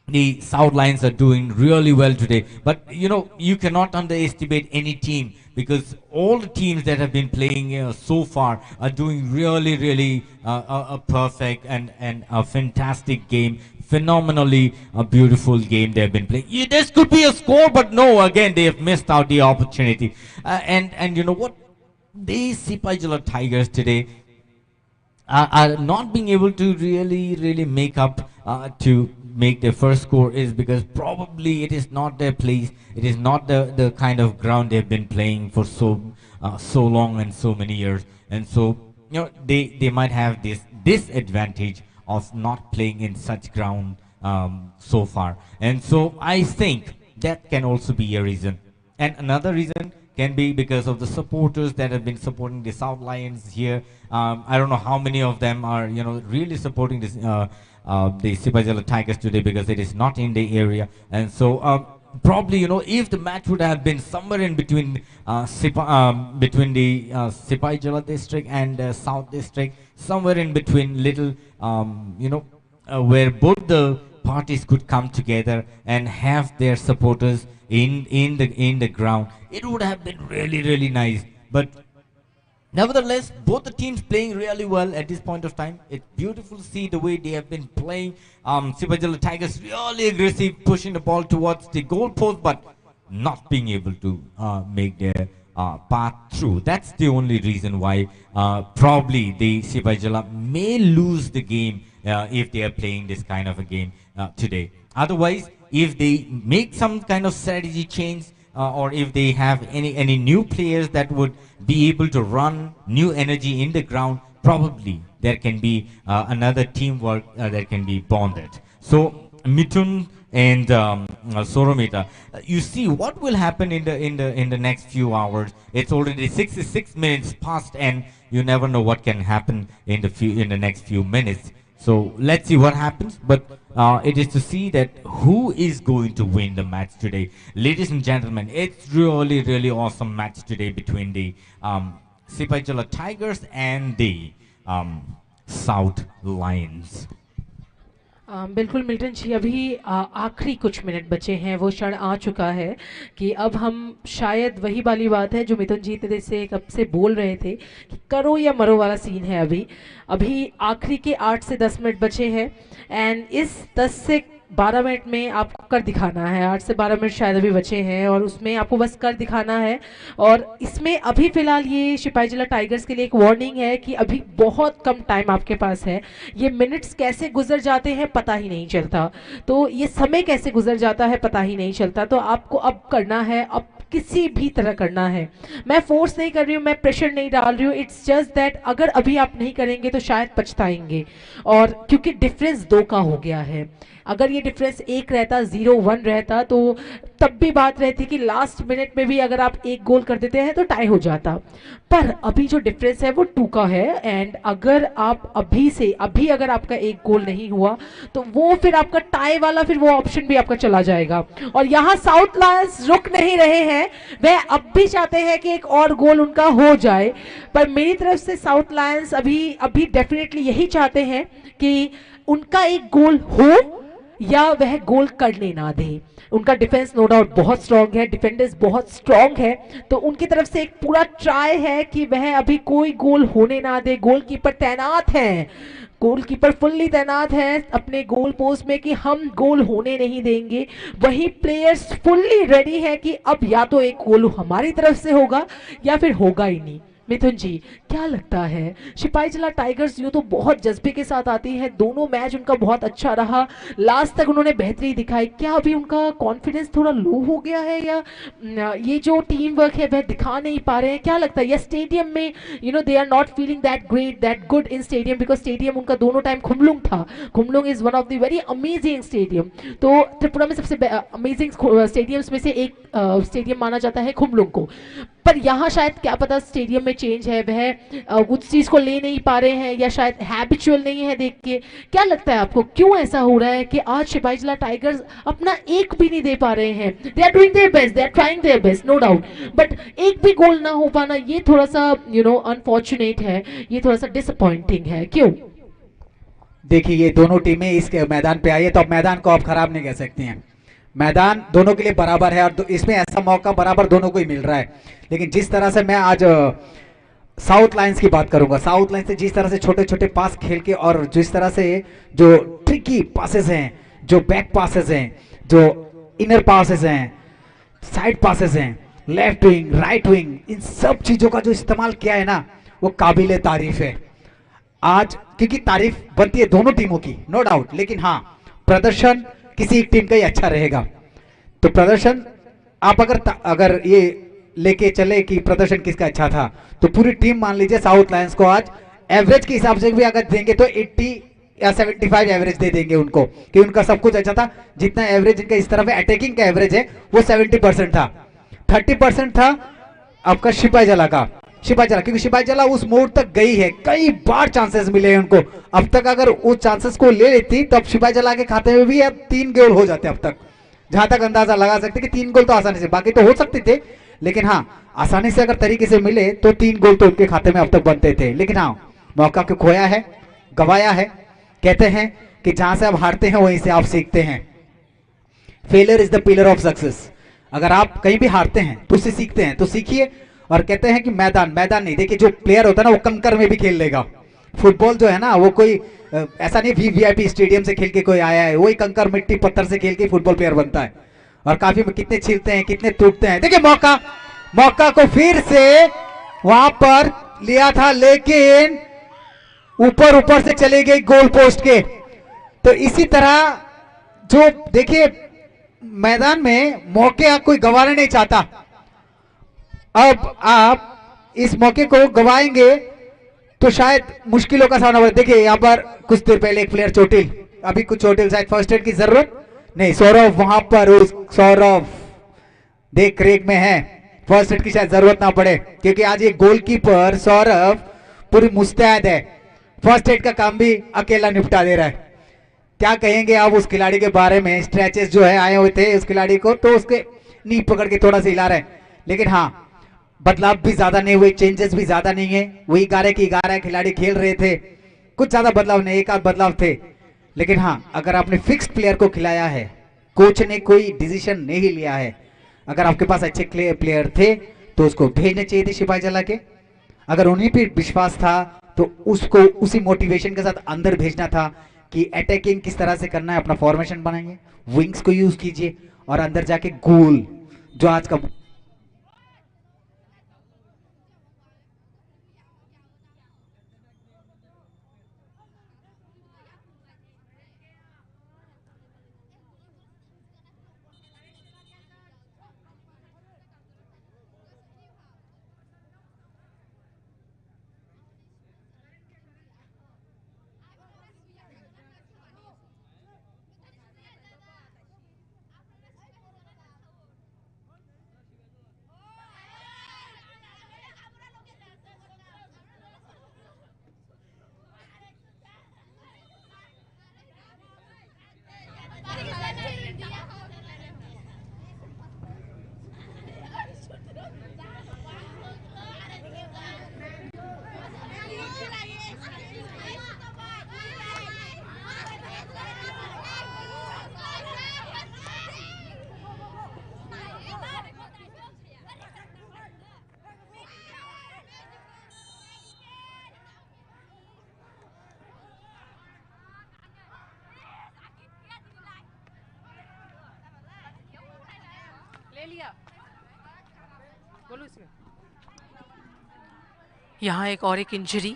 the South Lions are doing really well today. But you cannot underestimate any team, because all the teams that have been playing so far are doing really a perfect and a fantastic game. Phenomenally a beautiful game they've been playing. This could be a score, but no, again they have missed out the opportunity. And you know what, the Sipahi Jala Tigers today are not being able to really make up to make their first score, is because probably it is not their place. It is not the kind of ground they've been playing for so long and so many years. And so they might have this disadvantage of not playing in such ground so far. And so I think that can also be a reason. And another reason can be because of the supporters that have been supporting the South Lions here. I don't know how many of them are really supporting this the Sipahi Jala Tigers today, because it is not in the area. And so probably if the match would have been somewhere in between between the Sipahi Jala district and South district, somewhere in between, little where both the parties could come together and have their supporters in the ground, it would have been really nice. But nevertheless, both the teams playing really well at this point of time. It's beautiful to see the way they have been playing. Sipahi Jala Tigers really aggressive, pushing the ball towards the goal post, but not being able to make their path through. That's the only reason why probably the Sipahi Jala may lose the game if they are playing this kind of a game today. Otherwise, if they make some kind of strategy change, or if they have any new players that would be able to run new energy in the ground, probably there can be another teamwork that can be bonded. So Mithun and Soromita, you see what will happen in the next few hours. It's already 66 minutes past, and you never know what can happen in the next few minutes. So let's see what happens. But it is to see that who is going to win the match today. Ladies and gentlemen, it's really awesome match today between the Sipaijala Tigers and the South Lions. बिल्कुल Milton जी, अभी आखिरी कुछ minute बचे हैं, वो क्षण आ चुका है कि अब हम शायद वही वाली बात है जो मिथुन जी तेरे से कब से बोल रहे थे कि करो या मरो वाला सीन है। अभी आखिरी के 8 से 10 मिनट बचे हैं एंड इस 10 से 12 मिनट में आपको कर दिखाना है। 8 से 12 मिनट शायद अभी बचे हैं और उसमें आपको बस कर दिखाना है। और इसमें अभी फ़िलहाल ये सिपाही जिला टाइगर्स के लिए एक वार्निंग है कि अभी बहुत कम टाइम आपके पास है। ये मिनट्स कैसे गुजर जाते हैं पता ही नहीं चलता, तो ये समय कैसे गुजर जाता है पता ही नहीं चलता। तो आपको अब करना है, अब किसी भी तरह करना है। मैं फोर्स नहीं कर रही हूँ, मैं प्रेशर नहीं डाल रही हूँ, इट्स जस्ट दैट अगर अभी आप नहीं करेंगे तो शायद पछताएंगे। और क्योंकि डिफरेंस 2 का हो गया है, अगर ये डिफरेंस 1 रहता, 0-1 रहता, तो तब भी बात रहती कि लास्ट मिनट में भी अगर आप 1 गोल कर देते हैं तो टाई हो जाता। पर अभी जो डिफरेंस है वो 2 का है एंड अगर आप अभी अगर आपका 1 गोल नहीं हुआ तो वो फिर आपका टाई वाला फिर वो ऑप्शन भी आपका चला जाएगा। और यहाँ साउथ लायंस रुक नहीं रहे हैं, वह अब भी चाहते हैं कि एक और गोल उनका हो जाए। पर मेरी तरफ से साउथ लायंस अभी डेफिनेटली यही चाहते हैं कि उनका 1 गोल हो या वह गोल करने ना दे। उनका डिफेंस नो डाउट बहुत स्ट्रांग है, डिफेंडर्स बहुत स्ट्रांग है, तो उनकी तरफ से एक पूरा ट्राई है कि वह अभी कोई गोल होने ना दे। गोलकीपर तैनात हैं, गोलकीपर फुल्ली तैनात है अपने गोल पोस्ट में कि हम गोल होने नहीं देंगे। वही प्लेयर्स फुल्ली रेडी है कि अब या तो 1 गोल हमारी तरफ से होगा या फिर होगा ही नहीं। मिथुन जी, क्या लगता है? सिपाही जिला टाइगर्स यूँ तो बहुत जज्बे के साथ आती है, दोनों मैच उनका बहुत अच्छा रहा, लास्ट तक उन्होंने बेहतरी दिखाई। क्या अभी उनका कॉन्फिडेंस थोड़ा लो हो गया है या ये जो टीम वर्क है वह दिखा नहीं पा रहे हैं? क्या लगता है? या स्टेडियम में they are not feeling that great that good in stadium, because stadium उनका दोनों टाइम खुमलुंग था। Khumulwng is one of the very amazing stadium, तो त्रिपुरा में सबसे अमेजिंग स्टेडियम्स में से एक स्टेडियम माना जाता है खुमलुंग को। पर यहाँ शायद क्या पता स्टेडियम में चेंज है, वह उस चीज को ले नहीं पा रहे हैं या शायद हैबिचुअल नहीं है देख के। क्या लगता है आपको क्यों ऐसा हो रहा है कि आज सिपाही जिला टाइगर्स अपना 1 भी नहीं दे पा रहे हैं? They are doing their best, they are trying their best, no doubt, but 1 भी गोल ना हो पाना ये थोड़ा सा अनफॉर्चुनेट है, ये थोड़ा सा डिसअपॉइंटिंग है। क्यों? देखिए, ये दोनों टीमें इस मैदान पे आई है तो अब मैदान को आप खराब नहीं कह सकती हैं। मैदान दोनों के लिए बराबर है और इसमें ऐसा मौका बराबर दोनों को ही मिल रहा है। लेकिन जिस तरह से मैं आज साउथ लायंस की बात करूंगा, साउथ लायंस से जिस तरह से छोटे छोटे पास खेल के और जिस तरह से जो ट्रिकी पासेस हैं, जो बैक पासेस हैं, जो इनर पासेस हैं, साइड पासेस हैं, लेफ्ट विंग, राइट विंग, इन सब चीजों का जो इस्तेमाल किया है ना, वो काबिले तारीफ है आज, क्योंकि तारीफ बनती है दोनों टीमों की, नो डाउट। लेकिन हाँ, प्रदर्शन किसी एक टीम का ही अच्छा रहेगा। तो प्रदर्शन आप अगर ये लेके चले कि प्रदर्शन किसका अच्छा था, तो पूरी टीम मान लीजिए साउथ लायंस को आज एवरेज के हिसाब से भी अगर देंगे तो 80 या 75 एवरेज दे देंगे उनको, कि उनका सब कुछ अच्छा था। जितना एवरेज इनका इस तरफ अटैकिंग का एवरेज है वो 70% था, 30% था आपका सिपाही जला का। सिपाही जला, क्योंकि सिपाही जला उस मोड़ तक गई है, कई बार चांसेस मिले हैं उनको। अब तक अगर उस चांसेस को ले लेती तो अब सिपाही जला के खाते में भी अब 3 गोल हो जाते। अब तक जहां तक अंदाजा लगा सकते कि 3 गोल तो आसानी से, बाकी तो हो सकते थे, लेकिन हाँ आसानी से अगर तरीके से मिले तो 3 गोल तो उनके खाते में अब तक बनते थे। लेकिन हाँ, मौका क्यों खोया है, गवाया है। कहते हैं कि जहां से आप हारते हैं वहीं से आप सीखते हैं। Failure is the pillar of success. अगर आप कहीं भी हारते हैं तो उससे सीखते हैं, तो सीखिए। और कहते हैं कि मैदान नहीं, देखिए जो प्लेयर होता है ना वो कंकर में भी खेल लेगा। फुटबॉल जो है ना वो कोई ऐसा नहीं वीवीआईपी स्टेडियम से खेल के कोई आया है, वही कंकर मिट्टी पत्थर से खेल के फुटबॉल प्लेयर बनता है। और काफी कितने छिलते हैं, कितने टूटते हैं। देखिए मौका को फिर से वहां पर लिया था, लेकिन ऊपर से चले गई गोल पोस्ट के। तो इसी तरह जो देखिए मैदान में मौके कोई गंवाना नहीं चाहता। अब आप इस मौके को गवाएंगे तो शायद मुश्किलों का सामना होगा। देखिए यहाँ पर कुछ देर पहले एक प्लेयर चोटिल, अभी कुछ चोटिल, शायद फर्स्ट एड की जरूरत नहीं। सौरभ वहां पर, सौरभ देख रेख में है, फर्स्ट एड की शायद जरूरत ना पड़े, क्योंकि आज ये गोलकीपर सौरभ पूरी मुस्तैद है। फर्स्ट एड का काम भी अकेला निपटा दे रहा है। क्या कहेंगे आप उस खिलाड़ी के बारे में? स्ट्रेचेस जो है आए हुए थे उस खिलाड़ी को, तो उसके नी पकड़ के थोड़ा सा हिला रहे हैं, लेकिन हाँ बदलाव भी ज्यादा नहीं हुए, चेंजेस भी ज्यादा नहीं है, वही 11 की 11 खिलाड़ी खेल रहे थे, कुछ ज्यादा बदलाव नहीं, एक आध बदलाव थे। लेकिन हाँ अगर आपने फिक्स्ड प्लेयर को खिलाया है, कोच ने कोई डिसीजन नहीं लिया है, अगर आपके पास अच्छे प्लेयर थे तो उसको भेजने चाहिए थे सिपाही जला के। अगर उन्हीं पे विश्वास था तो उसको उसी मोटिवेशन के साथ अंदर भेजना था कि अटैकिंग किस तरह से करना है, अपना फॉर्मेशन बनाएंगे, विंग्स को यूज कीजिए और अंदर जाके गोल जो आज का यहाँ एक और एक इंजरी,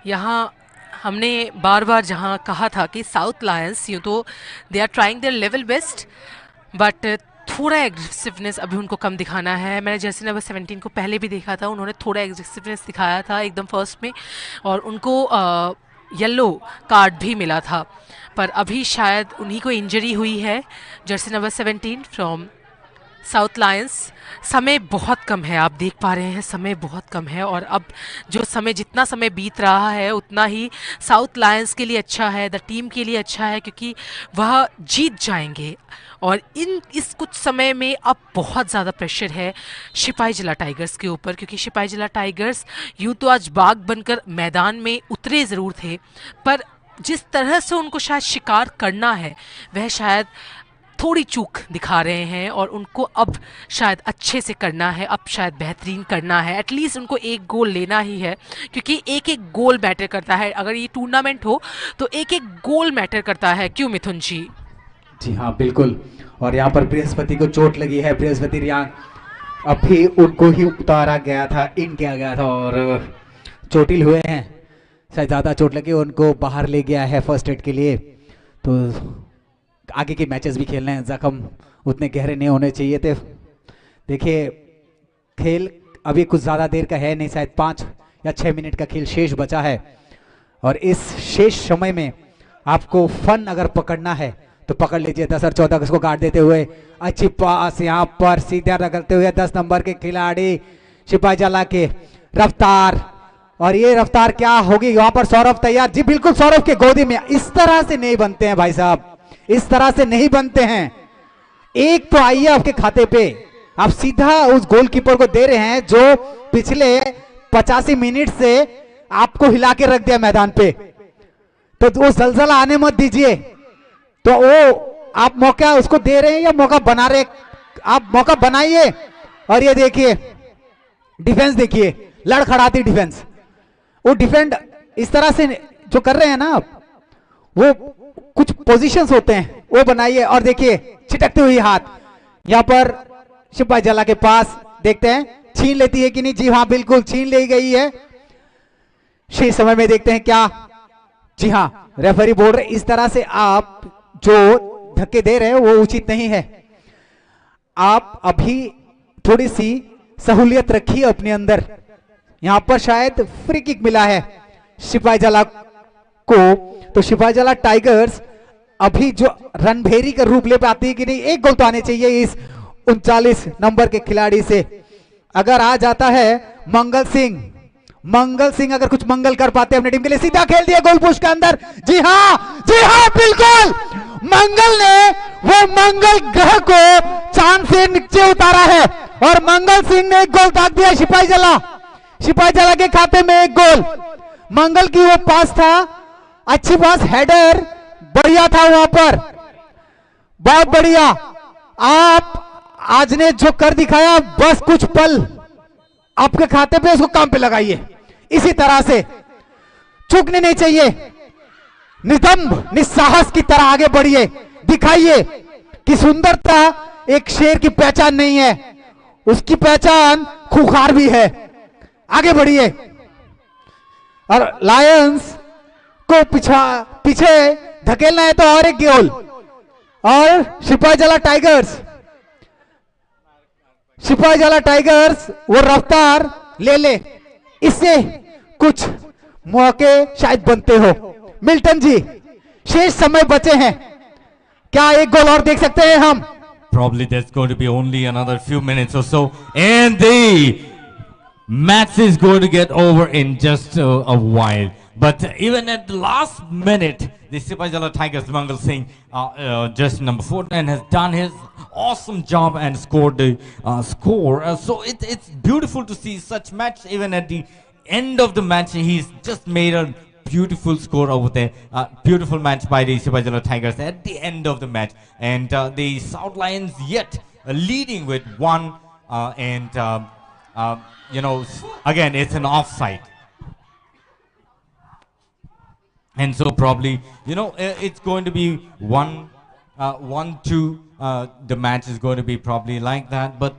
यहाँ हमने बार बार जहाँ कहा था कि साउथ लायंस यूँ तो they are trying their level best, but थोड़ा एग्रेसिवनेस अभी उनको कम दिखाना है। मैंने जर्सी नंबर 17 को पहले भी देखा था, उन्होंने थोड़ा एग्रेसिवनेस दिखाया था एकदम फर्स्ट में और उनको येलो कार्ड भी मिला था, पर अभी शायद उन्हीं को इंजरी हुई है। Jersey number 17 from south Lions. समय बहुत कम है, आप देख पा रहे हैं समय बहुत कम है, और अब जो समय जितना समय बीत रहा है उतना ही साउथ लायंस के लिए अच्छा है, द टीम के लिए अच्छा है, क्योंकि वह जीत जाएंगे। और इस कुछ समय में अब बहुत ज़्यादा प्रेशर है सिपाही जिला टाइगर्स के ऊपर, क्योंकि सिपाही जिला टाइगर्स यूँ तो आज बाग बनकर मैदान में उतरे ज़रूर थे, पर जिस तरह से उनको शायद शिकार करना है वह शायद थोड़ी चूक दिखा रहे हैं, और उनको अब शायद अच्छे से करना है, अब शायद बेहतरीन करना है। एटलीस्ट उनको एक गोल लेना ही है, क्योंकि एक एक गोल मैटर करता है। अगर ये टूर्नामेंट हो तो एक एक गोल मैटर करता है। क्यों मिथुन जी? जी हाँ बिल्कुल। और यहाँ पर बृहस्पति को चोट लगी है, बृहस्पति यहाँ अभी उनको ही उतारा गया था, इन किया गया था और चोटिल हुए हैं, शायद ज़्यादा चोट लगी, उनको बाहर ले गया है फर्स्ट एड के लिए। तो आगे के मैचेस भी खेलने हैं, जख्म उतने गहरे नहीं होने चाहिए थे। देखिए खेल अभी कुछ ज़्यादा देर का है नहीं, शायद 5 या 6 मिनट का खेल शेष बचा है, और इस शेष समय में आपको फन अगर पकड़ना है तो पकड़ लीजिए। 10 और 14 को गार्ड देते हुए अच्छी पास यहाँ पर सीधा रगड़ते हुए 10 नंबर के खिलाड़ी सिपाही जला के रफ्तार, और ये रफ्तार क्या होगी यहाँ पर? सौरभ तैयार, जी बिल्कुल सौरभ के गोदी में। इस तरह से नहीं बनते हैं भाई साहब, इस तरह से नहीं बनते हैं। एक तो आइए आपके खाते पे, आप सीधा उस गोलकीपर को दे रहे हैं जो पिछले 85 मिनट से आपको हिला के रख दिया मैदान पे, तो वो जलजला आने मत दीजिए। तो वो आप मौका उसको दे रहे हैं या मौका बना रहे? आप मौका बनाइए। और ये देखिए डिफेंस, देखिए लड़खड़ाती डिफेंस, वो डिफेंड इस तरह से जो कर रहे हैं ना आप, वो कुछ पोजीशंस होते हैं वो बनाइए। और देखिए छिटकते हुए हाथ यहाँ पर सिपाही जला के पास, देखते हैं छीन लेती है कि नहीं। जी हाँ बिल्कुल छीन ली गई है। शेष समय में देखते हैं क्या। जी हाँ रेफरी बोल रहे इस तरह से आप जो धक्के दे रहे हैं वो उचित नहीं है। आप अभी थोड़ी सी सहूलियत रखिए अपने अंदर। यहां पर शायद फ्री किक मिला है सिपाही जला को, तो सिपाही जला टाइगर्स अभी जो रणभेरी का रूप ले पाती है कि नहीं, एक गोल तो आने चाहिए इस 39 नंबर के खिलाड़ी से। अगर आ जाता है मंगल सिंह अगर कुछ मंगल कर पाते अपने टीम के लिए, सीधा खेल दिया गोल पोस्ट के अंदर। जी हाँ बिल्कुल, मंगल ने वो मंगल ग्रह को चांद से नीचे उतारा है और मंगल सिंह ने एक गोल दाग दिया। सिपाही जला के खाते में एक गोल। मंगल की वो पास था, अच्छी पास, हेडर बढ़िया था वहां पर, बहुत बढ़िया। आप आज ने जो कर दिखाया, बस कुछ पल आपके खाते पे, उसको काम पे लगाइए। इसी तरह से चूकने नहीं चाहिए, निदम्ब निस्साहस की तरह आगे बढ़िए, दिखाइए कि सुंदरता एक शेर की पहचान नहीं है, उसकी पहचान खूंखार भी है। आगे बढ़िए। और लायंस को पीछे धकेलना है तो और एक गोल। और सिपाही जला टाइगर्स वो रफ्तार ले ले, इससे कुछ मौके शायद बनते हो। मिल्टन जी, शेष समय बचे हैं, क्या एक गोल और देख सकते हैं हम? Probably there's going to be only another few minutes or so, and the match is going to get over in just a while. But even at the last minute, the Sipahi Jala Tigers, Mangal Singh, just number 49, has done his awesome job and scored the score. So it's beautiful to see such match. Even at the end of the match, he's just made a beautiful score over there. Beautiful match by the Sipahi Jala Tigers at the end of the match. And the South Lions yet leading with 1. Again, it's an offside. And so probably, it's going to be 1-2. The match is going to be probably like that. But,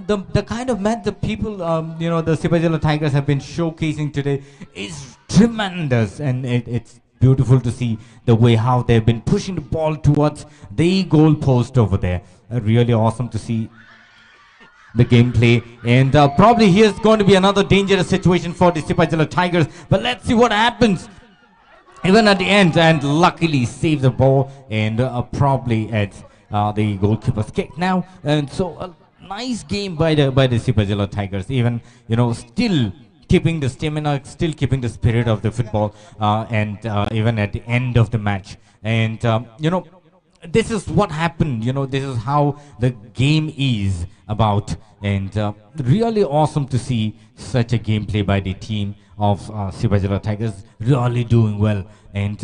the kind of match the people, the Sipahi Jala Tigers have been showcasing today is tremendous. And it's beautiful to see the way how they've been pushing the ball towards the goal post over there. Really awesome to see the gameplay. And probably here's going to be another dangerous situation for the Sipahi Jala Tigers. But let's see what happens. Even at the end, and luckily saved the ball, and probably at the goalkeeper's kick now. And so a nice game by the Sipahi Jala Tigers. Even still keeping the stamina, still keeping the spirit of the football, and even at the end of the match. And this is what happened. This is how the game is about. And really awesome to see such a gameplay by the team of Sipahi Jala Tigers, really doing well. And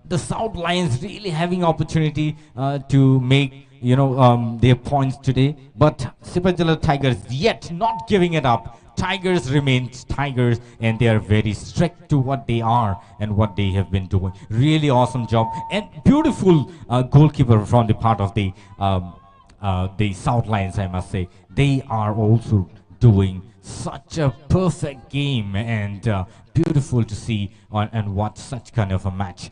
the South Lions really having opportunity to make their points today. But Sipahi Jala Tigers yet not giving it up. Tigers remain Tigers, and they are very strict to what they are and what they have been doing. Really awesome job, and beautiful goalkeeper from the part of the South Lions, I must say. They are also doing such a perfect game, and beautiful to see and watch such kind of a match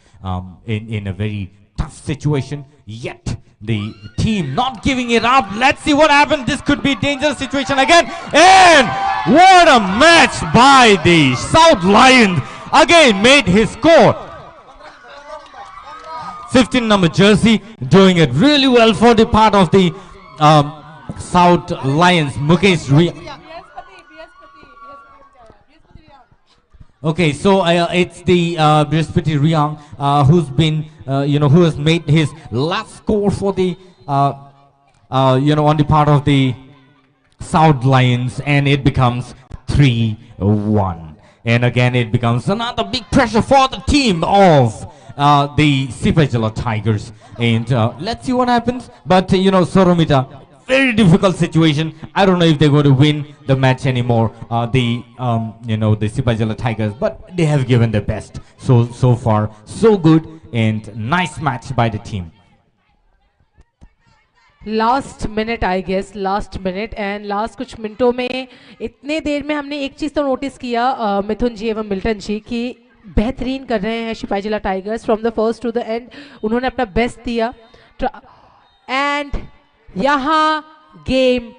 in a very tough situation. Yet the team not giving it up. Let's see what happens. This could be a dangerous situation again. And what a match by the South Lions. Again made his score. 15 number jersey doing it really well for the part of the South Lions. Mukesh Okay, so it's the Brihaspati Riyang who's been, who has made his last score for the, on the part of the South Lions, and it becomes 3-1. And again, it becomes another big pressure for the team of the Sipahi Jala Tigers. And let's see what happens. But, Soromita, very difficult situation. I don't know if they're going to win the match anymore, the Sipahi Jala Tigers, but they have given their best. So far, so good, and nice match by the team. Last minute I guess, last minute and last कुछ मिनटों में इतने देर में हमने एक चीज़ तो notice किया मिथुन जी एवं मिल्टन जी कि बेहतरीन कर रहे हैं Sipahijala Tigers from the first to the end. उन्होंने अपना बेस्ट दिया एंड यहाँ गेम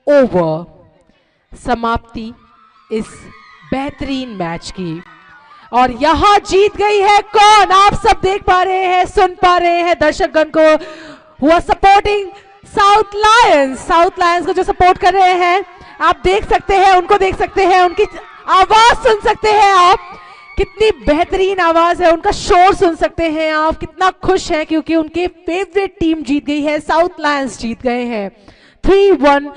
ओवर, समाप्ति इस बेहतरीन मैच की. और यहाँ जीत गई है कौन? आप सब देख पा रहे हैं, सुन पा रहे हैं दर्शकगण को, who are supporting south Lions को जो सपोर्ट कर रहे हैं, आप देख सकते हैं, उनको देख सकते हैं, उनकी आवाज सुन सकते हैं आप, कितनी बेहतरीन आवाज है, उनका शोर सुन सकते हैं आप, कितना खुश है क्योंकि उनके फेवरेट टीम जीत गई है, साउथ लायंस जीत गए हैं 3-1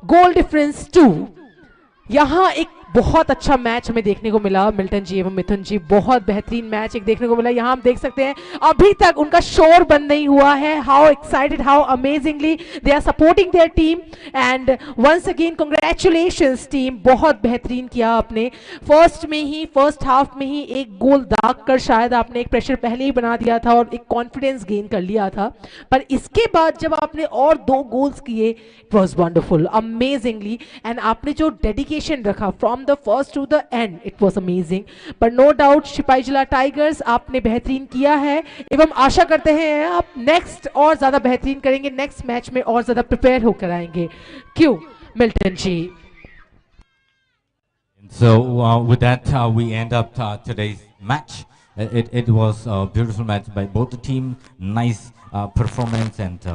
गोल डिफरेंस 2। यहां एक बहुत अच्छा मैच हमें देखने को मिला, मिल्टन जी एवं मिथुन जी, बहुत बेहतरीन मैच एक देखने को मिला। यहां हम देख सकते हैं अभी तक उनका शोर बंद नहीं हुआ है, how excited, how amazingly they are supporting their team. And once again congratulations team, बहुत बेहतरीन किया आपने। फर्स्ट हाफ में ही एक गोल दाग कर शायद आपने एक प्रेशर पहले ही बना दिया था और एक कॉन्फिडेंस गेन कर लिया था, पर इसके बाद जब आपने और 2 गोल्स किए, it was wonderful, amazingly, and आपने जो डेडिकेशन रखा from the first to the end, it was amazing. पर no doubt Sipahijala tigers आपने बेहतरीन किया है एवं आशा करते हैं आप नेक्स्ट और ज्यादा बेहतरीन करेंगे, नेक्स्ट मैच में और ज्यादा प्रिपेयर होकर आएंगे। क्यों Milton ji? So with that, we end up today's match. It was a beautiful match by both the team. Nice performance, and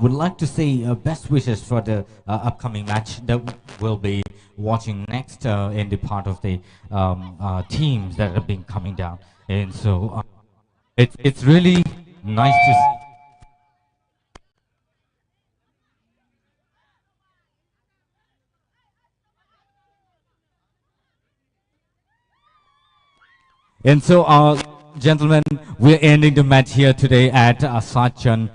would like to say best wishes for the upcoming match that we'll be watching next in the part of the teams that have been coming down. And so it's really nice to see. And so, gentlemen, we're ending the match here today at Sachin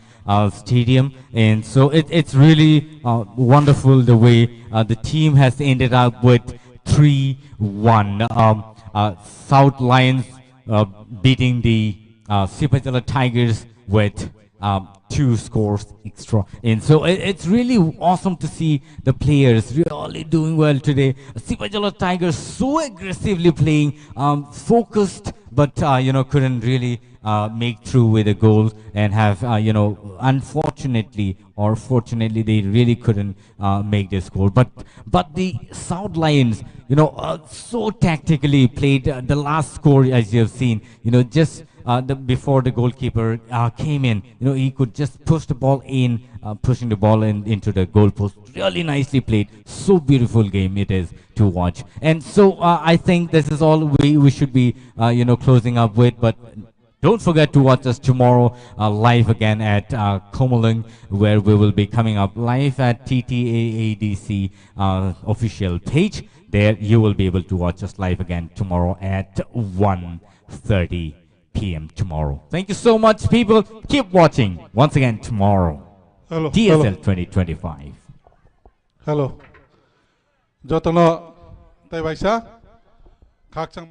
Stadium. And so it's really wonderful the way the team has ended up with 3-1. South Lions beating the Sipahi Jala Tigers with 2 scores extra. And so it's really awesome to see the players really doing well today. Sipahi Jala Tigers so aggressively playing, focused, but couldn't really make through with a goal, and have unfortunately or fortunately they really couldn't make this goal. But the South Lions so tactically played the last score, as you have seen, just before the goalkeeper came in, he could just push the ball in, pushing the ball into the goalpost. Really nicely played. So beautiful game it is to watch. And so I think this is all we should be closing up with. But don't forget to watch us tomorrow live again at Komalung, where we will be coming up live at TTAADC official page. There you will be able to watch us live again tomorrow at 1:30 p.m. tomorrow. Thank you so much, people. Keep watching once again tomorrow. Hello. TSL 2025. Hello. Jotono, tay baisa, khak chang